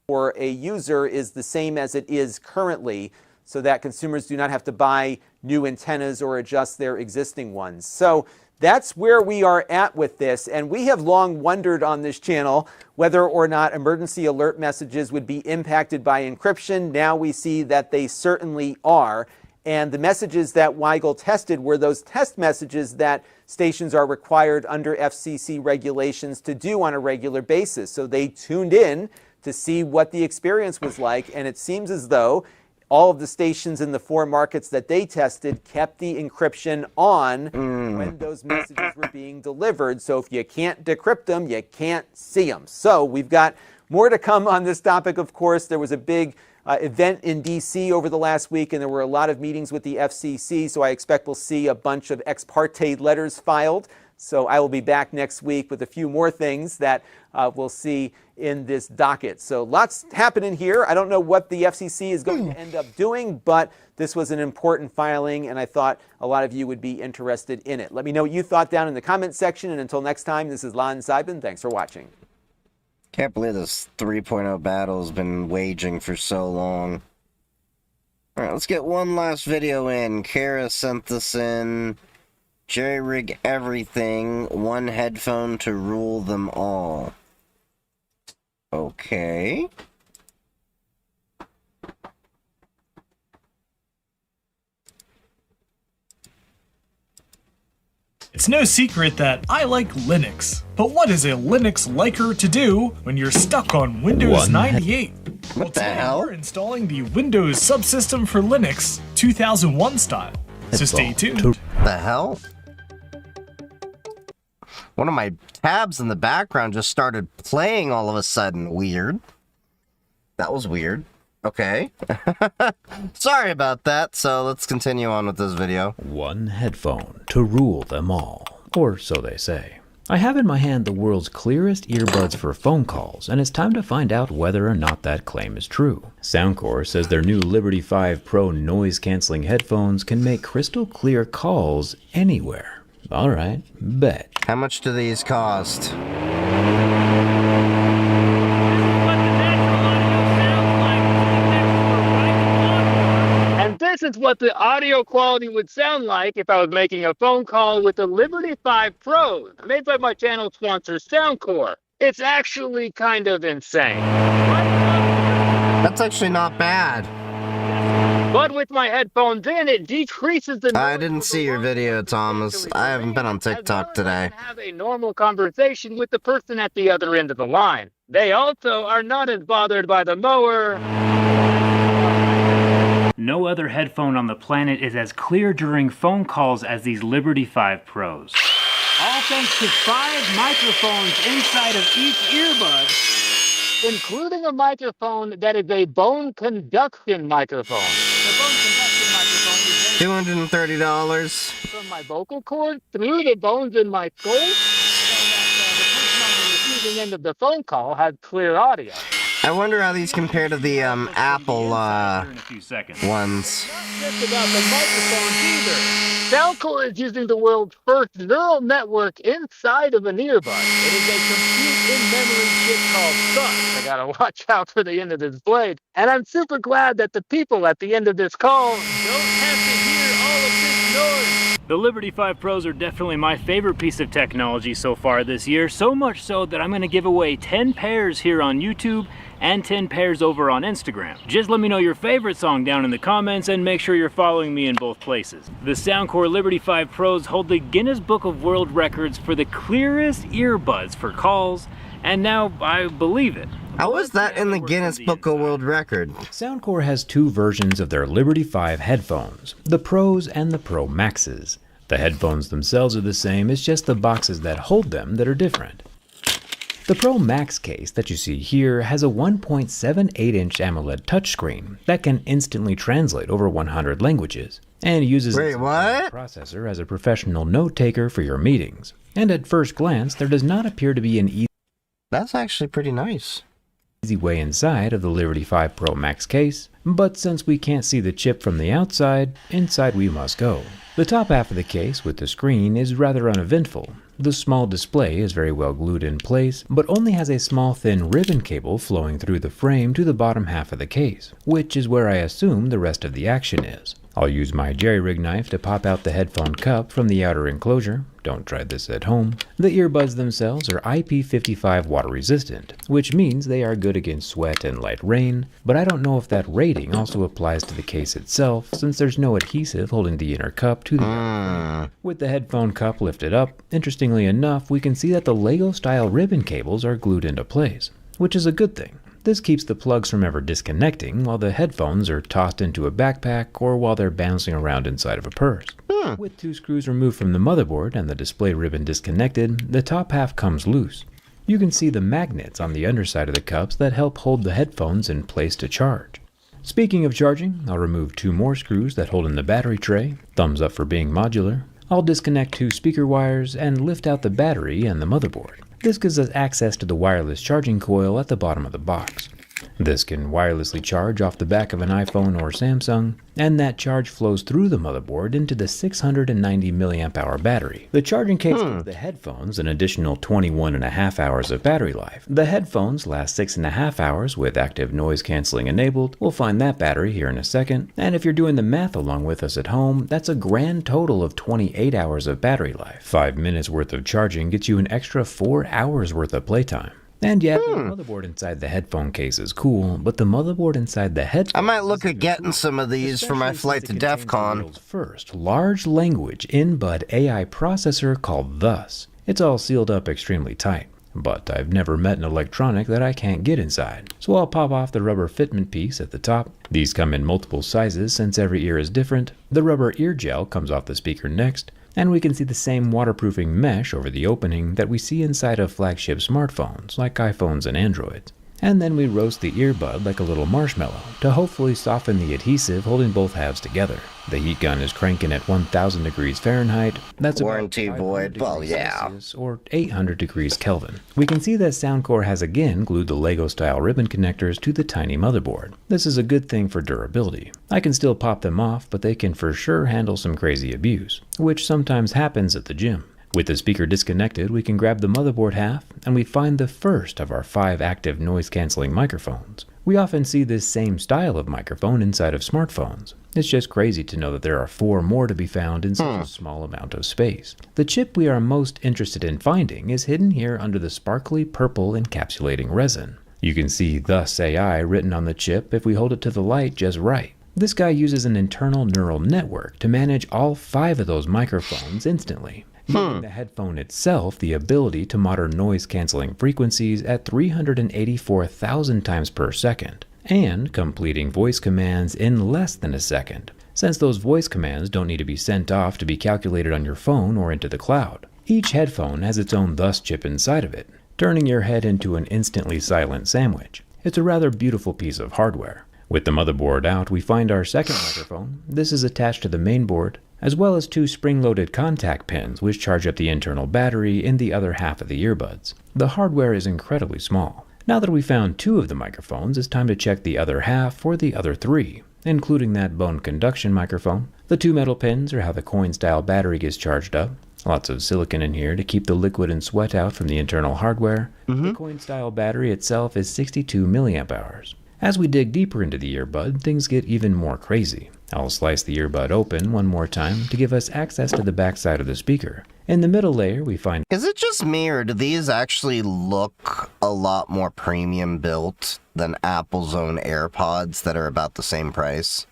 For a user is the same as it is currently, so that consumers do not have to buy new antennas or adjust their existing ones. So that's where we are at with this, and we have long wondered on this channel whether or not emergency alert messages would be impacted by encryption. Now we see that they certainly are, and the messages that Weigel tested were those test messages that stations are required under FCC regulations to do on a regular basis. So they tuned in to see what the experience was like, and it seems as though all of the stations in the 4 markets that they tested kept the encryption on when those messages were being delivered. So if you can't decrypt them, you can't see them. So we've got more to come on this topic, of course. There was a big event in D.C. over the last week, and there were a lot of meetings with the FCC, so I expect we'll see a bunch of ex parte letters filed. So I will be back next week with a few more things that we'll see in this docket. So lots happening here. I don't know what the FCC is going to end up doing, but this was an important filing, and I thought a lot of you would be interested in it. Let me know what you thought down in the comment section, and until next time, this is Lon Seidman. Thanks for watching. Can't believe this 3.0 battle has been waging for so long. Alright, let's get one last video in. Kara sent this in. Jerry-rig everything, one headphone to rule them all. Okay. It's no secret that I like Linux, but what is a Linux liker to do when you're stuck on Windows 98? What the hell? We're installing the Windows subsystem for Linux 2001 style, so stay tuned. The hell? One of my tabs in the background just started playing all of a sudden. Weird. That was weird. Okay. Sorry about that. So let's continue on with this video. One headphone to rule them all, or so they say. I have in my hand the world's clearest earbuds for phone calls, and it's time to find out whether or not that claim is true. Soundcore says their new Liberty 5 Pro noise-canceling headphones can make crystal clear calls anywhere. Alright, bet. How much do these cost? And this is what the audio quality would sound like if I was making a phone call with the Liberty 5 Pros, made by my channel sponsor Soundcore. It's actually kind of insane. That's actually not bad. But with my headphones in, it decreases the noise. I didn't see your video, Thomas. I haven't been on TikTok today. Have a normal conversation with the person at the other end of the line. They also are not as bothered by the mower. No other headphone on the planet is as clear during phone calls as these Liberty 5 Pros. All thanks to 5 microphones inside of each earbud, including a microphone that is a bone conduction microphone. The bone conduction microphone is $230. from my vocal cord through the bones in my skull, so that the person on the receiving end of the phone call has clear audio. I wonder how these compare to the Apple ones. ones. Just about the microphones either. Soundcore is using the world's first neural network inside of an earbud. It is a compute-in-memory chip called SUS. I gotta watch out for the end of this blade. And I'm super glad that the people at the end of this call don't have to hear all of this noise. the Liberty 5 Pros are definitely my favorite piece of technology so far this year, so much so that I'm going to give away 10 pairs here on YouTube and 10 pairs over on Instagram. Just let me know your favorite song down in the comments and make sure you're following me in both places. The Soundcore Liberty 5 Pros hold the Guinness Book of World Records for the clearest earbuds for calls, and now I believe it. How is that in the Guinness Book of World Record? Soundcore has 2 versions of their Liberty 5 headphones, the Pros and the Pro Maxes. The headphones themselves are the same, it's just the boxes that hold them that are different. The Pro Max case that you see here has a 1.78-inch AMOLED touchscreen that can instantly translate over 100 languages, and uses a processor as a professional note-taker for your meetings. And at first glance, there does not appear to be an easy... That's actually pretty nice. ...easy way inside of the Liberty 5 Pro Max case, but since we can't see the chip from the outside, inside we must go. The top half of the case with the screen is rather uneventful. The small display is very well glued in place, but only has a small thin ribbon cable flowing through the frame to the bottom half of the case, which is where I assume the rest of the action is. I'll use my jerry-rig knife to pop out the headphone cup from the outer enclosure. Don't try this at home. The earbuds themselves are IP55 water resistant, which means they are good against sweat and light rain, but I don't know if that rating also applies to the case itself, since there's no adhesive holding the inner cup to the outer. With the headphone cup lifted up, interestingly enough, we can see that the Lego-style ribbon cables are glued into place, which is a good thing. This keeps the plugs from ever disconnecting while the headphones are tossed into a backpack or while they're bouncing around inside of a purse. With 2 screws removed from the motherboard and the display ribbon disconnected, the top half comes loose. You can see the magnets on the underside of the cups that help hold the headphones in place to charge. Speaking of charging, I'll remove 2 more screws that hold in the battery tray. Thumbs up for being modular. I'll disconnect 2 speaker wires and lift out the battery and the motherboard. This gives us access to the wireless charging coil at the bottom of the box. This can wirelessly charge off the back of an iPhone or Samsung, and that charge flows through the motherboard into the 690 mAh battery. The charging case gives the headphones an additional 21.5 hours of battery life. The headphones last 6.5 hours with active noise cancelling enabled. We'll find that battery here in a second. And if you're doing the math along with us at home, that's a grand total of 28 hours of battery life. 5 minutes worth of charging gets you an extra 4 hours worth of playtime. And yeah, the motherboard inside the headphone case is cool, but the motherboard inside the headphones... I might look at getting some of these for my flight to DEF CON. The world's first large language in-bud AI processor called THUS. It's all sealed up extremely tight, but I've never met an electronic that I can't get inside. So I'll pop off the rubber fitment piece at the top. These come in multiple sizes since every ear is different. The rubber ear gel comes off the speaker next. And we can see the same waterproofing mesh over the opening that we see inside of flagship smartphones like iPhones and Androids. and then we roast the earbud like a little marshmallow to hopefully soften the adhesive holding both halves together. The heat gun is cranking at 1000 degrees Fahrenheit, that's warranty void, well yeah, Celsius, or 800 degrees Kelvin. We can see that Soundcore has again glued the Lego style ribbon connectors to the tiny motherboard. This is a good thing for durability. I can still pop them off, but they can for sure handle some crazy abuse, which sometimes happens at the gym. With the speaker disconnected, we can grab the motherboard half, and we find the first of our 5 active noise-canceling microphones. We often see this same style of microphone inside of smartphones. It's just crazy to know that there are 4 more to be found in such a small amount of space. The chip we are most interested in finding is hidden here under the sparkly purple encapsulating resin. You can see "Thus AI" written on the chip if we hold it to the light just right. This guy uses an internal neural network to manage all 5 of those microphones instantly, giving the headphone itself the ability to monitor noise-canceling frequencies at 384,000 times per second, and completing voice commands in less than a second, since those voice commands don't need to be sent off to be calculated on your phone or into the cloud. Each headphone has its own Thus chip inside of it, turning your head into an instantly silent sandwich. It's a rather beautiful piece of hardware. With the motherboard out, we find our second microphone. This is attached to the main board, as well as 2 spring-loaded contact pins which charge up the internal battery in the other half of the earbuds. The hardware is incredibly small. Now that we've found 2 of the microphones, it's time to check the other half for the other 3, including that bone conduction microphone. The 2 metal pins are how the coin-style battery gets charged up. Lots of silicon in here to keep the liquid and sweat out from the internal hardware. The coin-style battery itself is 62 milliamp hours. As we dig deeper into the earbud, things get even more crazy. I'll slice the earbud open one more time to give us access to the backside of the speaker. In the middle layer, we find... Is it just me, or do these actually look a lot more premium built than Apple's own AirPods that are about the same price?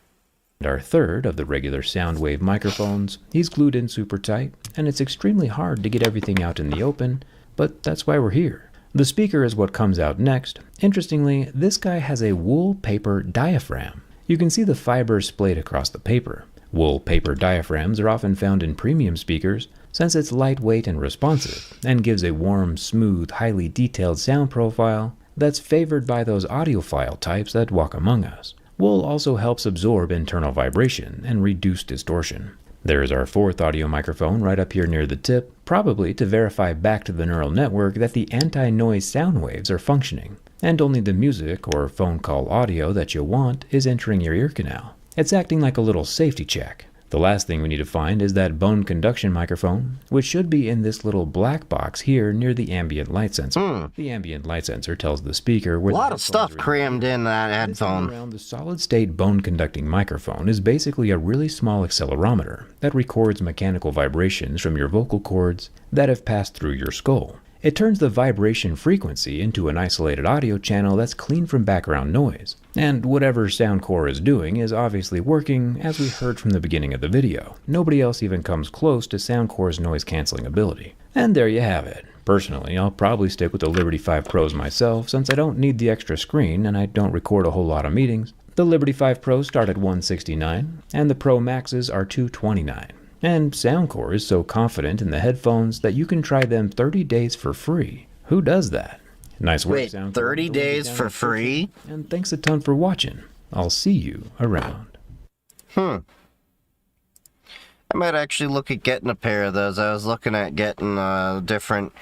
Our third of the regular Soundwave microphones. He's glued in super tight, and it's extremely hard to get everything out in the open, but that's why we're here. The speaker is what comes out next. Interestingly, this guy has a wool paper diaphragm. You can see the fibers splayed across the paper. Wool paper diaphragms are often found in premium speakers since it's lightweight and responsive, and gives a warm, smooth, highly detailed sound profile that's favored by those audiophile types that walk among us. Wool also helps absorb internal vibration and reduce distortion. There's our 4th audio microphone right up here near the tip, probably to verify back to the neural network that the anti-noise sound waves are functioning, and only the music or phone call audio that you want is entering your ear canal. It's acting like a little safety check. The last thing we need to find is that bone conduction microphone, which should be in this little black box here near the ambient light sensor. The ambient light sensor tells the speaker where a lot of stuff crammed in that headphone. Around the solid-state bone-conducting microphone is basically a really small accelerometer that records mechanical vibrations from your vocal cords that have passed through your skull. It turns the vibration frequency into an isolated audio channel that's clean from background noise. And whatever Soundcore is doing is obviously working, as we heard from the beginning of the video. Nobody else even comes close to Soundcore's noise-canceling ability. And there you have it. Personally, I'll probably stick with the Liberty 5 Pros myself, since I don't need the extra screen and I don't record a whole lot of meetings. The Liberty 5 Pros start at $169, and the Pro Maxes are $229. And Soundcore is so confident in the headphones that you can try them 30 days for free. Who does that? Nice work, Wait, Soundcore. 30 days for free? And thanks a ton for watching. I'll see you around. I might actually look at getting a pair of those. I was looking at getting different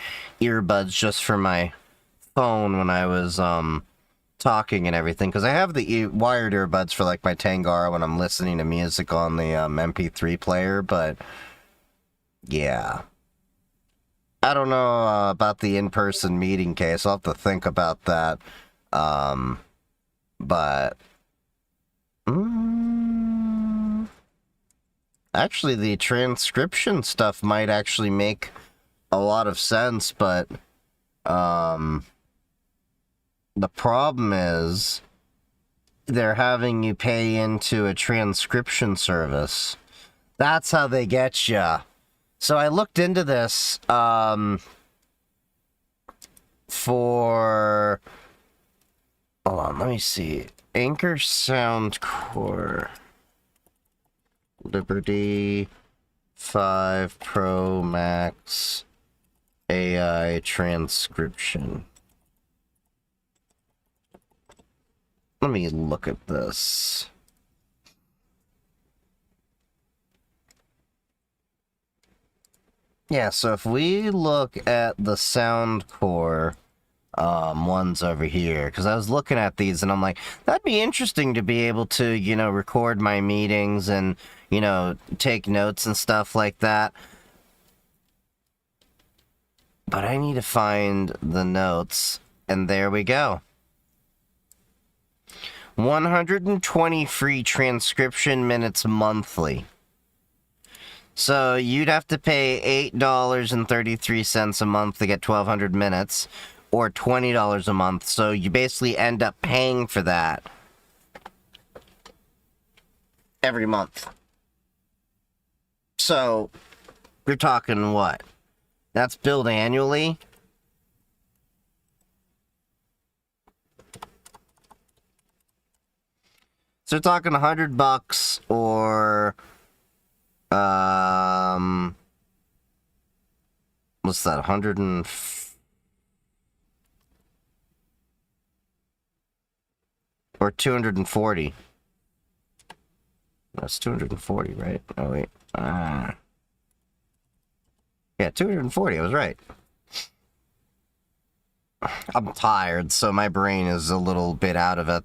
earbuds just for my phone when I was talking and everything, because I have the wired earbuds for like my Tangara when I'm listening to music on the MP3 player, but yeah, I don't know about the in-person meeting case. I'll have to think about that, but actually the transcription stuff might actually make a lot of sense, but the problem is they're having you pay into a transcription service. That's how they get you. So I looked into this for... Hold on, let me see. Anchor Soundcore. Liberty 5 Pro Max AI transcription. let me look at this. Yeah, so if we look at the sound core ones over here, because I was looking at these and I'm like, that'd be interesting to be able to, you know, record my meetings and, you know, take notes and stuff like that. But I need to find the notes, and there we go. 120 free transcription minutes monthly. So you'd have to pay $8.33 a month to get 1,200 minutes, or $20 a month. So you basically end up paying for that every month. So you're talking what? That's billed annually. So we're talking $100 or what's that? 100 and or 240. That's 240, right? Oh wait. Yeah, 240, I was right. I'm tired, so my brain is a little bit out of it.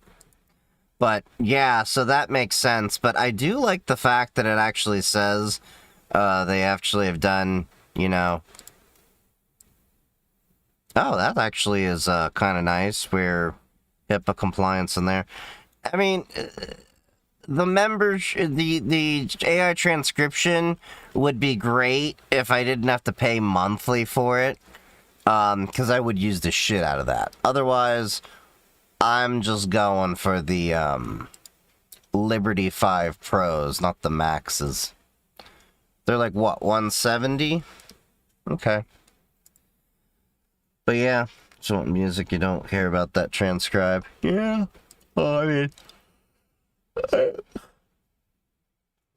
But, yeah, so that makes sense. But I do like the fact that it actually says they actually have done, you know... Oh, that actually is kind of nice. We're HIPAA compliance in there. I mean... The the AI transcription would be great if I didn't have to pay monthly for it, because I would use the shit out of that. Otherwise, I'm just going for the Liberty 5 Pros, not the Maxes. They're like, what, 170? Okay. But yeah, so music, you don't care about that transcribe. Yeah, well, I mean...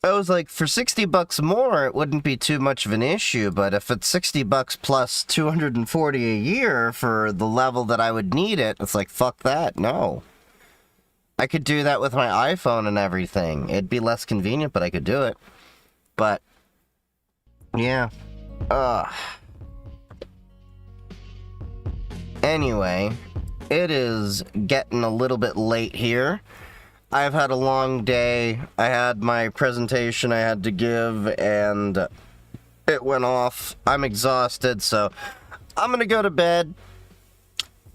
I was like, for $60 more, it wouldn't be too much of an issue, but if it's $60 plus $240 a year for the level that I would need it, it's like, fuck that, no. I could do that with my iPhone and everything. It'd be less convenient, but I could do it. But, yeah. Anyway, it is getting a little bit late here. I've had a long day. I had my presentation I had to give, and it went off. I'm exhausted, so I'm gonna go to bed.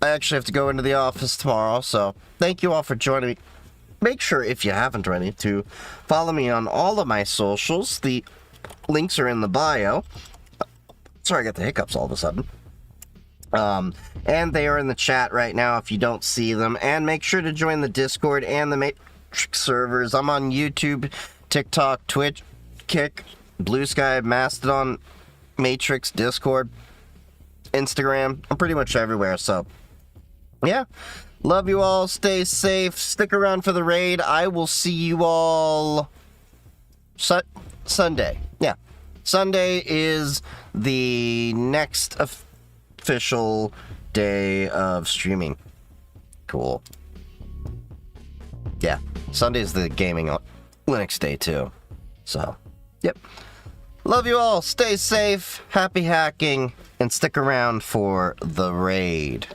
I actually have to go into the office tomorrow, so thank you all for joining me. Make sure, if you haven't already, to follow me on all of my socials. The links are in the bio. Sorry, I got the hiccups all of a sudden. And they are in the chat right now if you don't see them. And make sure to join the Discord and the Matrix servers. I'm on YouTube, TikTok, Twitch, Kick, Blue Sky, Mastodon, Matrix, Discord, Instagram. I'm pretty much everywhere, so yeah. Love you all. Stay safe. Stick around for the raid. I will see you all Sunday. Yeah. Sunday is the next official day of streaming. Cool. Yeah, Sunday's the gaming Linux day too. So, yep. Love you all. Stay safe. Happy hacking. And stick around for the raid.